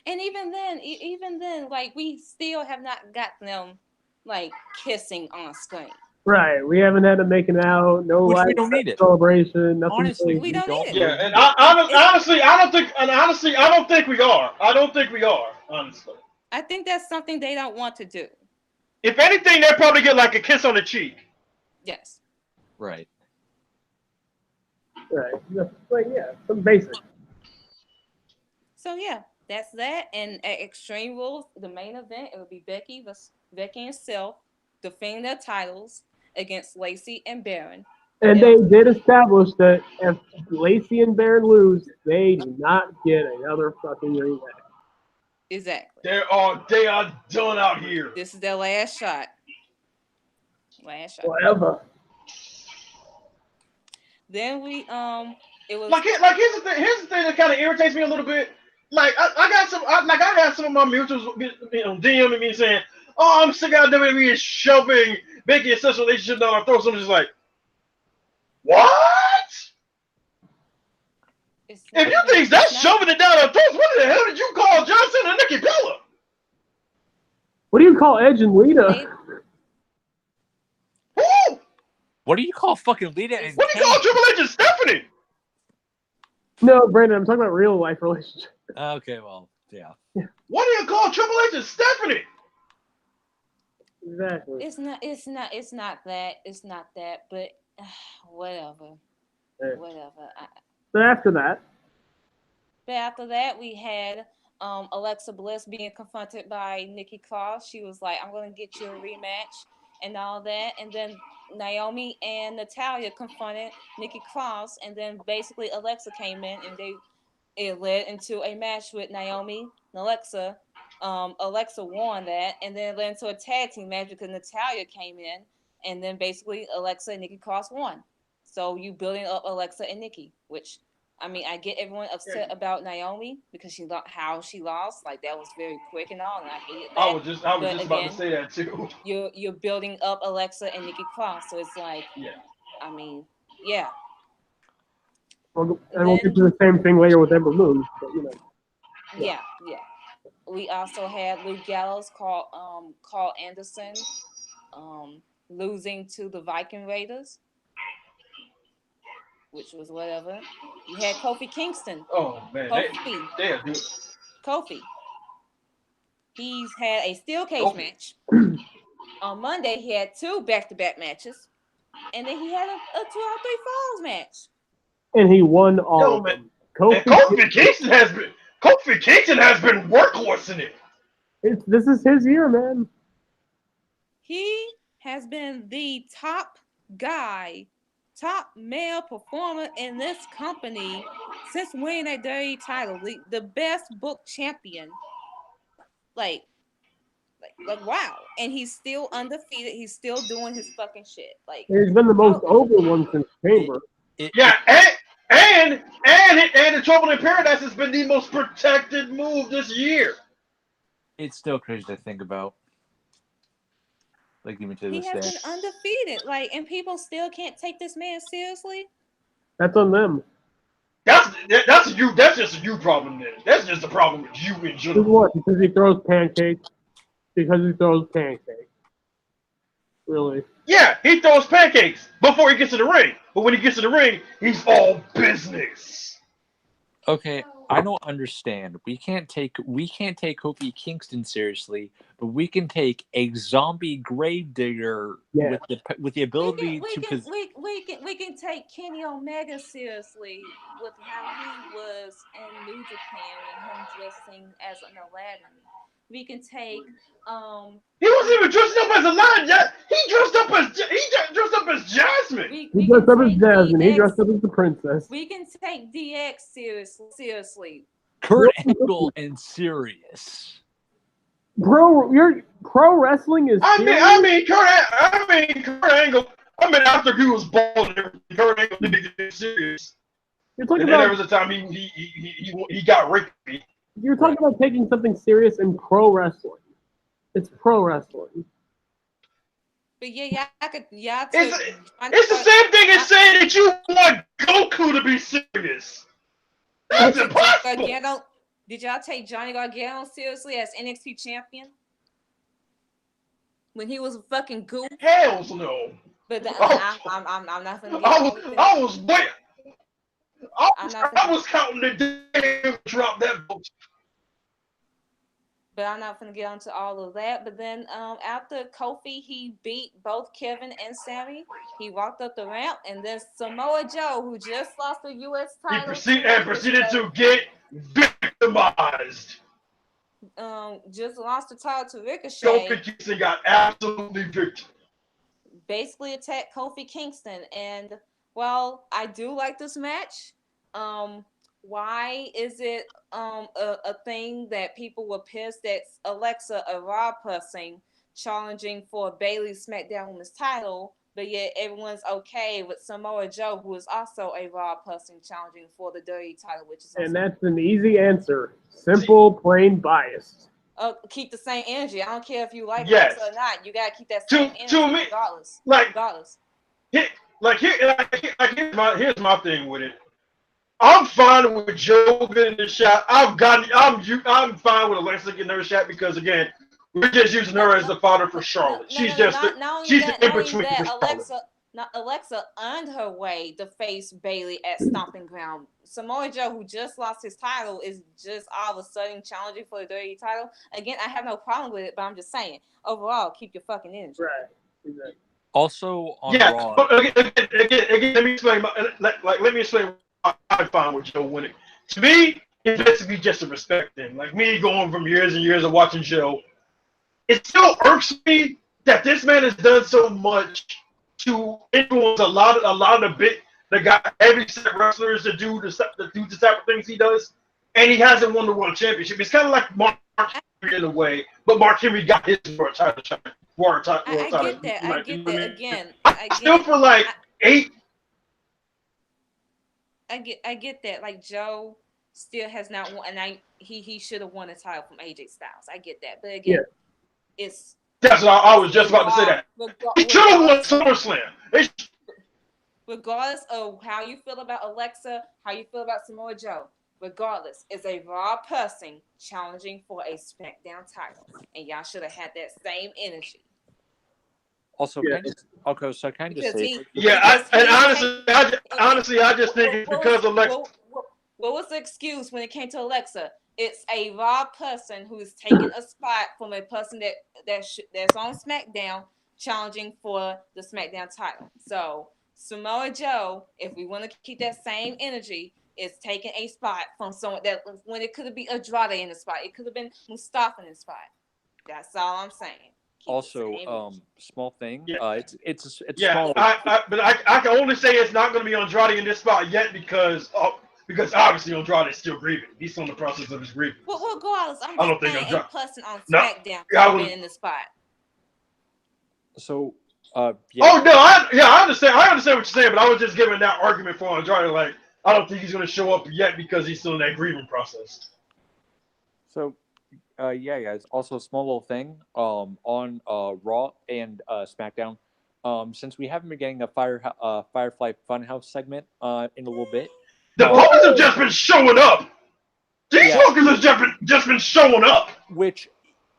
And even then, like we still have not got them like kissing on screen. Right. We haven't had them making out. No Which we live don't need it. celebration. Nothing. Honestly, We don't need it. Yeah, and It's- honestly, I don't think we are. I don't think we are. Honestly, I think that's something they don't want to do. if anything, they'll probably get like a kiss on the cheek. Yes. Right. Right. Like yeah, some basic. So yeah, that's that. And at Extreme Rules, the main event, it will be Becky and Seth defending their titles against Lacey and Baron. And Yeah. they did establish that if Lacey and Baron lose, they do not get another fucking ring match. Exactly. They are done out here. This is their last shot. Last shot. Whatever. Then we it was Here's the thing. Here's the thing that kind of irritates me a little bit. Like I got some of my mutuals DMing me saying, "Oh, I'm sick of WWE shoving Becky and such relationship down our throats." I'm just like, what? If you think that's shoving it down our throats, what the hell did you call Johnson and Nikki Bella? What do you call Edge and Lita? Who? What do you call fucking Lita and What do you call Triple H and Stephanie? No, Brandon, I'm talking about real life relationships. Okay, well, yeah. What do you call Triple H and Stephanie? Exactly. It's not that, but whatever. Yeah. Whatever. But after that, But after that, we had Alexa Bliss being confronted by Nikki Cross. She was like, I'm going to get you a rematch and all that. And then Naomi and Natalya confronted Nikki Cross. And then basically Alexa came in and it led into a match with Naomi and Alexa. Alexa won that. And then it led into a tag team match because Natalya came in. And then basically Alexa and Nikki Cross won. So you building up Alexa and Nikki, which I mean, I get everyone upset about Naomi because how she lost. Like that was very quick and all, and I hated that. I was just about again, to say that too. You're building up Alexa and Nikki Cross, so it's like, I mean, yeah. And we'll get to the same thing later with Ember Moon, but you know. Yeah. We also had Luke Gallows, Carl Anderson, losing to the Viking Raiders, which was whatever. You had Kofi Kingston. Oh man, Kofi. He's had a steel cage match. On Monday, he had 2 back-to-back matches, and then he had a 2 out of 3 falls match. And he won all of them. Kofi Kingston has been workhorse in it. This is his year, man. He has been the top male performer in this company since winning that dirty title. The best book champion. Like wow. And he's still undefeated. He's still doing his fucking shit. Like he's been the most over one since Chamber. And the Trouble in Paradise has been the most protected move this year. It's still crazy to think about. Like even to this day, he has been undefeated. Like, and people still can't take this man seriously. That's on them. That's just a you problem then. That's just a problem with you in general. What? Because he throws pancakes. Really? Yeah, he throws pancakes before he gets in the ring. But when he gets in the ring, he's all business. Okay, I don't understand. We can't take Kofi Kingston seriously, but we can take a zombie gravedigger with the ability we can take Kenny Omega seriously with how he was in New Japan and him dressing as an Aladdin. We can take he wasn't even dressed up as Aladdin yet. He dressed up as Jasmine. He dressed up as Jasmine. He dressed up as the princess. We can take DX seriously. Kurt Angle and Sirius. Bro, pro wrestling is. Kurt Angle. After he was bald, Kurt Angle didn't get serious. You're talking and about. There was a time he got rapey. You're talking about taking something serious in pro wrestling. It's pro wrestling. But it's the same thing as saying that you want Goku to be serious. That's impossible. Did y'all take Johnny Gargano seriously as NXT champion? When he was a fucking goof? Hell no. But I'm not gonna get I was counting the day to drop that book. But I'm not going to get into all of that. But then after Kofi, he beat both Kevin and Sammy. He walked up the ramp, and then Samoa Joe, who just lost the U.S. title, proceeded to get victimized. Just lost the title to Ricochet. Kofi Kingston got absolutely victimized. Basically attacked Kofi Kingston, and well, I do like this match. Why is it a thing that people were pissed that Alexa, a Raw person, challenging for Bayley's SmackDown Women's title, but yet everyone's okay with Samoa Joe, who is also a Raw person, challenging for the Dirty title, which is and that's an easy answer. Simple, plain, biased. Keep the same energy. I don't care if you like Alexa or not. You gotta keep that same energy regardless. Here's my thing with it. I'm fine with Joe getting the shot. I'm fine with Alexa getting her shot because again, we're just using her as the fodder for Charlotte. She's in between. Alexa earned her way to face Bayley at Stomping Ground. Samoa Joe, who just lost his title, is just all of a sudden challenging for the Dirty title. Again, I have no problem with it, but I'm just saying, overall, keep your fucking energy. Right. Exactly. Also on Raw. Again, let me explain. Let me explain why I'm fine with Joe winning. To me, it's basically just a respect thing. Like me going from years and years of watching Joe, it still irks me that this man has done so much to influence a lot of the heavy set wrestlers to do the type of things he does, and he hasn't won the world championship. It's kind of like Mark Henry in a way, but Mark Henry got his world title. I get that. Again, I still feel like I get that. Like Joe still has not won, and he should have won a title from AJ Styles. I get that, but again, Yeah. it's That's what I was just about to say involved that. He should have won SummerSlam. regardless of how you feel about Alexa, how you feel about Samoa Joe. Regardless, is a Raw person challenging for a SmackDown title, and y'all should have had that same energy. Also, Yeah. can I just Because say, he, Yeah, because he's honestly, I just think it's because Alexa. what was the excuse when it came to Alexa? It's a Raw person who is taking a spot from a person that's on SmackDown challenging for the SmackDown title. So Samoa Joe, if we want to keep that same energy, is taking a spot from someone that when it could have been Andrade in the spot, it could have been Mustafa in the spot. That's all I'm saying. also, small thing. Yeah. It's Yeah, small. I can only say it's not going to be Andrade in this spot yet because obviously Andrade is still grieving. He's still in the process of his grieving. Well, regardless, I'm I just don't think saying a Andrade. person on No, SmackDown could I have would. been in the spot. So, Oh no, I understand. I understand what you're saying, but I was just giving that argument for Andrade. Like, I don't think he's going to show up yet because he's still in that grieving process. So, yeah, guys. Also, a small little thing. On Raw and SmackDown. Since we haven't been getting a Firefly Funhouse segment in a little bit. The Buckers have just been showing up. These fuckers have just been showing up. Which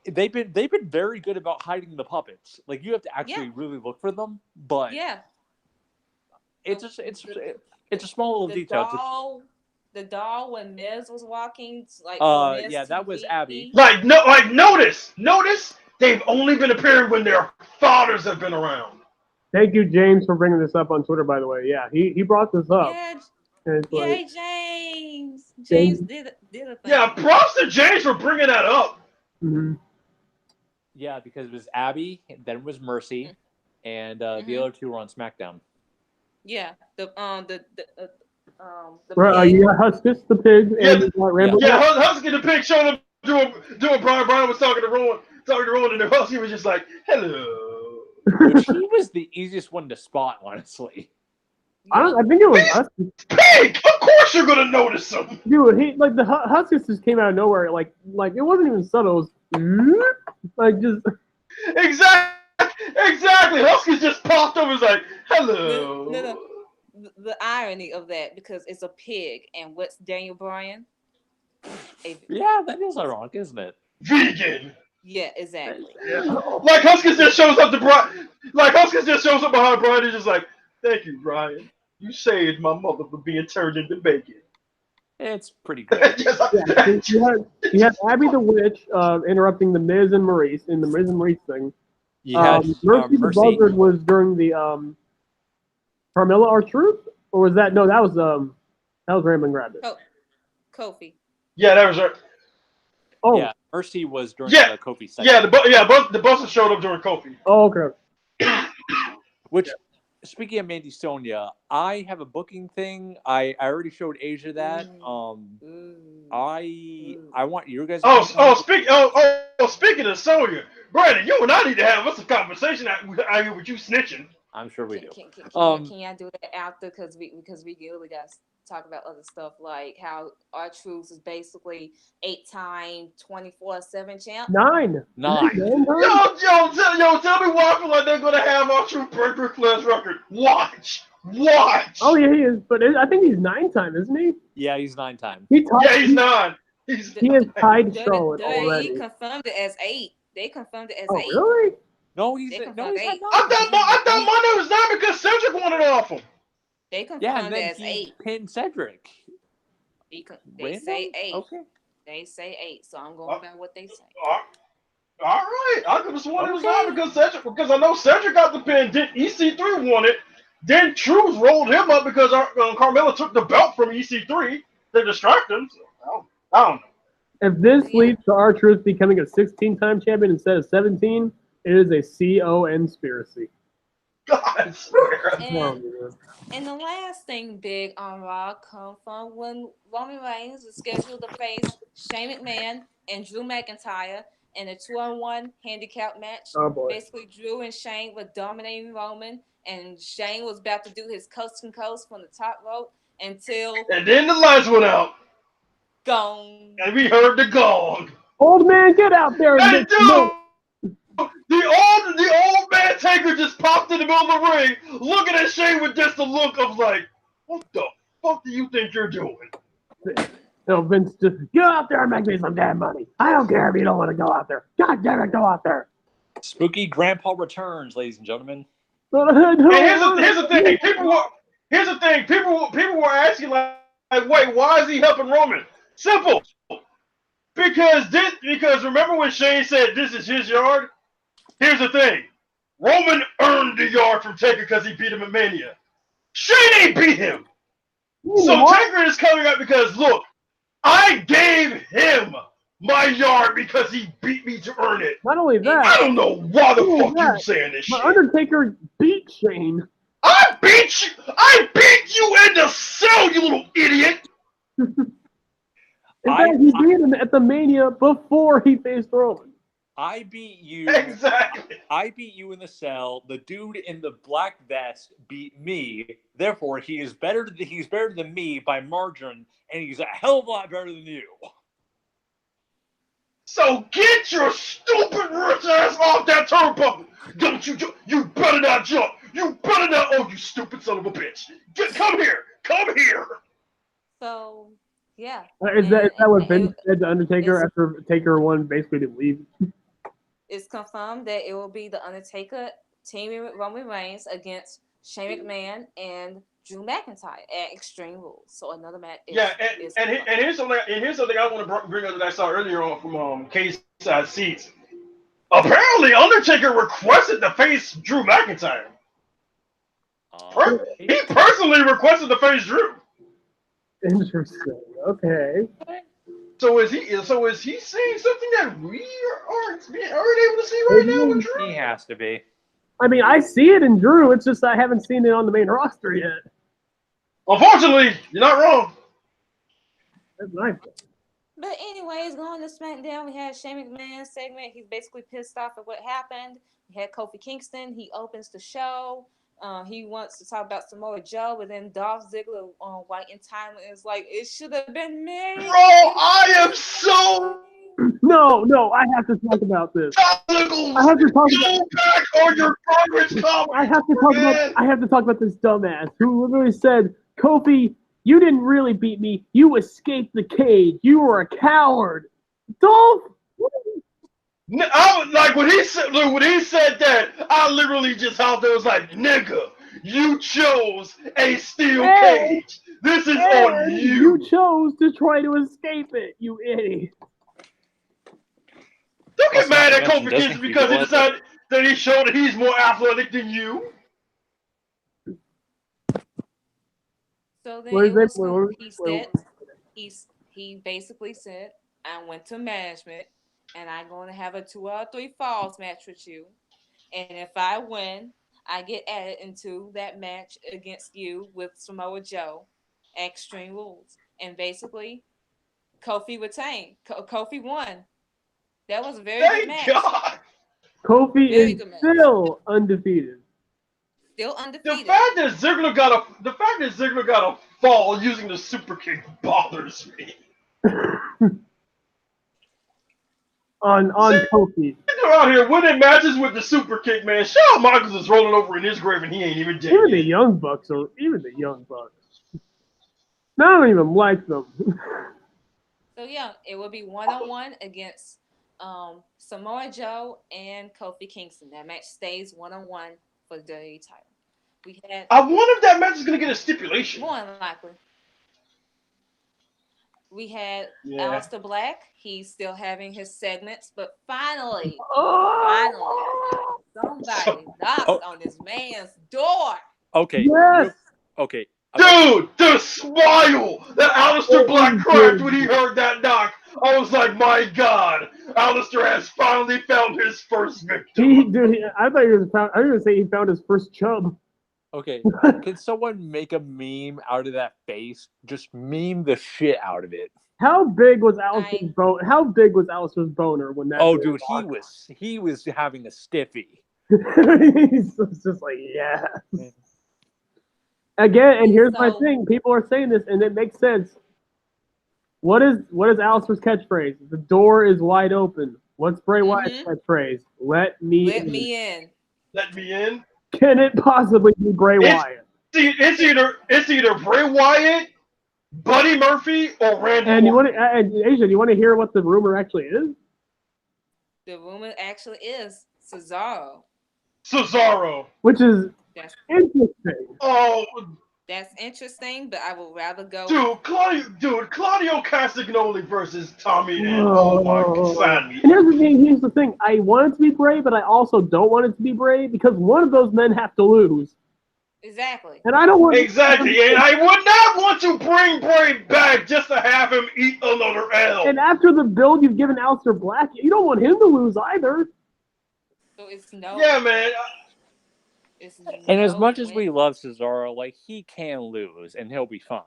they've been very good about hiding the puppets. Like you have to actually really look for them, but it's just it's a small little detail. The doll when Miz was walking, like yeah, that was Abby. Like notice they've only been appearing when their fathers have been around. Thank you, James, for bringing this up on Twitter. By the way, yeah, he brought this up. Yeah, James. James did a thing. Yeah, props to James for bringing that up. Mm-hmm. Yeah, because it was Abby, then it was Mercy, and the other two were on SmackDown. Yeah, the right, you got Huskus the pig, and Husky the pig showed up doing Brian was talking to Rowan, and Husky was just like, "Hello." Which he was the easiest one to spot, honestly. I think it was Huskus. Pig, of course you're gonna notice him, dude. He like the Huskus just came out of nowhere. Like it wasn't even subtle. It was like just exactly. Husky just popped up and was like, "Hello." No. The irony of that, because it's a pig, and what's Daniel Bryan? Yeah, that is ironic, isn't it? Vegan. Yeah, exactly. Yeah. Like Huskins just shows up to Brian. Like Huskins just shows up behind Brian. He's just like, "Thank you, Brian. You saved my mother from being turned into bacon." It's pretty good. you had Abby the Witch interrupting the Miz and Maurice in the Miz and Maurice thing. Mercy the Buzzard was during the Carmella R-Truth, or was that that was Rambling Rabbit. Kofi. Yeah, that was her. Oh yeah, Mercy was during the Kofi segment. Yeah, the Buzzard showed up during Kofi. Oh, okay. Which, speaking of Mandy Sonia, I have a booking thing. I already showed Asia that. I want you guys. Speaking of Sonya, Brandon, you and I need to have us a conversation out here with you snitching. I'm sure we do. Can y'all do that after? Because we really got to talk about other stuff, like how R-Truth is basically 8-time 24/7 champ. 9. Yo, tell me why I feel like they're gonna have R-Truth break Ric Flair's record. Watch. Oh yeah, he is, but I think he's 9-time, isn't he? Yeah, he's 9-time. He's 9. He has tied Charlotte already. He confirmed it as 8. They confirmed it as 8. Really? No, he's not 9. I thought my name was 9 because Cedric wanted it off him. They confirmed it as 8. Pinned Cedric. They say 8. Okay. They say 8, so I'm going by what they say. All right, I could have sworn it was 9 because I know Cedric got the pin. Then EC3 won it. Then Truth rolled him up because Carmella took the belt from EC3 to distract him. So, I don't know. If this leads to R-Truth becoming a 16-time champion instead of 17, it is a conspiracy. God swear. And the last thing big on Raw come from when Roman Reigns was scheduled to face Shane McMahon and Drew McIntyre in a 2-on-1 handicap match. Oh boy. Basically, Drew and Shane were dominating Roman, and Shane was about to do his coast to coast from the top rope. until And then the lights went out, gone. and we heard the gong. Old man, get out there and Hey, make some noise. dude! The old man Taker just popped in the middle of the ring, looking at Shane with just a look of like, what the fuck do you think you're doing? No, Vince, just get out there and make me some damn money. I don't care if you don't want to go out there. God damn it, go out there. Spooky Grandpa returns, ladies and gentlemen. And here's the thing. Here's the thing. People were asking like, wait, why is he helping Roman? Simple. Because remember when Shane said this is his yard? Here's the thing. Roman earned the yard from Taker because he beat him at Mania. Shane ain't beat him. So Taker is coming up because look, I gave him my yard because he beat me to earn it. Not only that, I don't know why the fuck you saying this shit. Undertaker beat Shane. I beat you in the cell, you little idiot. In fact, he beat him at the Mania before he faced Roman. I beat you. Exactly. I beat you in the cell. The dude in the black vest beat me. Therefore, he is better. He's better than me by margin, and he's a hell of a lot better than you. So get your stupid rich ass off that turnbuckle. Don't you? You better not jump. You better not. Oh, you stupid son of a bitch. Come here. Come here. So yeah. Is that what Vince said to Undertaker after Taker won, basically to leave? It's confirmed that it will be the Undertaker teaming with Roman Reigns against Shane McMahon and Drew McIntyre at Extreme Rules. So another match. And here's something I want to bring up that I saw earlier on from K-Side Seats. Apparently, Undertaker requested to face Drew McIntyre. He personally requested to face Drew. Interesting. Okay. So is he saying something that we aren't able to see right now with Drew? He has to be. I mean, I see it in Drew. It's just I haven't seen it on the main roster yet. Unfortunately, you're not wrong. That's nice. But anyways, going to SmackDown, we had Shane McMahon segment. He's basically pissed off at what happened. We had Kofi Kingston. He opens the show. He wants to talk about Samoa Joe, but then Dolph Ziggler on White Entitlement is like, it should have been me. Bro, I am so... No, I have to talk about this. I have to talk about... back on your garbage comment, I have to talk about this dumbass who literally said, Kofi, you didn't really beat me. You escaped the cage. You were a coward. Dolph? I was like when he said that, I literally just out there was like, nigga, you chose a steel cage. This is on you. You chose to try to escape it, you idiot. Don't get mad at Kofi Kingston because he decided that he showed that he's more athletic than you. So then he basically said, I went to management and I'm going to have a 2 out of 3 falls match with you. And if I win, I get added into that match against you with Samoa Joe, Extreme Rules. And basically, Kofi retained. Kofi won. That was a very good match. Thank God. Kofi is still undefeated. Still undefeated. The fact that Ziggler got a fall using the super kick bothers me. on Kofi. They're out here winning matches with the super kick, man. Shawn Michaels is rolling over in his grave and he ain't even dead. Even the Young Bucks. No, I don't even like them. So yeah, it will be 1-on-1 against Samoa Joe and Kofi Kingston. That match stays 1-on-1 for the WWE title. I wonder if that match is gonna get a stipulation. More than likely. We had Aleister Black. He's still having his segments, but finally, somebody knocked on this man's door. Okay. Yes. Okay. Dude, the smile that Aleister Black cracked when he heard that knock. I was like, my God, Aleister has finally found his first victim. I thought he was I was gonna say he found his first chub. Okay, can someone make a meme out of that face? Just meme the shit out of it. How big was Aleister's boner? How big was Aleister's boner when that? Oh, dude, he was having a stiffy. He's just like, yeah. Again, and And here's my so, thing: people are saying this, and it makes sense. What is Alistair's catchphrase? The door is wide open. What's Bray Wyatt's mm-hmm, catchphrase? Let me let in. me in. Let me in. Can it possibly be Bray It's Wyatt? it's either Bray Wyatt, Buddy Murphy, or Randy And you Orton. want to, and Asia, do you want to hear what the rumor actually is? The rumor actually is Cesaro. Cesaro. Which is That's interesting. Oh, that's interesting, but I would rather go. Claudio Castagnoli versus Tommy and oh my, Oh. sign me And up. here's the thing. I want it to be Bray, but I also don't want it to be Bray because one of those men have to lose. Exactly. And I don't want Exactly, and I would not want to bring Bray back just to have him eat another L. And after the build you've given Aleister Black, you don't want him to lose either. So it's no. Yeah, man. It's And as no much as win. we love Cesaro, like he can lose and he'll be fine.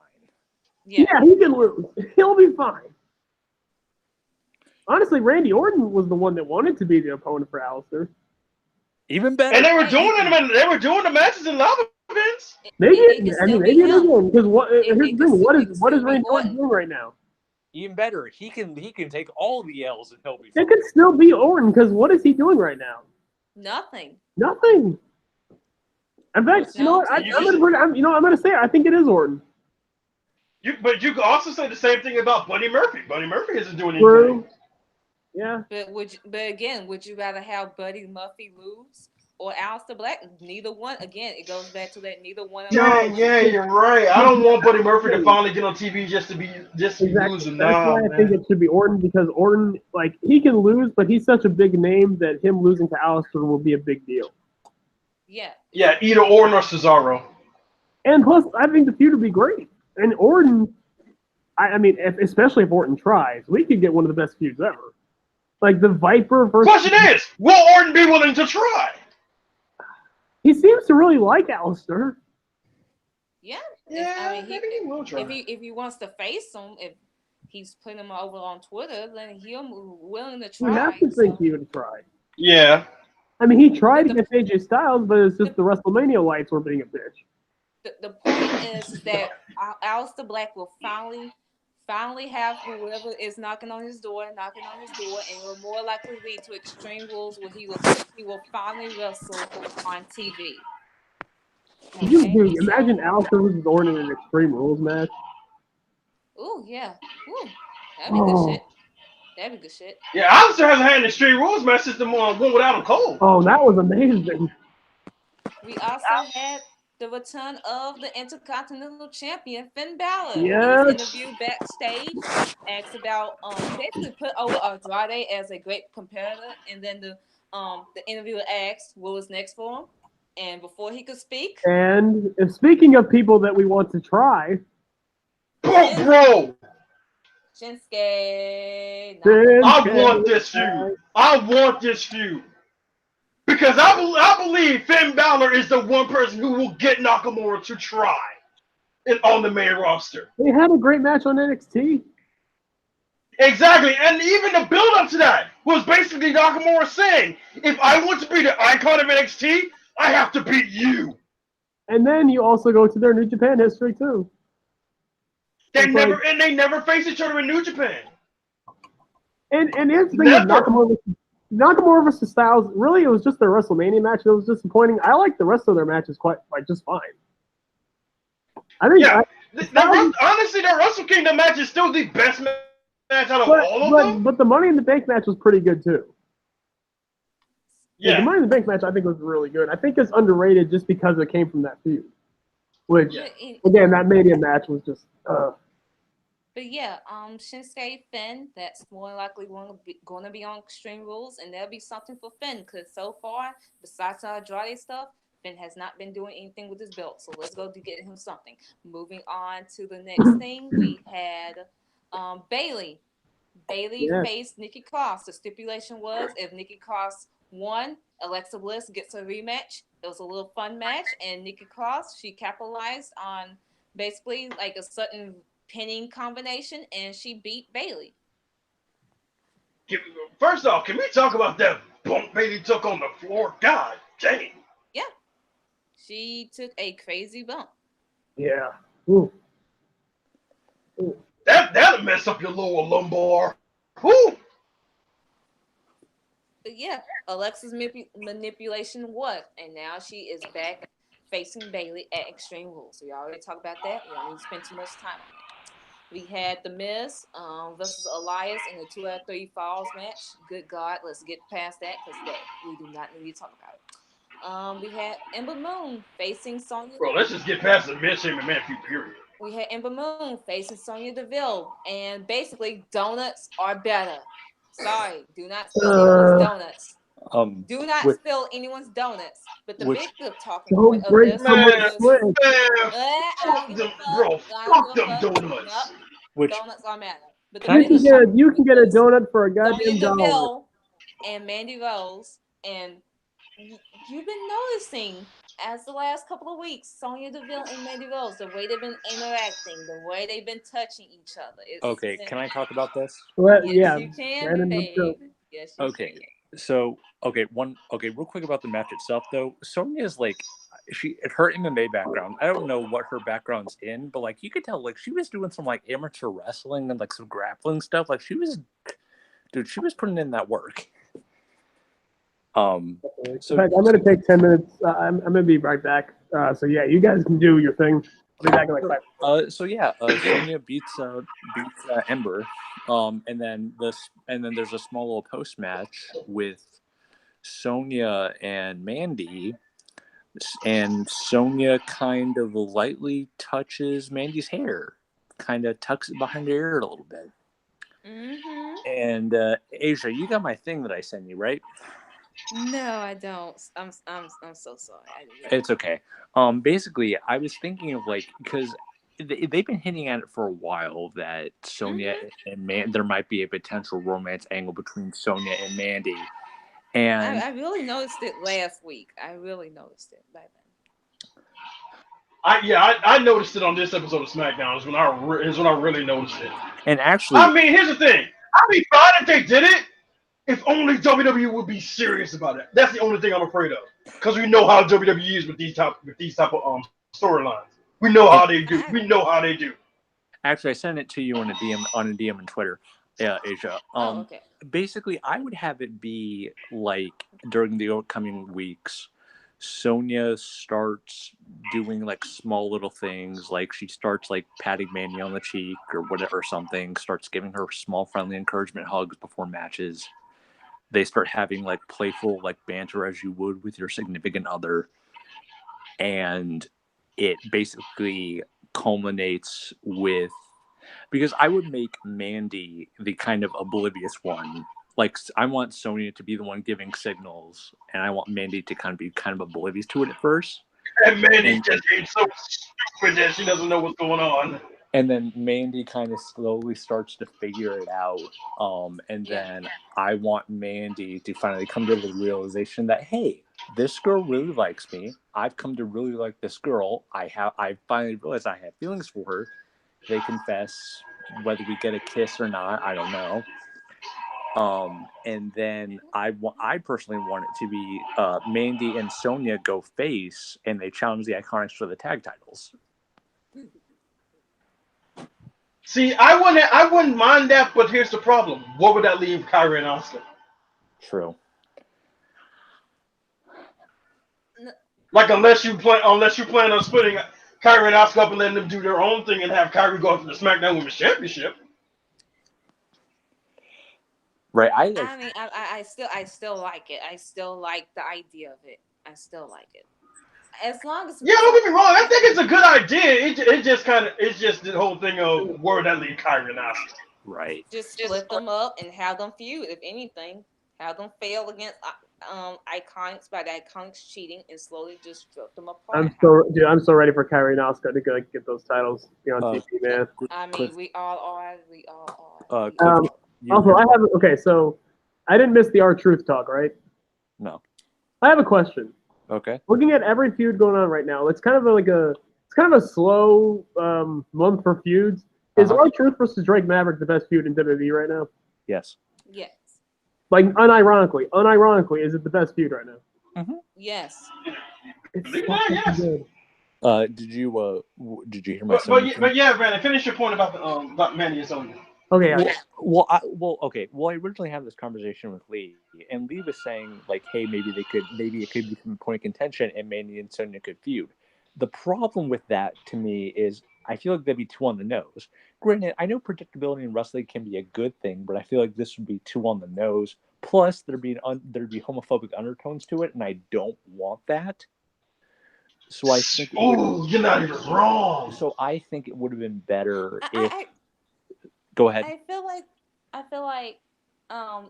Yeah. Yeah, he can lose. He'll be fine. Honestly, Randy Orton was the one that wanted to be the opponent for Aleister. Even better. And they were doing it. They were doing the matches in lava events. Maybe It can still be maybe it is him. one because here's It the can thing: what it is can what is still be Randy Orton Orton. doing right now? Even better, he can take all the L's and he'll be It fine. could still be Orton because what is he doing right now? Nothing. Nothing. In fact, you know what? I'm gonna say it. I think it is Orton. But you could also say the same thing about Buddy Murphy. Buddy Murphy isn't doing anything. True. Yeah. But again, would you rather have Buddy Murphy lose or Aleister Black? Neither one. Again, it goes back to that neither one of them. Yeah, you're right. I don't want Buddy Murphy to finally get on TV just to be Exactly. losing. That's why I think it should be Orton because Orton, like, he can lose, but he's such a big name that him losing to Aleister will be a big deal. Yeah. Yeah, either Orton or Cesaro. And plus, I think the feud would be great. And Orton, I mean, especially if Orton tries, we could get one of the best feuds ever. Like the Viper versus. Question is, will Orton be willing to try? He seems to really like Aleister. Yeah. Yeah, I mean, maybe he will try. if he wants to face him, if he's putting him over on Twitter, then he's willing to try. You have to think he would try. Yeah. I mean, he tried against AJ Styles, but it's just the WrestleMania lights were being a bitch. The point is that Aleister Black will finally have whoever is knocking on his door, and it will more likely lead to Extreme Rules where he will finally wrestle on TV. Okay? Dude, imagine Aleister versus Orton in an Extreme Rules match. Ooh, yeah. Ooh, that'd be good shit. That'd be good shit. Yeah, Aleister hasn't had an Extreme Rules match since the one without him Cole. Oh, that was amazing. We also had the return of the Intercontinental Champion Finn Balor. Yes. He was interviewed backstage, asked about basically put over Andrade as a great competitor, and then the interviewer asked what was next for him, and before he could speak. And speaking of people that we want to try, Bro, Shinsuke. I want this feud. I want this feud. Because I believe Finn Balor is the one person who will get Nakamura to try on the main roster. They had a great match on NXT. Exactly, and even the build-up to that was basically Nakamura saying, if I want to be the icon of NXT, I have to beat you. And then you also go to their New Japan history too. They never face each other in New Japan. And here's the thing: Nakamura versus Styles. Really, it was just their WrestleMania match that was disappointing. I like the rest of their matches quite just fine. I think. Yeah, honestly, the Wrestle Kingdom match is still the best match out of all of them. But the Money in the Bank match was pretty good too. Yeah, the Money in the Bank match I think was really good. I think it's underrated just because it came from that feud. Which again, that Mania match was just. But yeah, Shinsuke Finn, that's more likely going to be on Extreme Rules, and that'll be something for Finn because so far, besides the Andrade stuff, Finn has not been doing anything with his belt. So let's go to get him something. Moving on to the next thing, we had Bayley. Bayley faced Nikki Cross. The stipulation was if Nikki Cross won, Alexa Bliss gets a rematch. It was a little fun match, and Nikki Cross, she capitalized on basically like a certain pinning combination, and she beat Bayley. First off, can we talk about that bump Bayley took on the floor? God dang. Yeah. She took a crazy bump. Yeah. Ooh. That'll mess up your lower lumbar. Woo! But yeah, Alexa's manipulation what? And now she is back facing Bailey at Extreme Rules. So we already talked about that. We don't need to spend too much time on it. We had The Miz versus Elias in the 2 out of 3 falls match. Good God, let's get past that because that we do not need to talk about it. We had Ember Moon facing Sonya. Bro, let's just get past the Miz Shane McMahon feud, period. We had Ember Moon facing Sonya Deville, and basically donuts are better. Sorry, do not spill anyone's donuts. Do not spill anyone's donuts. But the bigger talking point of this Man, fuck them donuts. Nope, donuts are matter. But the you can get a donut for a goddamn Sonya dollar. Deville and Mandy Rose, and you've been noticing as the last couple of weeks, Sonya Deville and Mandy Rose, the way they've been interacting, the way they've been touching each other. Okay, can I talk about this? Well, Yes, you can, babe. Yes, you okay. can. So, real quick about the match itself, though. Sonya's like, her MMA background. I don't know what her background's in, but like, you could tell, like, she was doing some like amateur wrestling and like some grappling stuff. Like, she was putting in that work. In fact, I'm gonna take 10 minutes. I'm gonna be right back. So yeah, you guys can do your thing. I'll be back in like 5. Sonya beats Ember, and then there's a small little post match with Sonya and Mandy, and Sonya kind of lightly touches Mandy's hair, kind of tucks it behind her ear a little bit. Mm-hmm. And Asia, you got my thing that I sent you, right? No, I don't. I'm so sorry. It's okay. Basically, I was thinking of like, because they've been hinting at it for a while that Sonya and there might be a potential romance angle between Sonya and Mandy. And I really noticed it last week. I really noticed it by then. I noticed it on this episode of SmackDown. Is when I really noticed it. And actually, I mean, here's the thing. I'd be fine if they did it. If only WWE would be serious about it. That's the only thing I'm afraid of. Because we know how WWE is with these type of storylines. We know how they do. We know how they do. Actually, I sent it to you on a DM on Twitter. Yeah, Asia. Okay. Basically, I would have it be like during the upcoming weeks, Sonya starts doing like small little things, like she starts like patting Mandy on the cheek or whatever, something. Starts giving her small, friendly encouragement hugs before matches. They start having like playful like banter as you would with your significant other, and it basically culminates with, because I would make Mandy the kind of oblivious one. Like, I want Sonya to be the one giving signals, and I want Mandy to kind of oblivious to it at first. And Mandy's just being so stupid that she doesn't know what's going on. And then Mandy kind of slowly starts to figure it out. Then I want Mandy to finally come to the realization that, hey, this girl really likes me. I've come to really like this girl. I finally realized I have feelings for her. They confess. Whether we get a kiss or not, I don't know. And then I personally want it to be Mandy and Sonya go face, and they challenge the Iconics for the tag titles. See, I wouldn't mind that, but here's the problem. What would that leave Kyrie and Asuka? True. Like unless you plan on splitting Kyrie and Asuka up and letting them do their own thing and have Kyrie go after the SmackDown Women's Championship. Right. I mean, I still like it. I still like the idea of it. I still like it. As long as don't get me wrong. I think it's a good idea. It's just the whole thing of where that leave Kyrie and Asuka. Right. Just split them up and have them feud. If anything, have them fail against Iconics by the Iconics cheating and slowly just strip them apart. I'm so ready for Kyrie and Asuka to go get those titles. Be on TV, man. I mean, we all are. So I didn't miss the R-Truth talk, right? No. I have a question. Okay. Looking at every feud going on right now, it's kind of a slow month for feuds. Is R-Truth versus Drake Maverick the best feud in WWE right now? Yes. Yes. Like unironically, is it the best feud right now? Mm-hmm. Yes. It's so good. Did you hear my submission? But yeah, Brandon, finish your point about Mandy and Sonya. Okay. Okay. Well, I originally had this conversation with Lee, and Lee was saying like, hey, maybe it could become a point of contention, and Mandy and Sonya could feud. The problem with that to me is I feel like that'd be too on the nose. Granted, I know predictability in wrestling can be a good thing, but I feel like this would be too on the nose. Plus, there'd be homophobic undertones to it, and I don't want that. So I think you're not even wrong. So I think it would have been better if. Go ahead. I feel like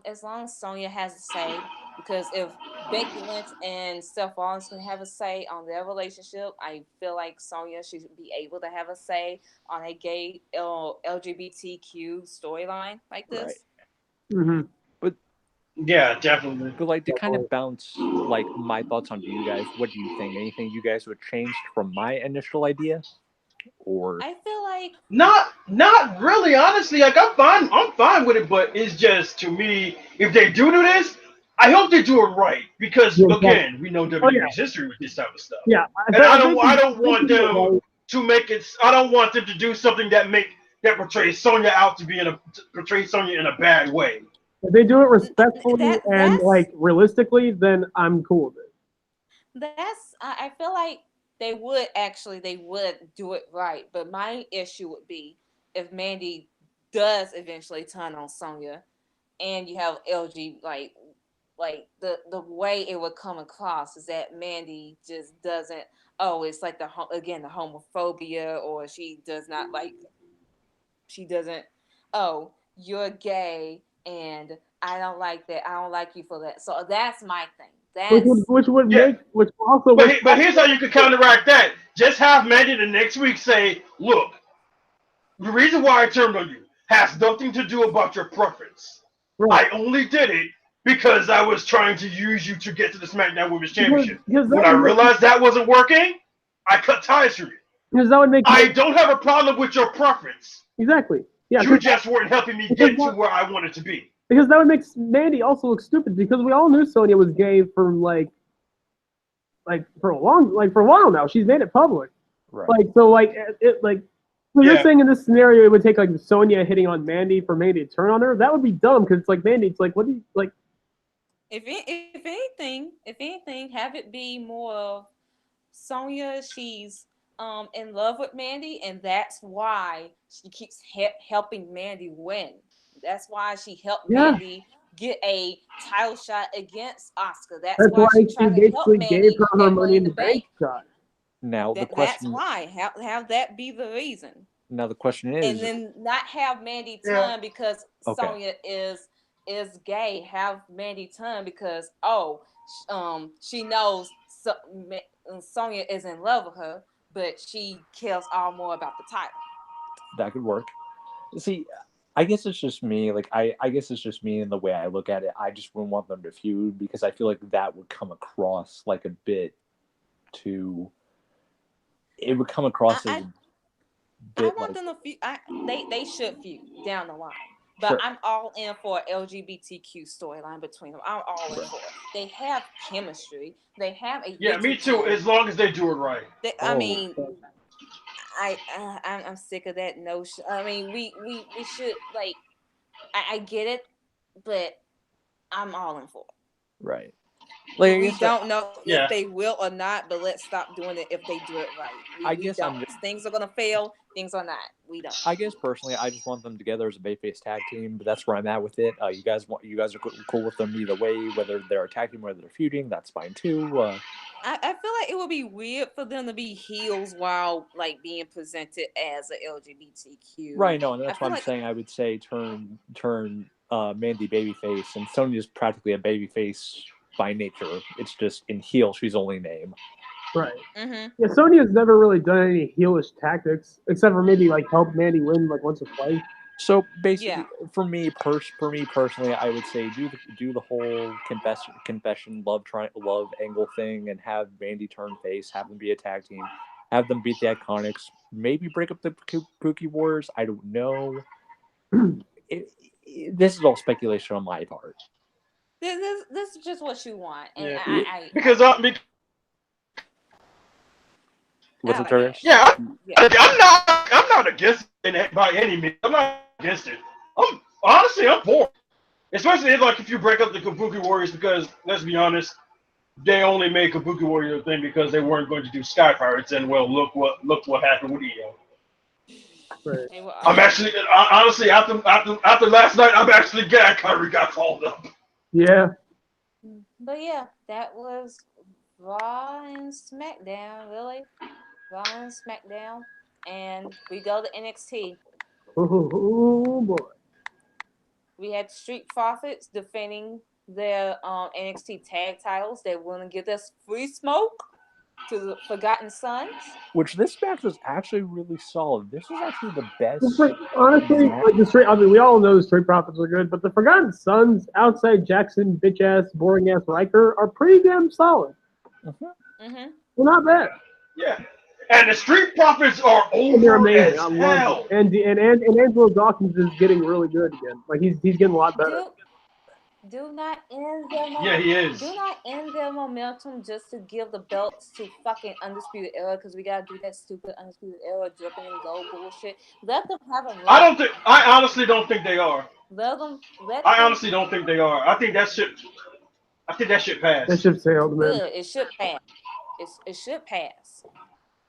as long as Sonya has a say, because if Becky Lynch and Seth Rollins can have a say on their relationship, I feel like Sonya should be able to have a say on a gay LGBTQ storyline like this. Right. Mm-hmm. But yeah, definitely. But like to kind of bounce like my thoughts onto you guys, what do you think? Anything you guys would change from my initial idea? Or I feel like not really, honestly. Like I'm fine with it, but it's just to me, if they do this, I hope they do it right because again, we know WWE's history with this type of stuff. Yeah, and I don't want them to make it. I don't want them to do something that portrays Sonya in a bad way. If they do it respectfully and like realistically, then I'm cool with it. I feel like they would do it right, but my issue would be if Mandy does eventually turn on Sonya, and you have LG like the way it would come across is that Mandy just doesn't. Oh, it's like the homophobia, or she doesn't. Oh, you're gay, and I don't like that. I don't like you for that. So that's my thing. Which would make. But here's how you could counteract that. Just have Mandy the next week say, "Look, the reason why I turned on you has nothing to do about your preference. Right. I only did it because I was trying to use you to get to the SmackDown Women's Championship. When I realized that wasn't working, I cut ties from you. Because that would make. I don't have a problem with your preference. Exactly. Yeah. You just weren't helping me get to where I wanted to be. Because that would make Mandy also look stupid. Because we all knew Sonya was gay for for a while now. She's made it public. Right. So you're saying in this scenario it would take like Sonya hitting on Mandy for Mandy to turn on her? That would be dumb because it's like Mandy. It's like what do you like? If anything, have it be more of Sonya. She's in love with Mandy, and that's why she keeps helping Mandy win. That's why she helped Mandy get a title shot against Asuka. That's why she tried to help Mandy gave her Money in the Bank shot. Now the question. That's why have that be the reason. Now the question is, and then not have Mandy turn because Sonya is gay. Have Mandy turn because she knows Sonya is in love with her, but she cares all more about the title. That could work. See, I guess it's just me. Like I guess it's just me in the way I look at it. I just wouldn't want them to feud because I feel like that would come across like a bit too. It would come across as. I want them to feud. They should feud down the line. But I'm all in for LGBTQ storyline between them. I'm all in for it. They have chemistry. They have a me too. As long as they do it right. I mean, I'm sick of that notion. I mean, we should like. I get it, but I'm all in for it. Right. Like, we don't know if they will or not, but let's stop doing it if they do it right. Things are gonna fail. Things are not. We don't. I guess personally, I just want them together as a babyface tag team, but that's where I'm at with it. You guys are cool with them either way, whether they're a tag team, whether they're feuding, that's fine too. I feel like it would be weird for them to be heels while like being presented as a LGBTQ. Right. No, and that's what I'm saying. I would say turn Mandy babyface, and Sonya's practically a babyface by nature. It's just in heel she's only name. Right. Mm-hmm. Yeah, Sonya's never really done any heelish tactics except for maybe like help Mandy win like once or twice. So basically, for me personally, I would say do the whole confession love angle thing and have Mandy turn face, have them be a tag team, have them beat the Iconics, maybe break up the Pookie Wars. I don't know. This is all speculation on my part. This is just what you want, and with I the like Turks. it. Yeah, Yeah. I'm not against it by any means. I'm not against it. I'm for it. Especially if you break up the Kabuki Warriors, because let's be honest, they only made Kabuki Warrior a thing because they weren't going to do Sky Pirates, and well, look what happened with EO. Right. They were I'm awesome. actually honestly after last night, I'm actually glad Kyrie got called up. Yeah. But yeah, that was Raw and SmackDown, really. Raw and SmackDown. And we go to NXT. Oh boy. We had Street Profits defending their NXT tag titles. They want to give us free smoke to the Forgotten Sons. Which this match was actually really solid. This was actually the best. Honestly, match. like the straight. I mean, we all know the Straight Profits are good, but the Forgotten Sons, outside Jackson, bitch ass, boring ass Riker, are pretty damn solid. Mm-hmm. They're not bad. Yeah, and the Street Profits are And they're over amazing. as I love hell. them. And Angelo Dawkins is getting really good again. Like he's getting a lot better. Do not end their Yeah, he is. Do not end their momentum just to give the belts to fucking Undisputed Era because we gotta do that stupid Undisputed Era dripping in gold bullshit. Let them have a run. I honestly don't think they are. Let them. I honestly don't think they are. I think that shit passed. That ship sailed, man. Good. It should pass. It should pass.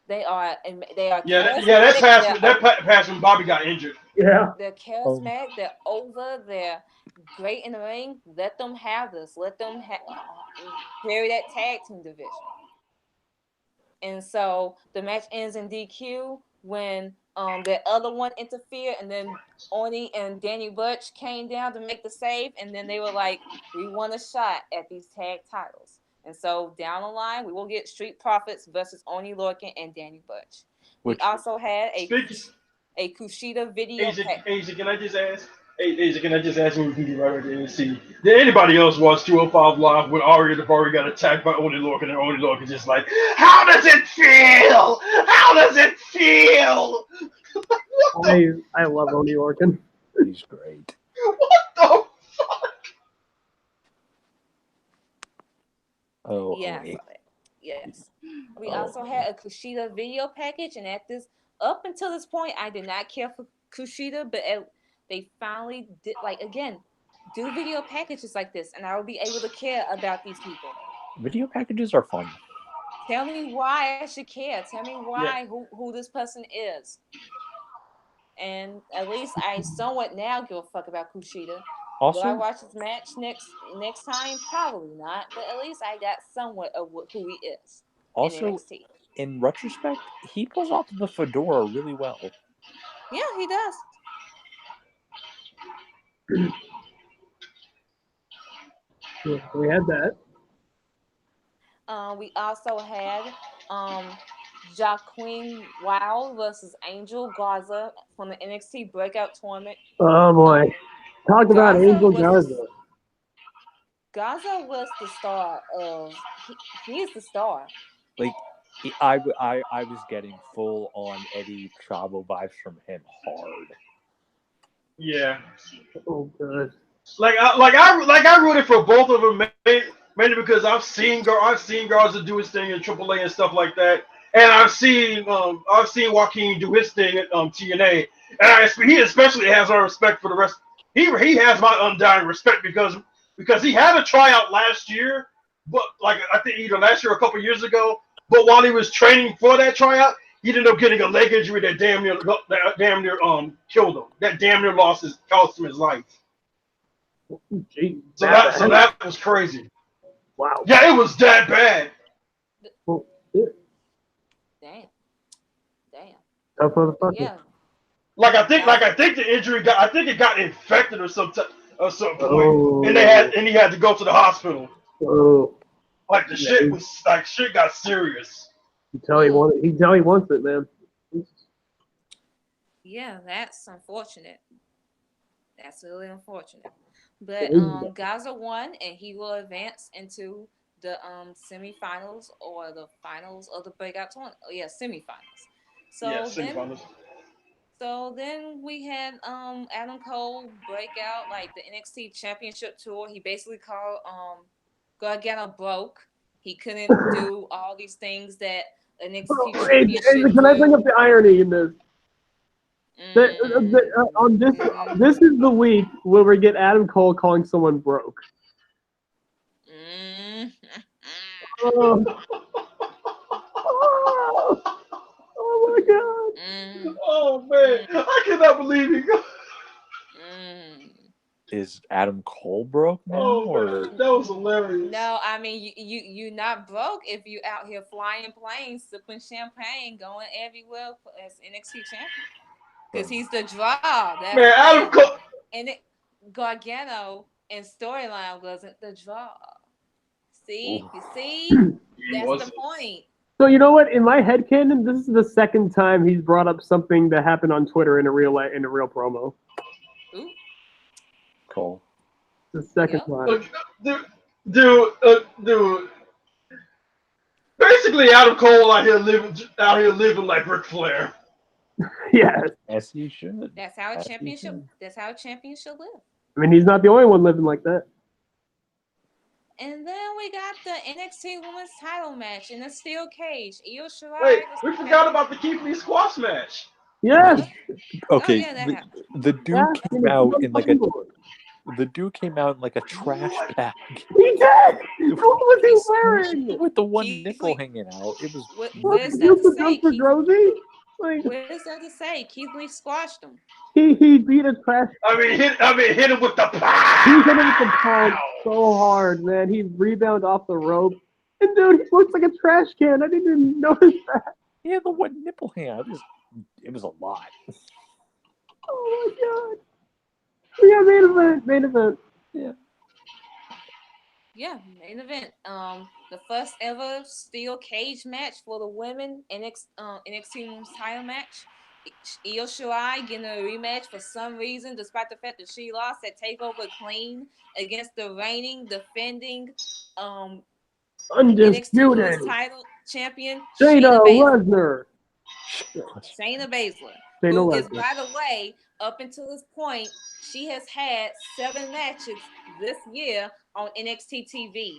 They are That's passed. That passed when Bobby got injured. Yeah. They're charismatic. They're over. They're great in the ring. Let them have this. Let them carry that tag team division. And so the match ends in DQ when the other one interfered, and then Oni and Danny Burch came down to make the save, and then they were like, "We want a shot at these tag titles." And so down the line, we will get Street Profits versus Oni Lorcan and Danny Burch. We also had a Kushida video. Asia, can I just ask? Asia, can I just ask when we can get right there and see? Did anybody else watch 205 Live when Ari got attacked by Oni Lorcan and Oni Lorcan just like, how does it feel? How does it feel? I love Oni Lorcan. He's great. What the fuck? Oh, yeah. Oni. Yes. We also had a Kushida video package, and up until this point, I did not care for Kushida, but they finally did, do video packages like this, and I will be able to care about these people. Video packages are fun. Tell me why I should care. Tell me why who this person is. And at least I somewhat now give a fuck about Kushida. Also, will I watch his match next time? Probably not, but at least I got somewhat of who he is. Also, in NXT. In retrospect, he pulls off the fedora really well. Yeah, he does. We had that. We also had Jacqueline Wild versus Angel Garza from the NXT Breakout Tournament. Oh boy, talk about Angel Garza. Garza was the star of. He is the star. Like, I was getting full on Eddie Chavo vibes from him hard. Yeah. Oh good. I rooted for both of them mainly because I've seen Garza do his thing in AAA and stuff like that, and I've seen Joaquin do his thing at TNA, and he especially has our respect for the rest. He has my undying respect because he had a tryout last year, but I think either last year or a couple years ago. But while he was training for that tryout, he ended up getting a leg injury that damn near killed him. That damn near cost him his life. Jeez, so that was crazy. Wow. Yeah, it was that bad. Well, yeah. Damn. Tough motherfucker. Yeah. I think the injury it got infected or something Oh. and he had to go to the hospital. Oh. Shit got serious. He tell he wants it, man. Yeah, that's unfortunate. That's really unfortunate. But Gaza won, and he will advance into the semifinals or the finals of the breakout tournament. Oh, yeah, semifinals. Semifinals. So then we had Adam Cole break out the NXT Championship Tour. He basically called Gargano broke. He couldn't do all these things that NXT Hey, Championship. can I bring up the irony in this? On Mm. this is the week where we get Adam Cole calling someone broke. Mm. Oh, oh my god! Mm. Oh man, I cannot believe he got. Mm. Is Adam Cole broke now, Oh or man, that was hilarious. No, I mean you not broke if you out here flying planes, sipping champagne, going everywhere as NXT champion. Because he's the draw. That's Man, the Adam thing. Cole. And Gargano and storyline wasn't the draw. See, you see, that's the wasn't. point. So you know what? In my headcanon, this is the second time he's brought up something that happened on Twitter in a real promo. Ooh, Cole? The second yep. time. Dude. Basically, Adam Cole out here living like Ric Flair. Yes. As he should. That's how a As he championship. should. That's how a champion should live. I mean, he's not the only one living like that. And then we got the NXT Women's Title match in a steel cage. Io Shirai. Wait, we forgot about the Keith Lee squash match. Yes. Okay, yeah, that happened. the dude Yeah, came out in like a trash bag He did. What was he wearing? with the one Keith nipple Lee- hanging out. It was What is that You to could say? go for Rosie. Like What is that to say? Keith Lee squashed him. he beat a trash. Hit him with the pow. He hit him with the pound so hard, man. He rebounded off the rope. And dude, he looks like a trash can. I didn't even notice that. he had the one nipple hanging out. It was a lot. Oh my god. We got main event. Yeah, main event. The first ever steel cage match for the women NXT Women's Title match. Io Shirai getting a rematch for some reason, despite the fact that she lost at Takeover clean against the reigning, defending, NXT Undisputed. Women's Title champion Shayna Shayna Baszler. Lesnar. Shayna Baszler, Shayna who is, Lesnar. by the way, up until this point, she has had 7 matches this year on NXT TV,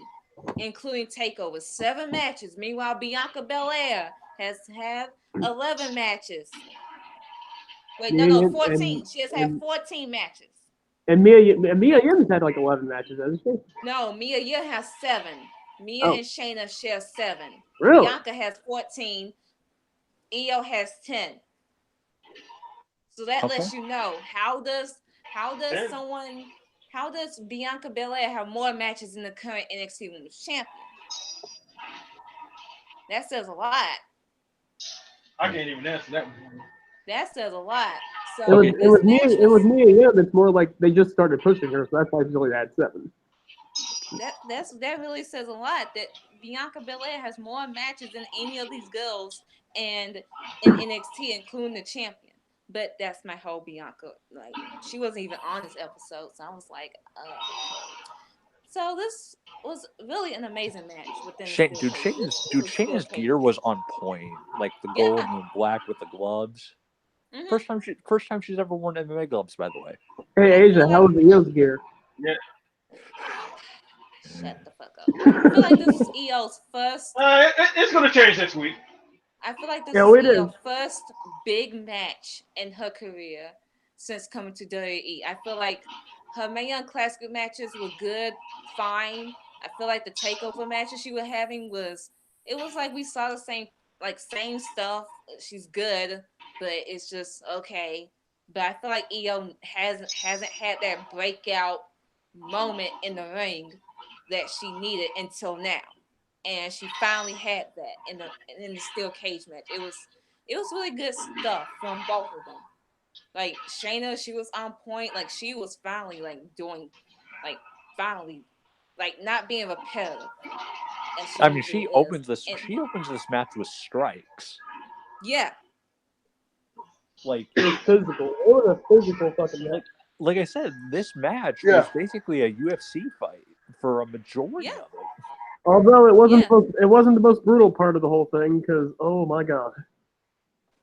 including takeovers. 7 matches. Meanwhile, Bianca Belair has had 11 matches. Wait, no, 14. She has had 14 matches. And Mia Yim's had like 11 matches, hasn't she? No, Mia Yim has 7. Mia and Shayna share 7. Really? Bianca has 14. Io has 10. So that lets you know how does Bianca Belair have more matches than the current NXT Women's Champion? That says a lot. I can't even answer that one. That says a lot. So It was Mia Yim. It's more like they just started pushing her, so that's why she's only at 7. that really says a lot. That Bianca Belair has more matches than any of these girls and in NXT, including the champion. But that's my whole Bianca. Like, she wasn't even on this episode, so I was like, So this was really an amazing match within Shayna's gear was on point, like the gold and black with the gloves. Mm-hmm. First time she's ever worn MMA gloves, by the way. Hey Asia, how was Io's gear? Yeah. Shut the fuck up. I feel like this is Io's first. It's gonna change next week. I feel like this is Io's is. first big match in her career since coming to WWE. I feel like her Mae Young Classic matches were good, fine. I feel like the takeover matches she was having was like we saw the same stuff. She's good, but it's just okay. But I feel like Io hasn't had that breakout moment in the ring that she needed until now. And she finally had that in the steel cage match. It was really good stuff from both of them. Like Shayna, she was on point. Like she was finally not being repetitive. I mean, she opens this match with strikes. Yeah. Like it was physical. It was a physical fucking match. Like I said, this match was basically a UFC fight for a majority of it. Although it wasn't the most brutal part of the whole thing, because oh my god.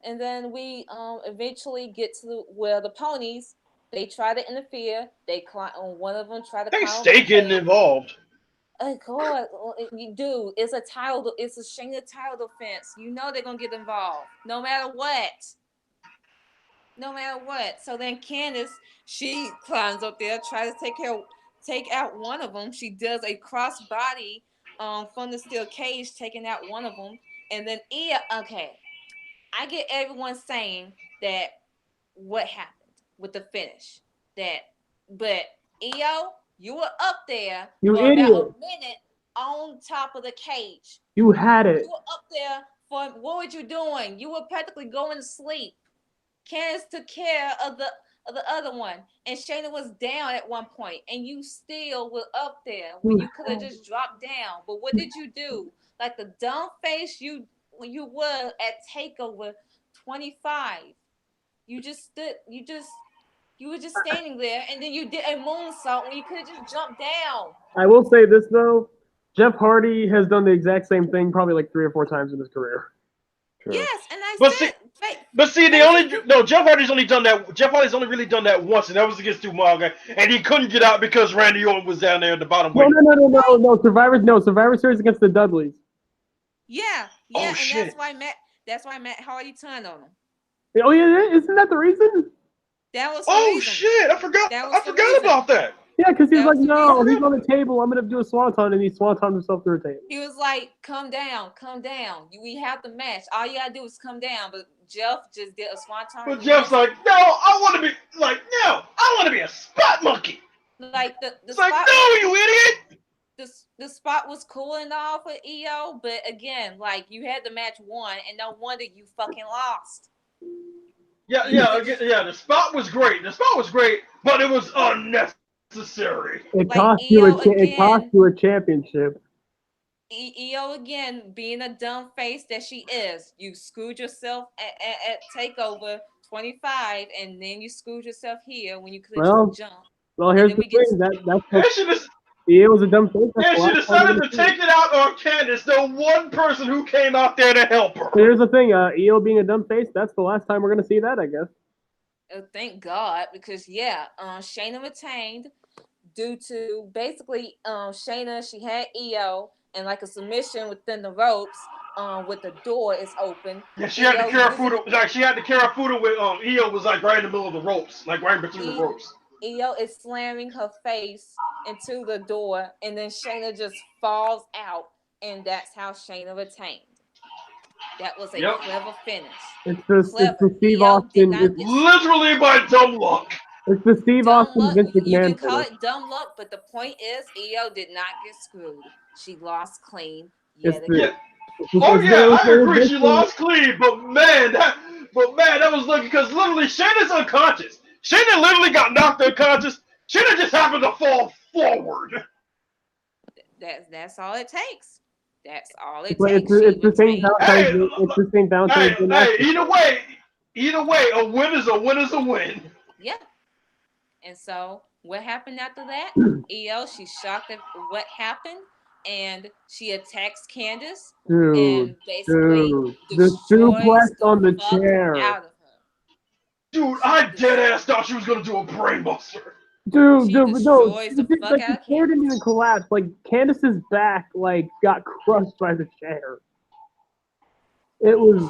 And then we eventually get to where the ponies, they try to interfere. One of them try to They stay getting involved. Oh God, you do. It's a title. It's a Shayna title defense. You know they're gonna get involved, no matter what. No matter what. So then Candace, she climbs up there, tries to take out one of them. She does a crossbody from the steel cage, taking out one of them, and then okay, I get everyone saying that what happened with the finish. But EO, you were up there You for about idiot. a minute on top of the cage. You had it. You were up there for what were you doing? You were practically going to sleep. Candace took care of the other one, and Shayna was down at one point, and you still were up there when you could have just dropped down. But what did you do? Like the dumb face you were at Takeover 25. You just stood. You were just standing there, and then you did a moonsault when you could have just jumped down. I will say this though, Jeff Hardy has done the exact same thing probably like 3 or 4 times in his career. True. Yes, and I But said, Jeff Hardy's only done that. Jeff Hardy's only really done that once, and that was against Umaga, and he couldn't get out because Randy Orton was down there at the bottom. No. Survivor Series against the Dudleys. yeah, Oh, and shit. that's why Matt Hardy turned on him. Oh yeah, isn't that the reason? That was the Oh reason. shit! I forgot about that. Yeah, because he's That like, was the no, reason. he's on the table. I'm gonna do a swanton, and he swantoned himself through a table. He was like, "Come down. We have the match. All you gotta do is come down." But Jeff just did a swanton. But Jeff's like, no, I want to be a spot monkey. Like the It's spot. like, no, you idiot. The spot was cool and all for EO, but again, like you had the match won, and no wonder you fucking lost. Yeah. The spot was great. But it was unnecessary. It Like cost EO you a championship. EO again, being a dumb face that she is, you screwed yourself at Takeover 25, and then you screwed yourself here when you could have just jumped. Well, here's the thing. It was a dumb face. And she decided to take it out on Candace, the one person who came out there to help her. Here's the thing. EO being a dumb face. That's the last time we're gonna see that, I guess. Thank God, because Shayna retained due to basically Shayna. She had EO and like a submission within the ropes. With the door is open. Yeah, she had to carry Fuda. Like she had to carry Fuda with EO was like right in the middle of the ropes, like right between the ropes. EO is slamming her face into the door, and then Shayna just falls out, and that's how Shayna retained. That was a clever finish. It's the Steve Austin. Literally by dumb luck. It's the Steve Austin Vince McMahon. You can call it dumb luck, but the point is, EO did not get screwed. She lost clean yet again. I agree. She lost clean, but man, that was lucky because literally Shayna's unconscious. Shayna literally got knocked unconscious. Shayna just happened to fall forward. That's all it takes. That's all it takes. It's the same Valentine's Day. Either way, a win is a win is a win. Yeah. And so what happened after that? EO, she's shocked at what happened, and she attacks Candace and basically the suplex on the chair. Out of her. Dude, I dead ass thought she was gonna do a brainbuster. The chair didn't even collapse. Like Candace's back, got crushed by the chair. It was.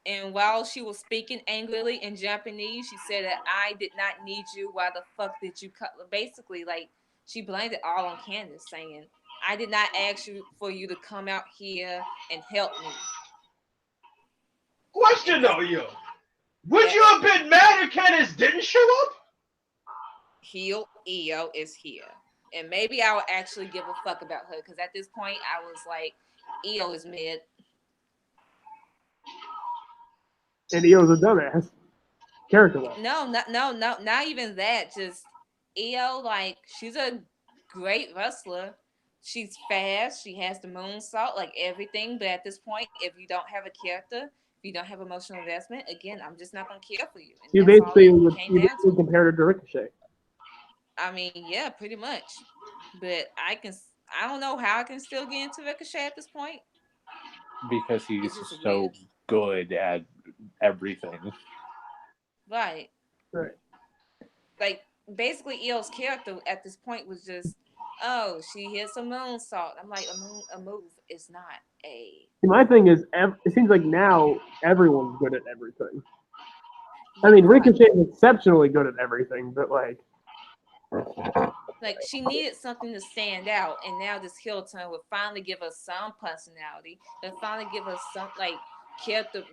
And while she was speaking angrily in Japanese, she said that I did not need you. Why the fuck did you cut? Basically, she blamed it all on Candace, saying I did not ask you for you to come out here and help me. Question though, yo. Would you have been mad if Candace didn't show up? Heel EO is here. And maybe I would actually give a fuck about her, because at this point I was like, EO is mid. And EO's a dumbass. Character-wise. No, not even that. Just EO, she's a great wrestler. She's fast. She has the moonsault, everything. But at this point, if you don't have a character, if you don't have emotional investment, again, I'm just not gonna care for you. And you basically compared her to Ricochet. I mean, yeah, pretty much. But I don't know how I can still get into Ricochet at this point. Because he's so good at everything. Right. Basically, EO's character at this point was just oh, she hits a moonsault. I'm like, a move is not a. See, my thing is, it seems like now everyone's good at everything. I Yeah, mean, right. Ricochet is exceptionally good at everything, but like, Like she needed something to stand out, and now this heel turn would finally give us some personality. It finally give us some like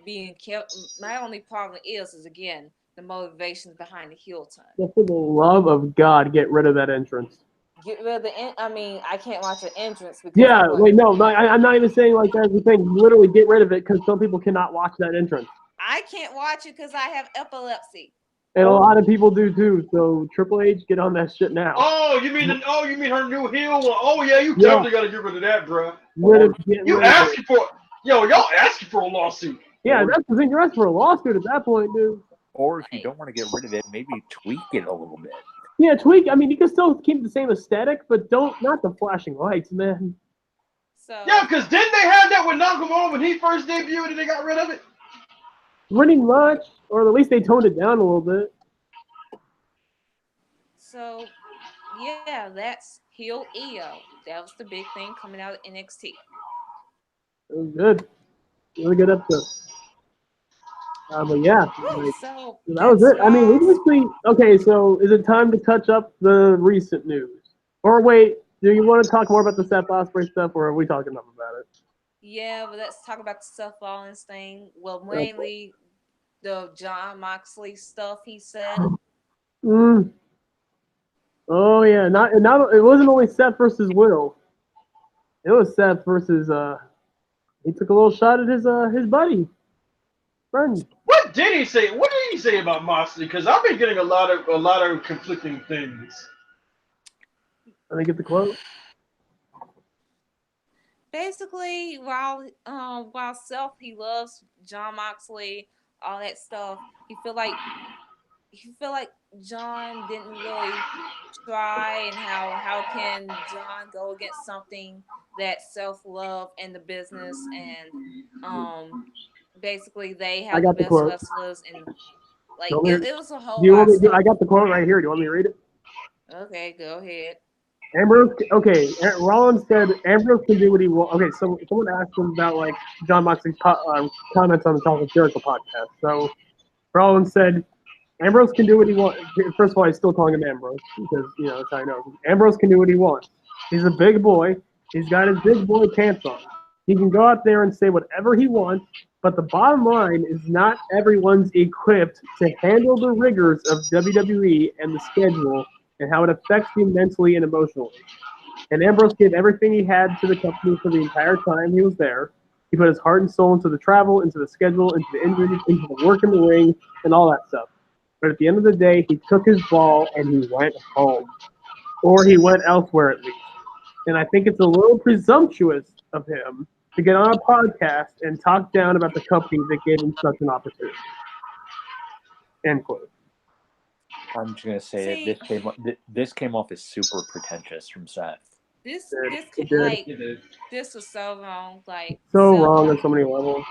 being kept. My only problem is again the motivations behind the heel turn. just for the love of God, get rid of that entrance. Get rid of I mean, I can't watch an entrance because of Yeah, what wait, no, I'm not even saying like that's the thing. Literally, get rid of it because some people cannot watch that entrance, I can't watch it because I have epilepsy. and a lot of people do too. So Triple H, get on that shit now. Oh, you mean her new heel one? Oh yeah, you Yeah. definitely gotta get rid of that, bro. Get You rid of it. asking for y'all asking for a lawsuit. Yeah, that's the thing. You're asking for a lawsuit at that point, dude. Or if you don't want to get rid of it, maybe tweak it a little bit. Yeah, tweak. I mean, you can still keep the same aesthetic, but not the flashing lights, man. So Yeah, because didn't they have that with Nakamura when he first debuted and they got rid of it? Pretty much, or at least they toned it down a little bit. So yeah, that's heel EO. That was the big thing coming out of NXT. It was good. Really good episode. But yeah, like, So that was it. I mean, we Raw's- basically okay. So is it time to touch up the recent news? Or wait, do you want to talk more about the Seth Ospreay stuff, or are we talking enough about it? yeah, but let's talk about the Seth Rollins thing. Well, mainly the John Moxley stuff he said. Mm. Oh yeah, not it wasn't only Seth versus Will. It was Seth versus he took a little shot at his buddy friend. What did he say? What did he say about Moxley? Because I've been getting a lot of conflicting things. Let me get the quote. Basically, while Seth he loves John Moxley, all that stuff, he feel like John didn't really try, and how can John go against something that self love and the business, and basically they I have the got the best quote. wrestlers, and like Do it was a do whole you lot want of me? I stuff. got the quote right here. Do you want me to read it? Okay, go ahead. Ambrose, okay. Rollins said Ambrose can do what he wants. Okay, so someone asked him about like John Moxley's comments on the Talk of Jericho podcast. So Rollins said Ambrose can do what he wants. First of all, he's still calling him Ambrose because that's how I know. Ambrose can do what he wants. He's a big boy. He's got his big boy pants on. He can go out there and say whatever he wants. But the bottom line is not everyone's equipped to handle the rigors of WWE and the schedule and how it affects you mentally and emotionally. And Ambrose gave everything he had to the company for the entire time he was there. He put his heart and soul into the travel, into the schedule, into the injuries, into the work in the ring, and all that stuff. But at the end of the day, he took his ball and he went home. Or he went elsewhere at least. And I think it's a little presumptuous of him to get on a podcast and talk down about the company that gave him such an opportunity. End quote. I'm just gonna say See, this came off as super pretentious from Seth. this It did. like It is. this was so wrong. Like So Seth, wrong on so many levels.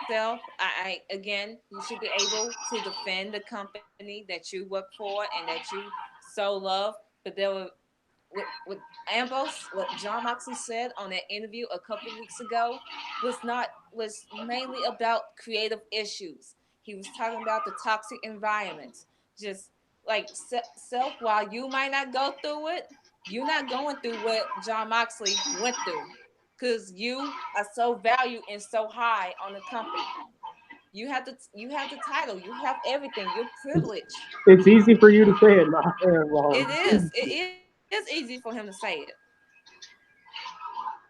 I again, you should be able to defend the company that you work for and that you so love. But there were with Ambrose, what John Moxley said on that interview a couple weeks ago was mainly about creative issues. He was talking about the toxic environments. Just like self, while you might not go through it, you're not going through what John Moxley went through, because you are so valued and so high on the company. You have the title, you have everything, you're privileged. It's easy for you to say it, not wrong. It is easy for him to say it.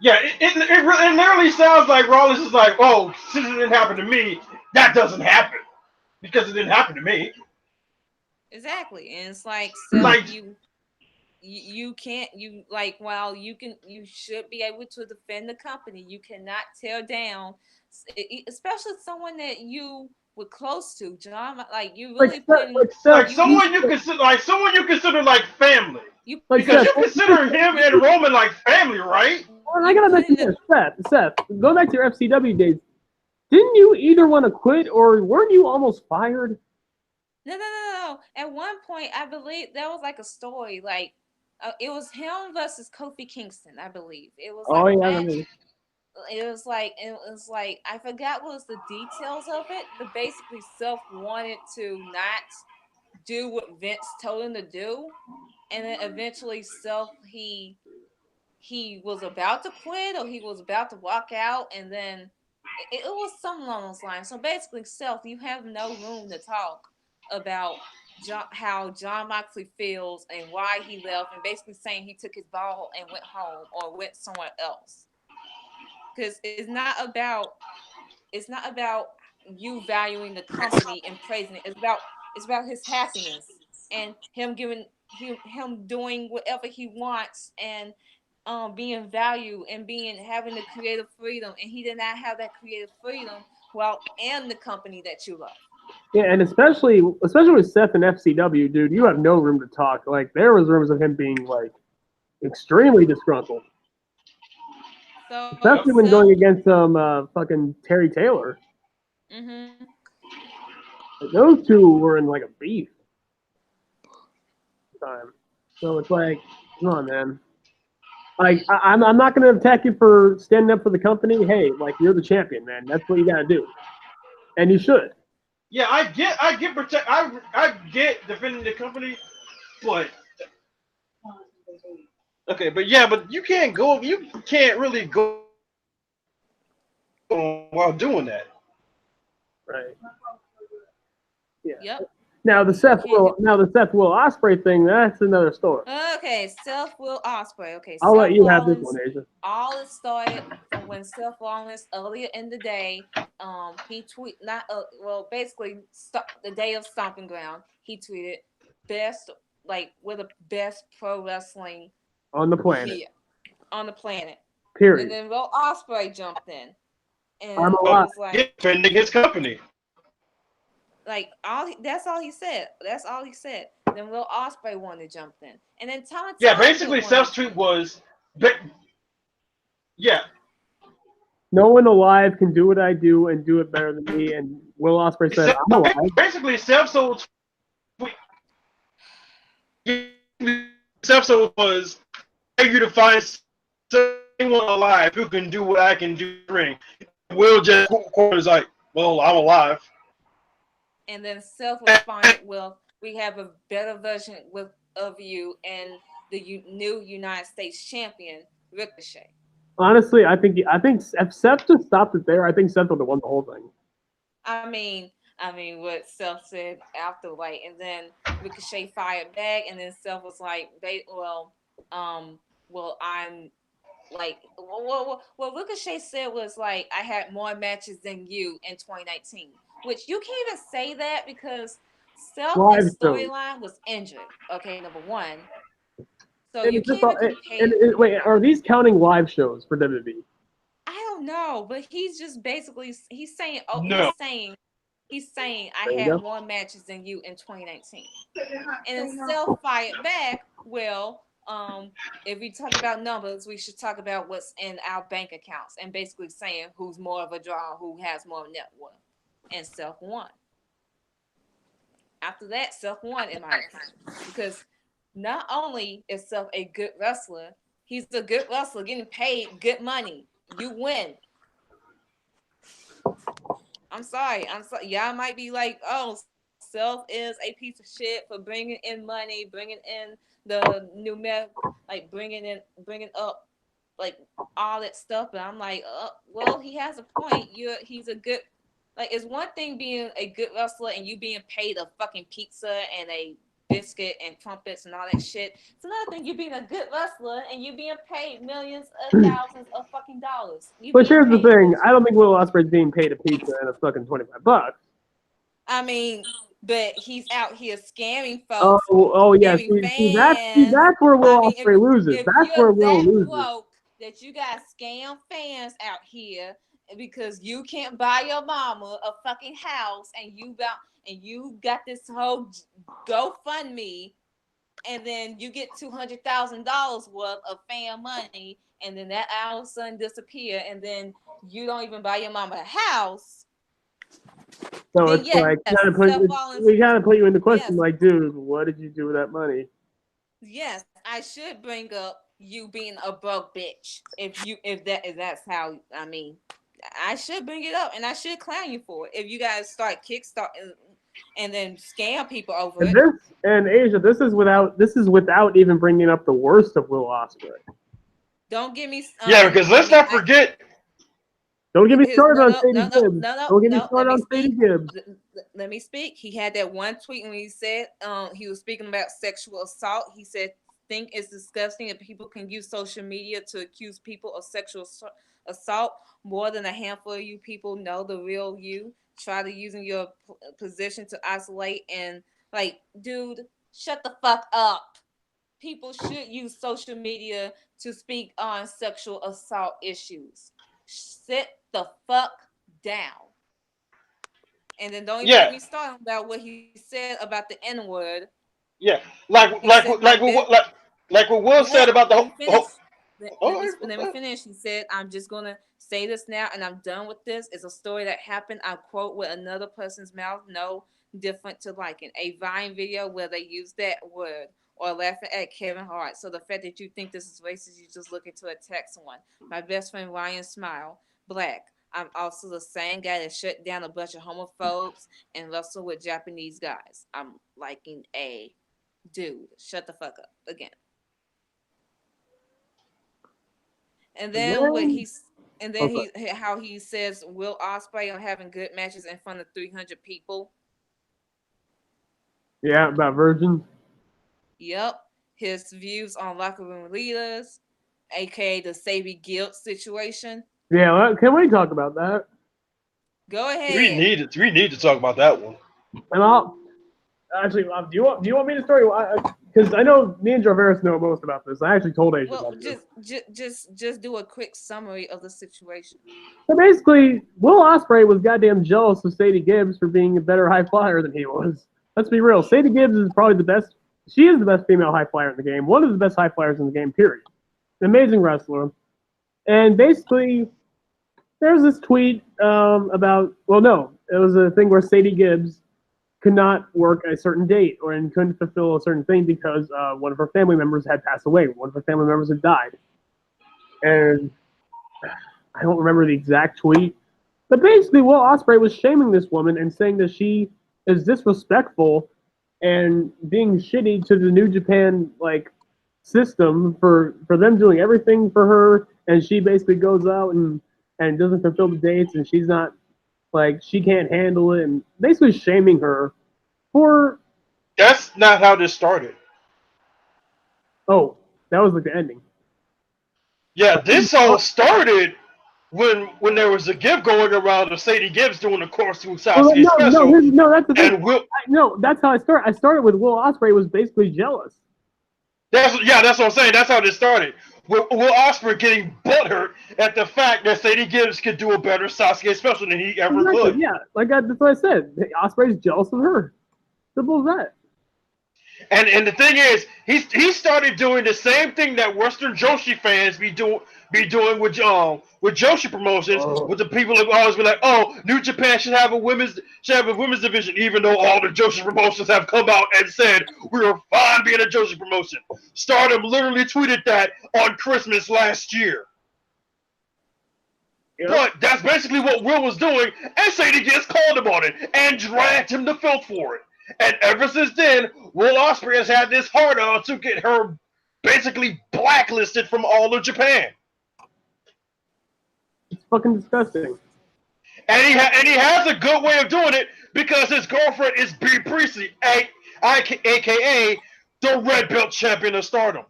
Yeah, it literally sounds like Rollins is like, oh, since it didn't happen to me, that doesn't happen because it didn't happen to me. Exactly. And it's like Like, you can't, you like, while you should be able to defend the company, you cannot tear down, especially someone that you were close to, John. Like you really putting like you someone you consider like family, you because Seth, you consider him and Roman like family, right? I gotta mention this, Seth. Going back to your FCW days, didn't you either want to quit or weren't you almost fired? no. At one point, I believe there was like a story, like It was him versus Kofi Kingston, I believe. It was Oh like a yeah, match. It was like I forgot what was the details of it, but basically Seth wanted to not do what Vince told him to do, and then eventually Seth he was about to quit or he was about to walk out, and then it was something along those lines. So basically, Seth, you have no room to talk about how John Moxley feels and why he left, and basically saying he took his ball and went home or went somewhere else. Because it's not about you valuing the company and praising it. It's about his happiness and him giving him doing whatever he wants and being valued and being having the creative freedom, and he did not have that creative freedom while in the company that you love. yeah, and especially with Seth and FCW, dude, you have no room to talk. Like there was rumors of him being like extremely disgruntled, especially when going against fucking Terry Taylor. Mm-hmm. Like, those two were in like a beef time. So it's like, come on, man. Like I'm not gonna attack you for standing up for the company. Hey, like you're the champion, man. That's what you gotta do, and you should. Yeah, I get defending the company, but okay, but yeah, but you can't really go while doing that. Right. Yeah. Yep. Now the Seth Will Ospreay thing, that's another story. Okay, Seth Will Ospreay. Okay, I'll let Seth you have this Rollins. one, Asia. All it started from when Seth Rollins earlier in the day, he tweet not basically the day of Stomping Ground. He tweeted best we're the best pro wrestling On the planet. here on the planet. Period. And then Will Ospreay jumped in, and I'm it alive. was like Defending his company. That's all he said. That's all he said. Then Will Ospreay wanted to jump in, and then Tom. Yeah, basically, Seth's tweet was, yeah, no one alive can do what I do and do it better than me. And Will Ospreay said, "I'm alive." Basically, Seth's whole was, "I you to find someone alive who can do what I can do." Will just is like, "Well, I'm alive." And then Seth responded, "Well, we have a better version of you and the new United States champion, Ricochet." Honestly, I think if Seth just stopped it there, I think Seth would have won the whole thing. I mean, what Seth said after, and then Ricochet fired back, and then Seth was like, I'm what Ricochet said was like, I had more matches than you in 2019, which you can't even say that because Seth's storyline was injured. Okay, number one. So you can't even compare. Wait, are these counting live shows for WWE? I don't know, but he's just basically he's saying he's saying I had more matches than you in 2019, and then Seth fired back. Well, if we talk about numbers, we should talk about what's in our bank accounts, and basically saying who's more of a draw, who has more net worth, and Seth won. After that, Seth won in my opinion, because not only is Seth a good wrestler, he's a good wrestler getting paid good money. You win. I'm sorry. Y'all might be like, oh, Seth is a piece of shit for bringing in money, bringing in the new bringing up all that stuff. But I'm like, well, he has a point. He's a good. It's one thing being a good wrestler and you being paid a fucking pizza and a biscuit and crumpets and all that shit. It's another thing you being a good wrestler and you being paid millions of thousands of fucking dollars. But here's the thing: I don't think Will Ospreay's being paid a pizza and a fucking $25. I mean, but he's out here scamming folks. Oh yeah. See, that's where Will Ospreay loses. That's where Will loses. Broke that you got scam fans out here because you can't buy your mama a fucking house and you got this whole GoFundMe, and then you get $200,000 worth of fan money, and then that all of a sudden disappear, and then you don't even buy your mama a house. So it's we gotta put you in the question, like, dude, what did you do with that money? Yes, I should bring up you being a broke bitch. If that's how I mean, I should bring it up and I should clown you for it. If you guys start kickstarting and then scam people over And it. this and Asia, this is without even bringing up the worst of Will Ospreay. Don't give me. Yeah, because let's not forget. Don't get me started on no, Sadie no, no, Gibbs. no, no, Don't get me no. Let started me on Sadie speak. Gibbs. Let me speak. He had that one tweet when he said he was speaking about sexual assault. He said, "Think it's disgusting if people can use social media to accuse people of sexual assault. More than a handful of you people know the real you. Try to using your position to isolate and like, dude, shut the fuck up. People should use social media to speak on sexual assault issues. Sit the fuck down." And then don't even get Yeah, me started about what he said about the N word. yeah, He said, like what Will said let, about the let me finish. whole. Let me finish. He said, "I'm just gonna say this now, and I'm done with this. It's a story that happened. I quote with another person's mouth, no different to liking a Vine video where they use that word or laughing at Kevin Hart. So the fact that you think this is racist, you just looking to attack someone. My best friend Ryan Smile, black. I'm also the same guy that shut down a bunch of homophobes and wrestled with Japanese guys. I'm liking a dude. Shut the fuck up again." And And then then, he how he says Will Ospreay are having good matches in front of 300 people. yeah, about virgins. Yep. His views on locker room leaders, aka the Sadie Guilt situation. Yeah, can we talk about that? Go We ahead. need it. We need to talk about that one. And I'll actually, do you want me to start? Because I know me and Jarveris know most about this. I actually told Asia Well, about this. just do a quick summary of the situation. So basically, Will Ospreay was goddamn jealous of Sadie Gibbs for being a better high flyer than he was. Let's be real. Sadie Gibbs is probably the best. She is the best female high flyer in the game. One of the best high flyers in the game. Period. An amazing wrestler. And basically, there's this tweet about. Well, no, it was a thing where Sadie Gibbs could not work a certain date or and couldn't fulfill a certain thing because one of her family members had passed away. One of her family members had died. And I don't remember the exact tweet, but basically Will Ospreay was shaming this woman and saying that she is disrespectful and being shitty to the New Japan like system for them doing everything for her, and she basically goes out and doesn't fulfill the dates, and she's not like she can't handle it, and basically shaming her for That's not how this started. that was like the ending. Yeah, this all started when there was a gift going around of Sadie Gibbs doing the course to Well, Sasuke special, no, that's the thing. and Will. No, that's how I started. I started with Will Ospreay was basically jealous. That's what I'm saying. That's how this started. Will Ospreay getting butthurt at the fact that Sadie Gibbs could do a better Sasuke special than he ever Exactly, could. yeah. That's what I said. Ospreay's jealous of her. Simple as that. And the thing is, he started doing the same thing that Western Joshi fans be doing with Joshi promotions, with the people who always be like, oh, New Japan should have a women's division, even though all the Joshi promotions have come out and said we're fine being a Joshi promotion. Stardom literally tweeted that on Christmas last year. Yep. But that's basically what Will was doing, and Sadie gets called him on it and dragged him to filth for it. And ever since then, Will Ospreay has had this hard on to get her basically blacklisted from all of Japan. It's fucking disgusting. And he has a good way of doing it because his girlfriend is Bea Priestley, aka the Red Belt Champion of Stardom.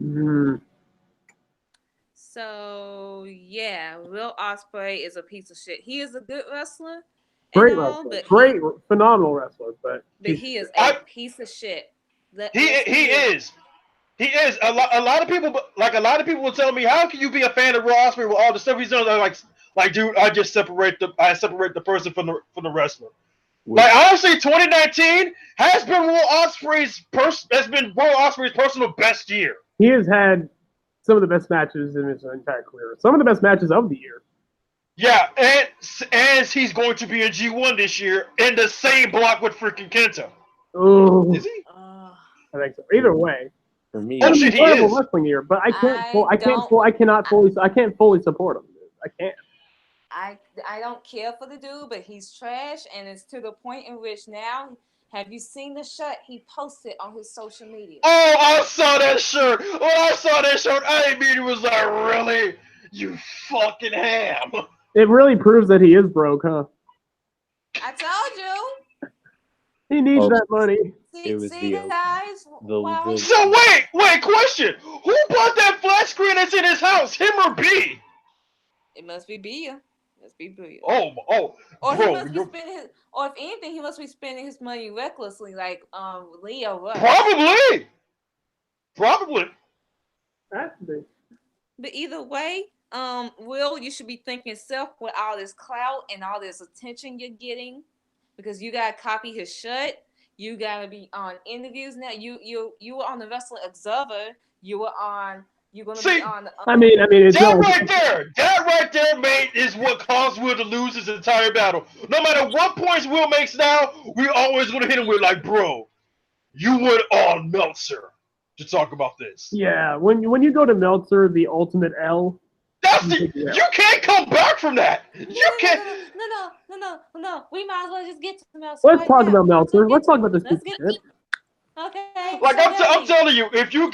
Mm. So yeah, Will Ospreay is a piece of shit. He is a good wrestler. Great wrestler. Phenomenal wrestler, but he is a piece of shit. He is. He is. A lot of people will tell me, how can you be a fan of Will Ospreay with all the stuff he's done? I'm like, dude, I separate the person from the wrestler. Like, honestly, 2019 has been Will Ospreay's personal best year. he has had some of the best matches in his entire career. Some of the best matches of the year. Yeah, and as he's going to be in G1 this year in the same block with freaking Kenta. Oh, Is he? I think so. Either way, For me, Oh, It's shit, he incredible is. wrestling year, but I cannot fully. I can't. I don't care for the dude, but he's trash, and it's to the point in which now, have you seen the shirt he posted on his social media? Oh, I saw that shirt. When I saw that shirt, I immediately was like, really? You fucking ham. It really proves that he is broke, huh? I told you. He needs Oh. that money. See, It was see guys. Wow. So wait, question. Who bought that flat screen that's in his house? Him or B? It must be Bia. Must be Bia. Oh, Or he bro, must be spending his, or if anything, he must be spending his money recklessly, like Leo Rush. Probably. But either way, Will, you should be thanking yourself with all this clout and all this attention you're getting, because you gotta copy his shit. You gotta be on interviews now. You were on the Wrestling Observer. You were on. You're gonna be on. I mean, it's that right there, mate, is what caused Will to lose his entire battle. No matter what points Will makes now, we always gonna hit him with like, bro, you went on Meltzer to talk about this. Yeah, when you go to Meltzer, the ultimate L. You can't come back from that. You can't. No. We might as well just get to Meltzer. Let's talk about Meltzer. Let's talk about this piece of shit. Okay. Like I'm telling you, if you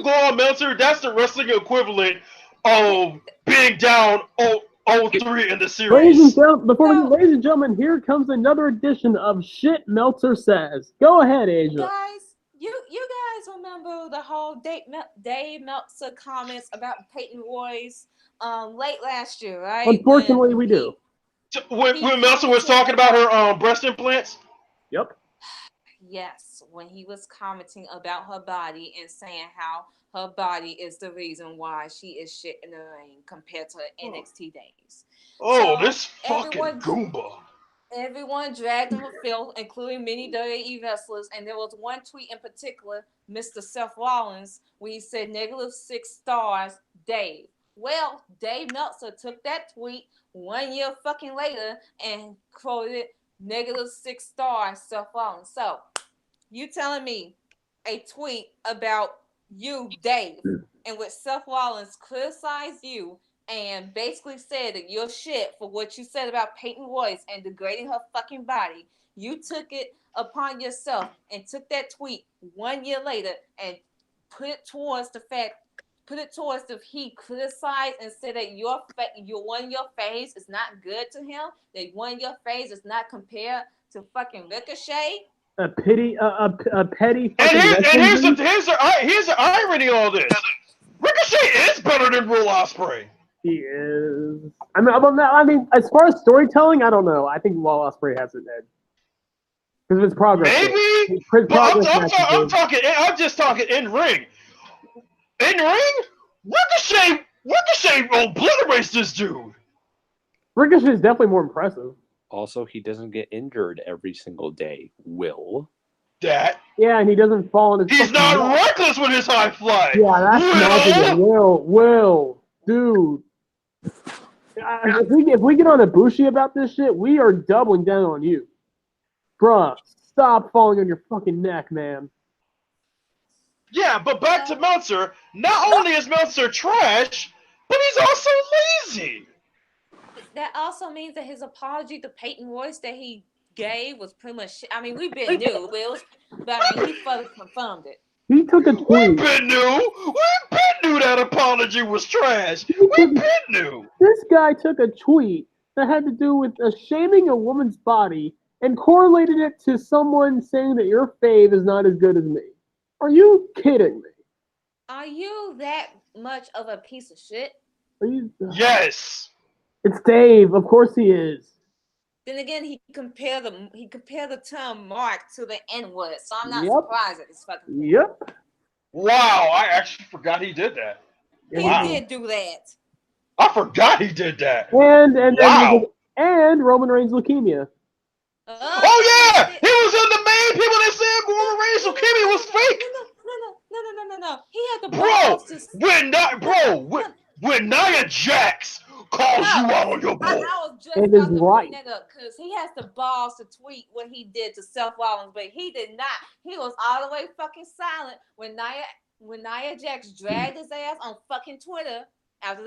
go on Meltzer, that's the wrestling equivalent of being down 0-3 in the series. Ladies and gentlemen, here comes another edition of Shit Meltzer Says. Go ahead, Asia. Guys, you guys remember the whole Dave Meltzer comments about Peyton Royce late last year, right? Unfortunately, we do. When Meltzer was talking about her breast implants? Yep. Yes, when he was commenting about her body and saying how her body is the reason why she is shit in the ring compared to her NXT days. Oh, so this fucking Goomba. Everyone dragged him for filth, including many WWE wrestlers, and there was one tweet in particular, Mr. Seth Rollins, where he said -6 stars, Dave. Well, Dave Meltzer took that tweet 1 year fucking later and quoted -6 stars, Seth Rollins. So, you telling me a tweet about you, Dave, in which Seth Rollins criticized you and basically said that you're shit for what you said about Peyton Royce and degrading her fucking body. You took it upon yourself and took that tweet 1 year later and put it towards the he criticized and said that one of your phase is not good to him, that one of your phase is not compared to fucking Ricochet. A petty fucking. And here's the irony on this. Ricochet is better than Will Ospreay. He is. I mean, as far as storytelling, I don't know. I think Will Ospreay has it edge because of his progress. Maybe, but I'm just talking in ring. In ring, Ricochet obliterates this dude. Ricochet is definitely more impressive. Also, he doesn't get injured every single day. Will. Yeah, and he doesn't fall in his. He's not reckless with his high fly. Yeah, that's Will, dude. If we get on Ibushi about this shit, we are doubling down on you, bruh. Stop falling on your fucking neck, man. Yeah, but back to Meltzer. Not only is Meltzer trash, but he's also lazy. That also means that his apology to Peyton Royce that he gave was pretty much shit. I mean, we've been new, but he further confirmed it. He took a tweet. We've been new that apology was trash. We've been new. This guy took a tweet that had to do with shaming a woman's body and correlated it to someone saying that your fave is not as good as me. Are you kidding me? Are you that much of a piece of shit? Yes. It's Dave. Of course he is. Then again, he compared the term mark to the N-word, so I'm not surprised at this fucking thing. Yep. Wow, I actually forgot he did that. He did do that. I forgot he did that. And Roman Reigns leukemia. Oh yeah, he was in the main people that said Roman Reigns leukemia was fake. No. He had the balls when Nia Jax calls you out on your bull. I was just about to bring that up because he has the balls to tweet what he did to Seth Rollins, but he did not. He was all the way fucking silent when Nia when Nia Jax dragged his ass on fucking Twitter after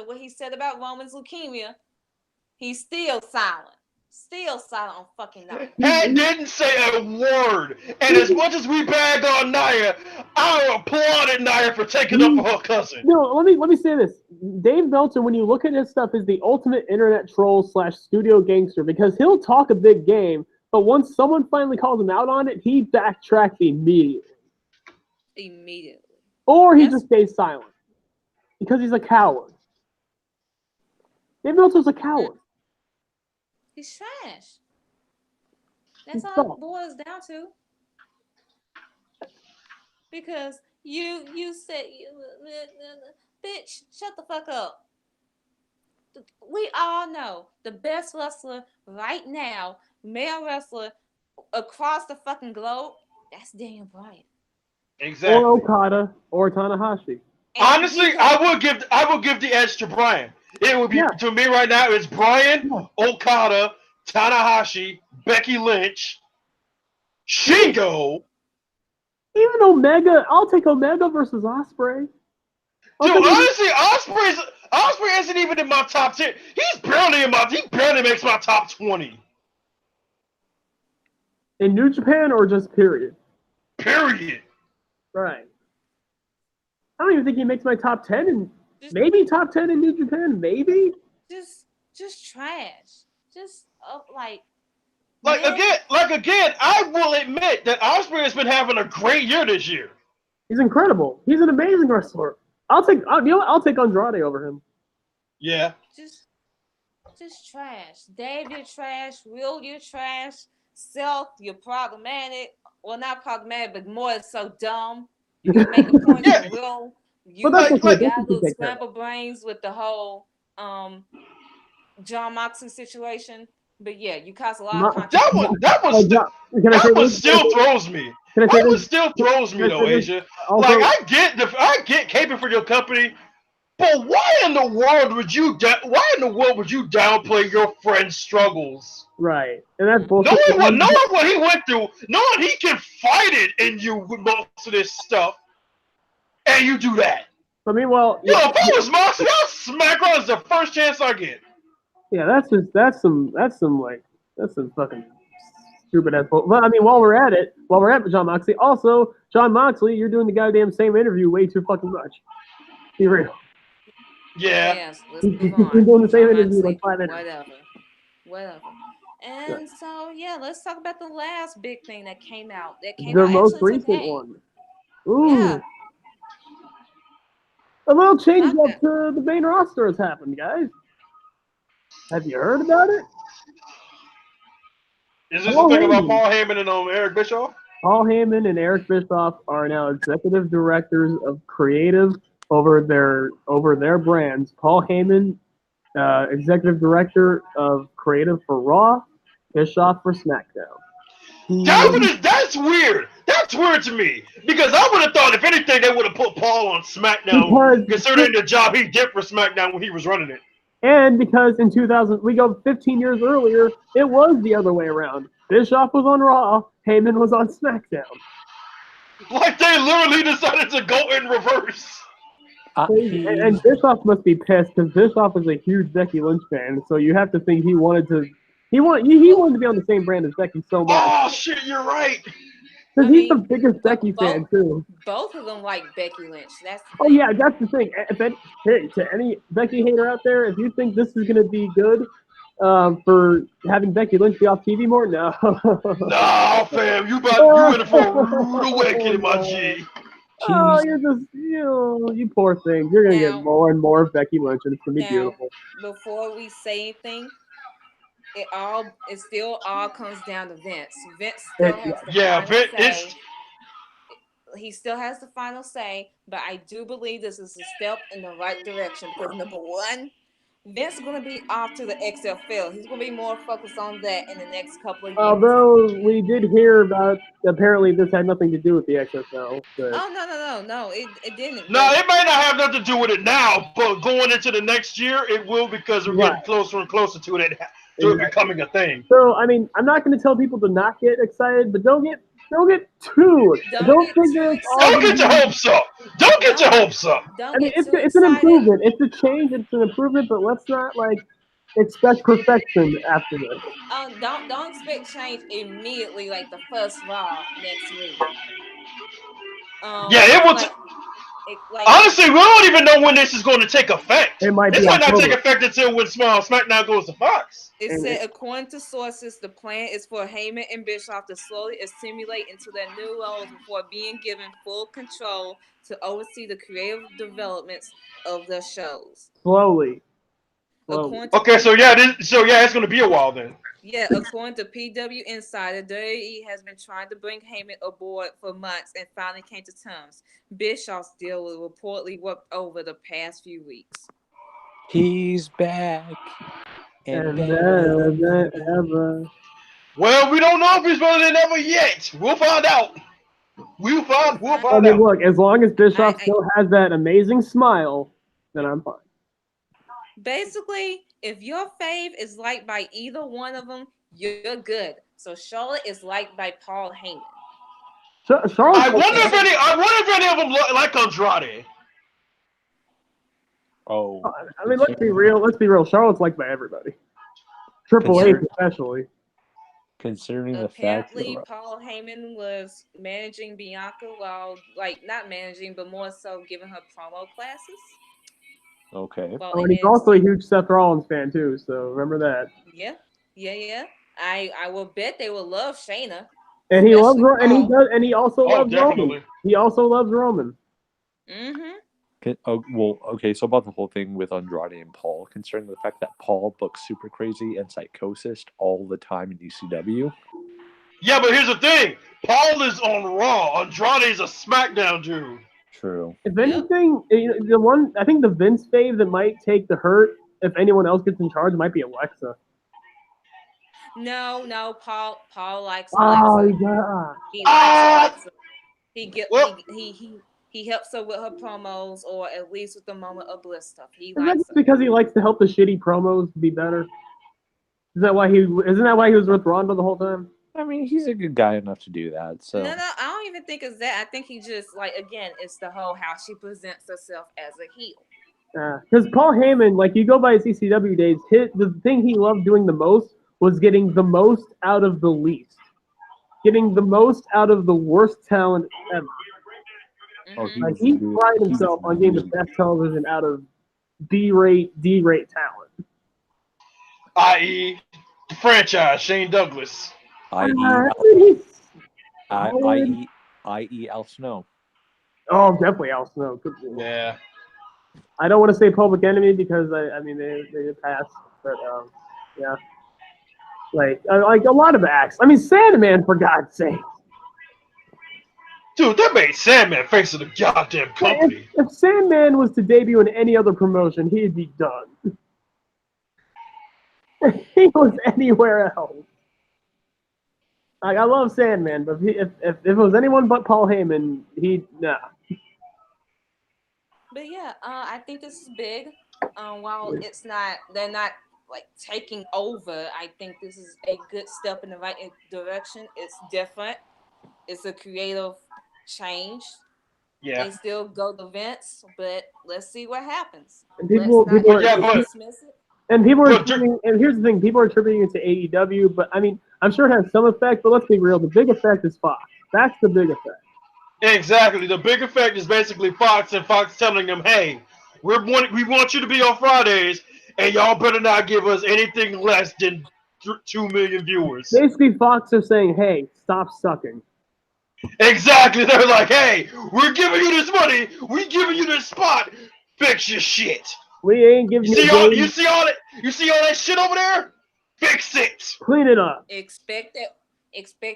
what he said about Roman's leukemia, he's still silent. Still silent on fucking Nia. He didn't say a word. And as much as we bag on Nia, I applauded Nia for taking up for her cousin. No, let me say this. Dave Meltzer, when you look at his stuff, is the ultimate internet troll / studio gangster because he'll talk a big game, but once someone finally calls him out on it, he backtracks immediately. Or he just stays silent because he's a coward. Dave Meltzer's a coward. He's trash. That's all it boils down to. Because you said, bitch, shut the fuck up. We all know the best wrestler right now, male wrestler across the fucking globe, that's Daniel Bryan. Exactly. Or Okada or Tanahashi. Honestly, I would give the edge to Bryan. It would be to me right now. It's Bryan, Okada, Tanahashi, Becky Lynch, Shingo. Even Omega, I'll take Omega versus Ospreay. Dude, honestly, Ospreay isn't even in my top 10. He barely makes my top 20. In New Japan or just period? Period. Right. I don't even think he makes my top 10 and maybe top 10 in New Japan, maybe? Just trash. Just again, I will admit that Ospreay has been having a great year this year. He's incredible. He's an amazing wrestler. I'll take Andrade over him. Yeah. Just trash. Dave, you're trash. Will, you're trash. Self, you're problematic. Well, not problematic, but more so dumb. You can make a point of Will. You got little scramble brains with the whole John Moxley situation. But yeah, you cause a lot of controversy. That one still throws me. That one still throws me though, Asia. Like I get caping for your company, but why in the world would you downplay your friend's struggles? Right, and that's bullshit. Knowing what he went through, knowing he can fight it in you with most of this stuff, and you do that. I mean, well, if I was Moxley, I'll smack her as the first chance I get. Yeah, that's some fucking stupid ass. But I mean, while we're at John Moxley, also John Moxley, you're doing the goddamn same interview way too fucking much. Be real. Yeah. Yes, let's move on. He's doing the same interview like 5 minutes. Whatever. And so yeah, let's talk about the last big thing that came out. The most recent one. Ooh. Yeah. A little change up to the main roster has happened, guys. Have you heard about it? Is this the thing about Paul Heyman and Eric Bischoff? Paul Heyman and Eric Bischoff are now executive directors of creative over their brands. Paul Heyman, executive director of creative for Raw, Bischoff for SmackDown. That's weird. That's weird to me because I would have thought, if anything, they would have put Paul on SmackDown, considering the job he did for SmackDown when he was running it. And because in 2000, we go 15 years earlier, it was the other way around. Bischoff was on Raw, Heyman was on SmackDown. Like they literally decided to go in reverse. And Bischoff must be pissed because Bischoff is a huge Becky Lynch fan, so you have to think he wanted to be on the same brand as Becky so much. Oh shit, you're right. Because he's the biggest Becky fan too. Both of them like Becky Lynch. That's the thing. To any Becky hater out there, if you think this is going to be good for having Becky Lynch be off TV more, no. No, fam, you in for a rude awakening, my G. Oh, you're just you poor thing. You're gonna get more and more of Becky Lynch, and it's gonna be beautiful. Before we say anything, it still all comes down to Vince. Vince still has the final say. He still has the final say, but I do believe this is a step in the right direction because number one, Vince is going to be off to the XFL. He's going to be more focused on that in the next couple of years. Although we did hear about, apparently this had nothing to do with the XFL. But... Oh, no, it didn't. No, it may not have nothing to do with it now, but going into the next year, it will because we're getting closer and closer to it becoming a thing. So, I mean, I'm not going to tell people to not get excited, but don't get They'll get 2. Don't Don't get think too that it's all Don't gonna get your be. hopes up. Don't get your hopes up. Don't I mean, get too it's an excited. improvement. It's a change. It's an improvement. But let's not expect perfection after this. Don't expect change immediately like the first Raw next week. Yeah, it was. Like Honestly, we don't even know when this is going to take effect. It might This be might not take October. effect until when SmackDown goes to Fox. it And said, according to sources, the plan is for Heyman and Bischoff to slowly assimilate into their new roles before being given full control to oversee the creative developments of the shows. slowly. According to Okay, so it's going to be a while then. Yeah, according to PW Insider, WWE has been trying to bring Heyman aboard for months and finally came to terms. Bischoff's deal was reportedly worked over the past few weeks. He's back. And better. ever. Well, we don't know if he's better than ever yet. We'll find out. We'll find I mean, out. look, as long as Bischoff still has that amazing smile, then I'm fine. Basically, if your fave is liked by either one of them, you're good. So Charlotte is liked by Paul Heyman. Charlotte. I wonder if any of them like Andrade. Oh, I mean, let's be real. Charlotte's liked by everybody. Triple H especially. Considering the fact Apparently, that Paul Heyman was managing Bianca while, not managing, but more so giving her promo classes. okay, And he's also a huge Seth Rollins fan too, so remember that. Yeah. I will bet they will love Shayna. And he loves, and he does, and he also loves definitely. Roman. He also loves Roman. okay. So about the whole thing with Andrade and Paul, concerning the fact that Paul books Super Crazy and Psychosis all the time in ECW. Yeah, but here's the thing: Paul is on Raw. Andrade is a SmackDown dude. True. If anything, I think the Vince fave that might take the hurt if anyone else gets in charge might be Alexa. No, Paul likes Oh, Alexa. yeah. He likes Alexa. He helps her with her promos, or at least with the Moment of Bliss stuff. Is that just because he likes to help the shitty promos be better? Isn't that why he was with Ronda the whole time? I mean, he's a good guy enough to do that. So No, I don't even think it's that. I think he just again, it's the whole how she presents herself as a heel. Because Paul Heyman, you go by his ECW days, the thing he loved doing the most was getting the most out of the least, getting the most out of the worst talent ever. He prided himself on getting the best television out of D-rate talent. I.e., the franchise, Shane Douglas. I.e. Al Snow. Oh, definitely Al Snow. Yeah. I don't want to say Public Enemy because I mean they passed, but yeah, like a lot of acts. I mean Sandman, for God's sake. Dude, that made Sandman face of the goddamn company. If Sandman was to debut in any other promotion, he'd be done. If he was anywhere else. I love Sandman, but if it was anyone but Paul Heyman, nah. But yeah, I think this is big. While they're not taking over. I think this is a good step in the right direction. It's different. It's a creative change. Yeah. They still go to Vince, but let's see what happens. And people are dismiss it. And people are attributing, and here's the thing: people are attributing it to AEW, but I mean, I'm sure it has some effect. But let's be real: the big effect is Fox. That's the big effect. Exactly. The big effect is basically Fox and Fox telling them, "Hey, we want you to be on Fridays, and y'all better not give us anything less than 2 million viewers." Basically, Fox are saying, "Hey, stop sucking." Exactly. They're like, "Hey, we're giving you this money. We're giving you this spot. Fix your shit." We ain't giving you. You see all that shit over there? Fix it. Clean it up. Expect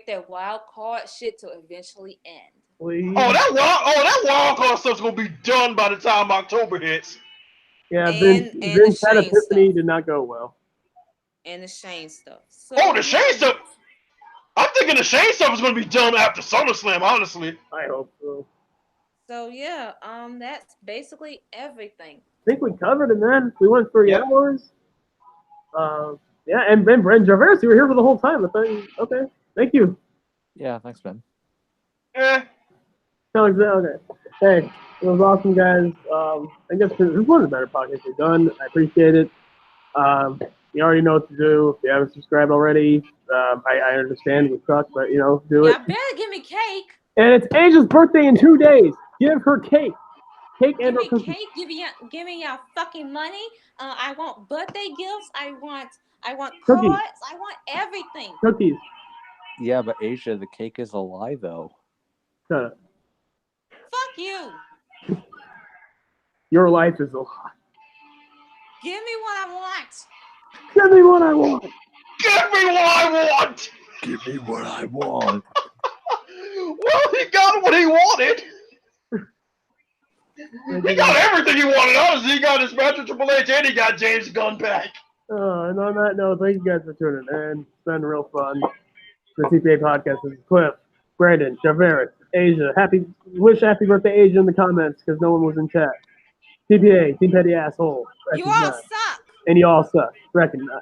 that wild card shit to eventually end. Please. that wild card stuff's gonna be done by the time October hits. Yeah, Vince had Epiphany did not go well. And the Shane stuff. The Shane stuff. I'm thinking the Shane stuff is gonna be done after SummerSlam. Honestly, I hope so. So yeah, that's basically everything. I think we covered it, man. We went 3 hours. Yeah, and Brent Jarvis, you were here for the whole time. I thought, okay, thank you. Yeah, thanks, Ben. Eh. Okay. Hey, it was awesome, guys. I guess this is one of the better podcasts we've done. I appreciate it. You already know what to do. If you haven't subscribed already, I understand we suck, but do it. Y'all better give me cake. And it's Asia's birthday in 2 days. Give her cake. Cake Give and or me cookies. cake. Give me y'all fucking money. I want birthday gifts. I want Cookies. cards. I want everything. Cookies. Yeah, but Asia, the cake is a lie, though. Shut up. Fuck you. Your life is a lie. Give me what I want. Give me what I want. Give me what I want. Give me what I want. Well, he got what he wanted. He got everything he wanted. Honestly, he got his match with Triple H, and he got James Gunn back. And on that note, thank you guys for tuning in. It's been real fun. The TPA podcast is Cliff, Brandon, Javert, Asia. Wish happy birthday Asia in the comments because no one was in chat. TPA, Team Petty Asshole. You all Recognize. suck. And you all suck. Recognize.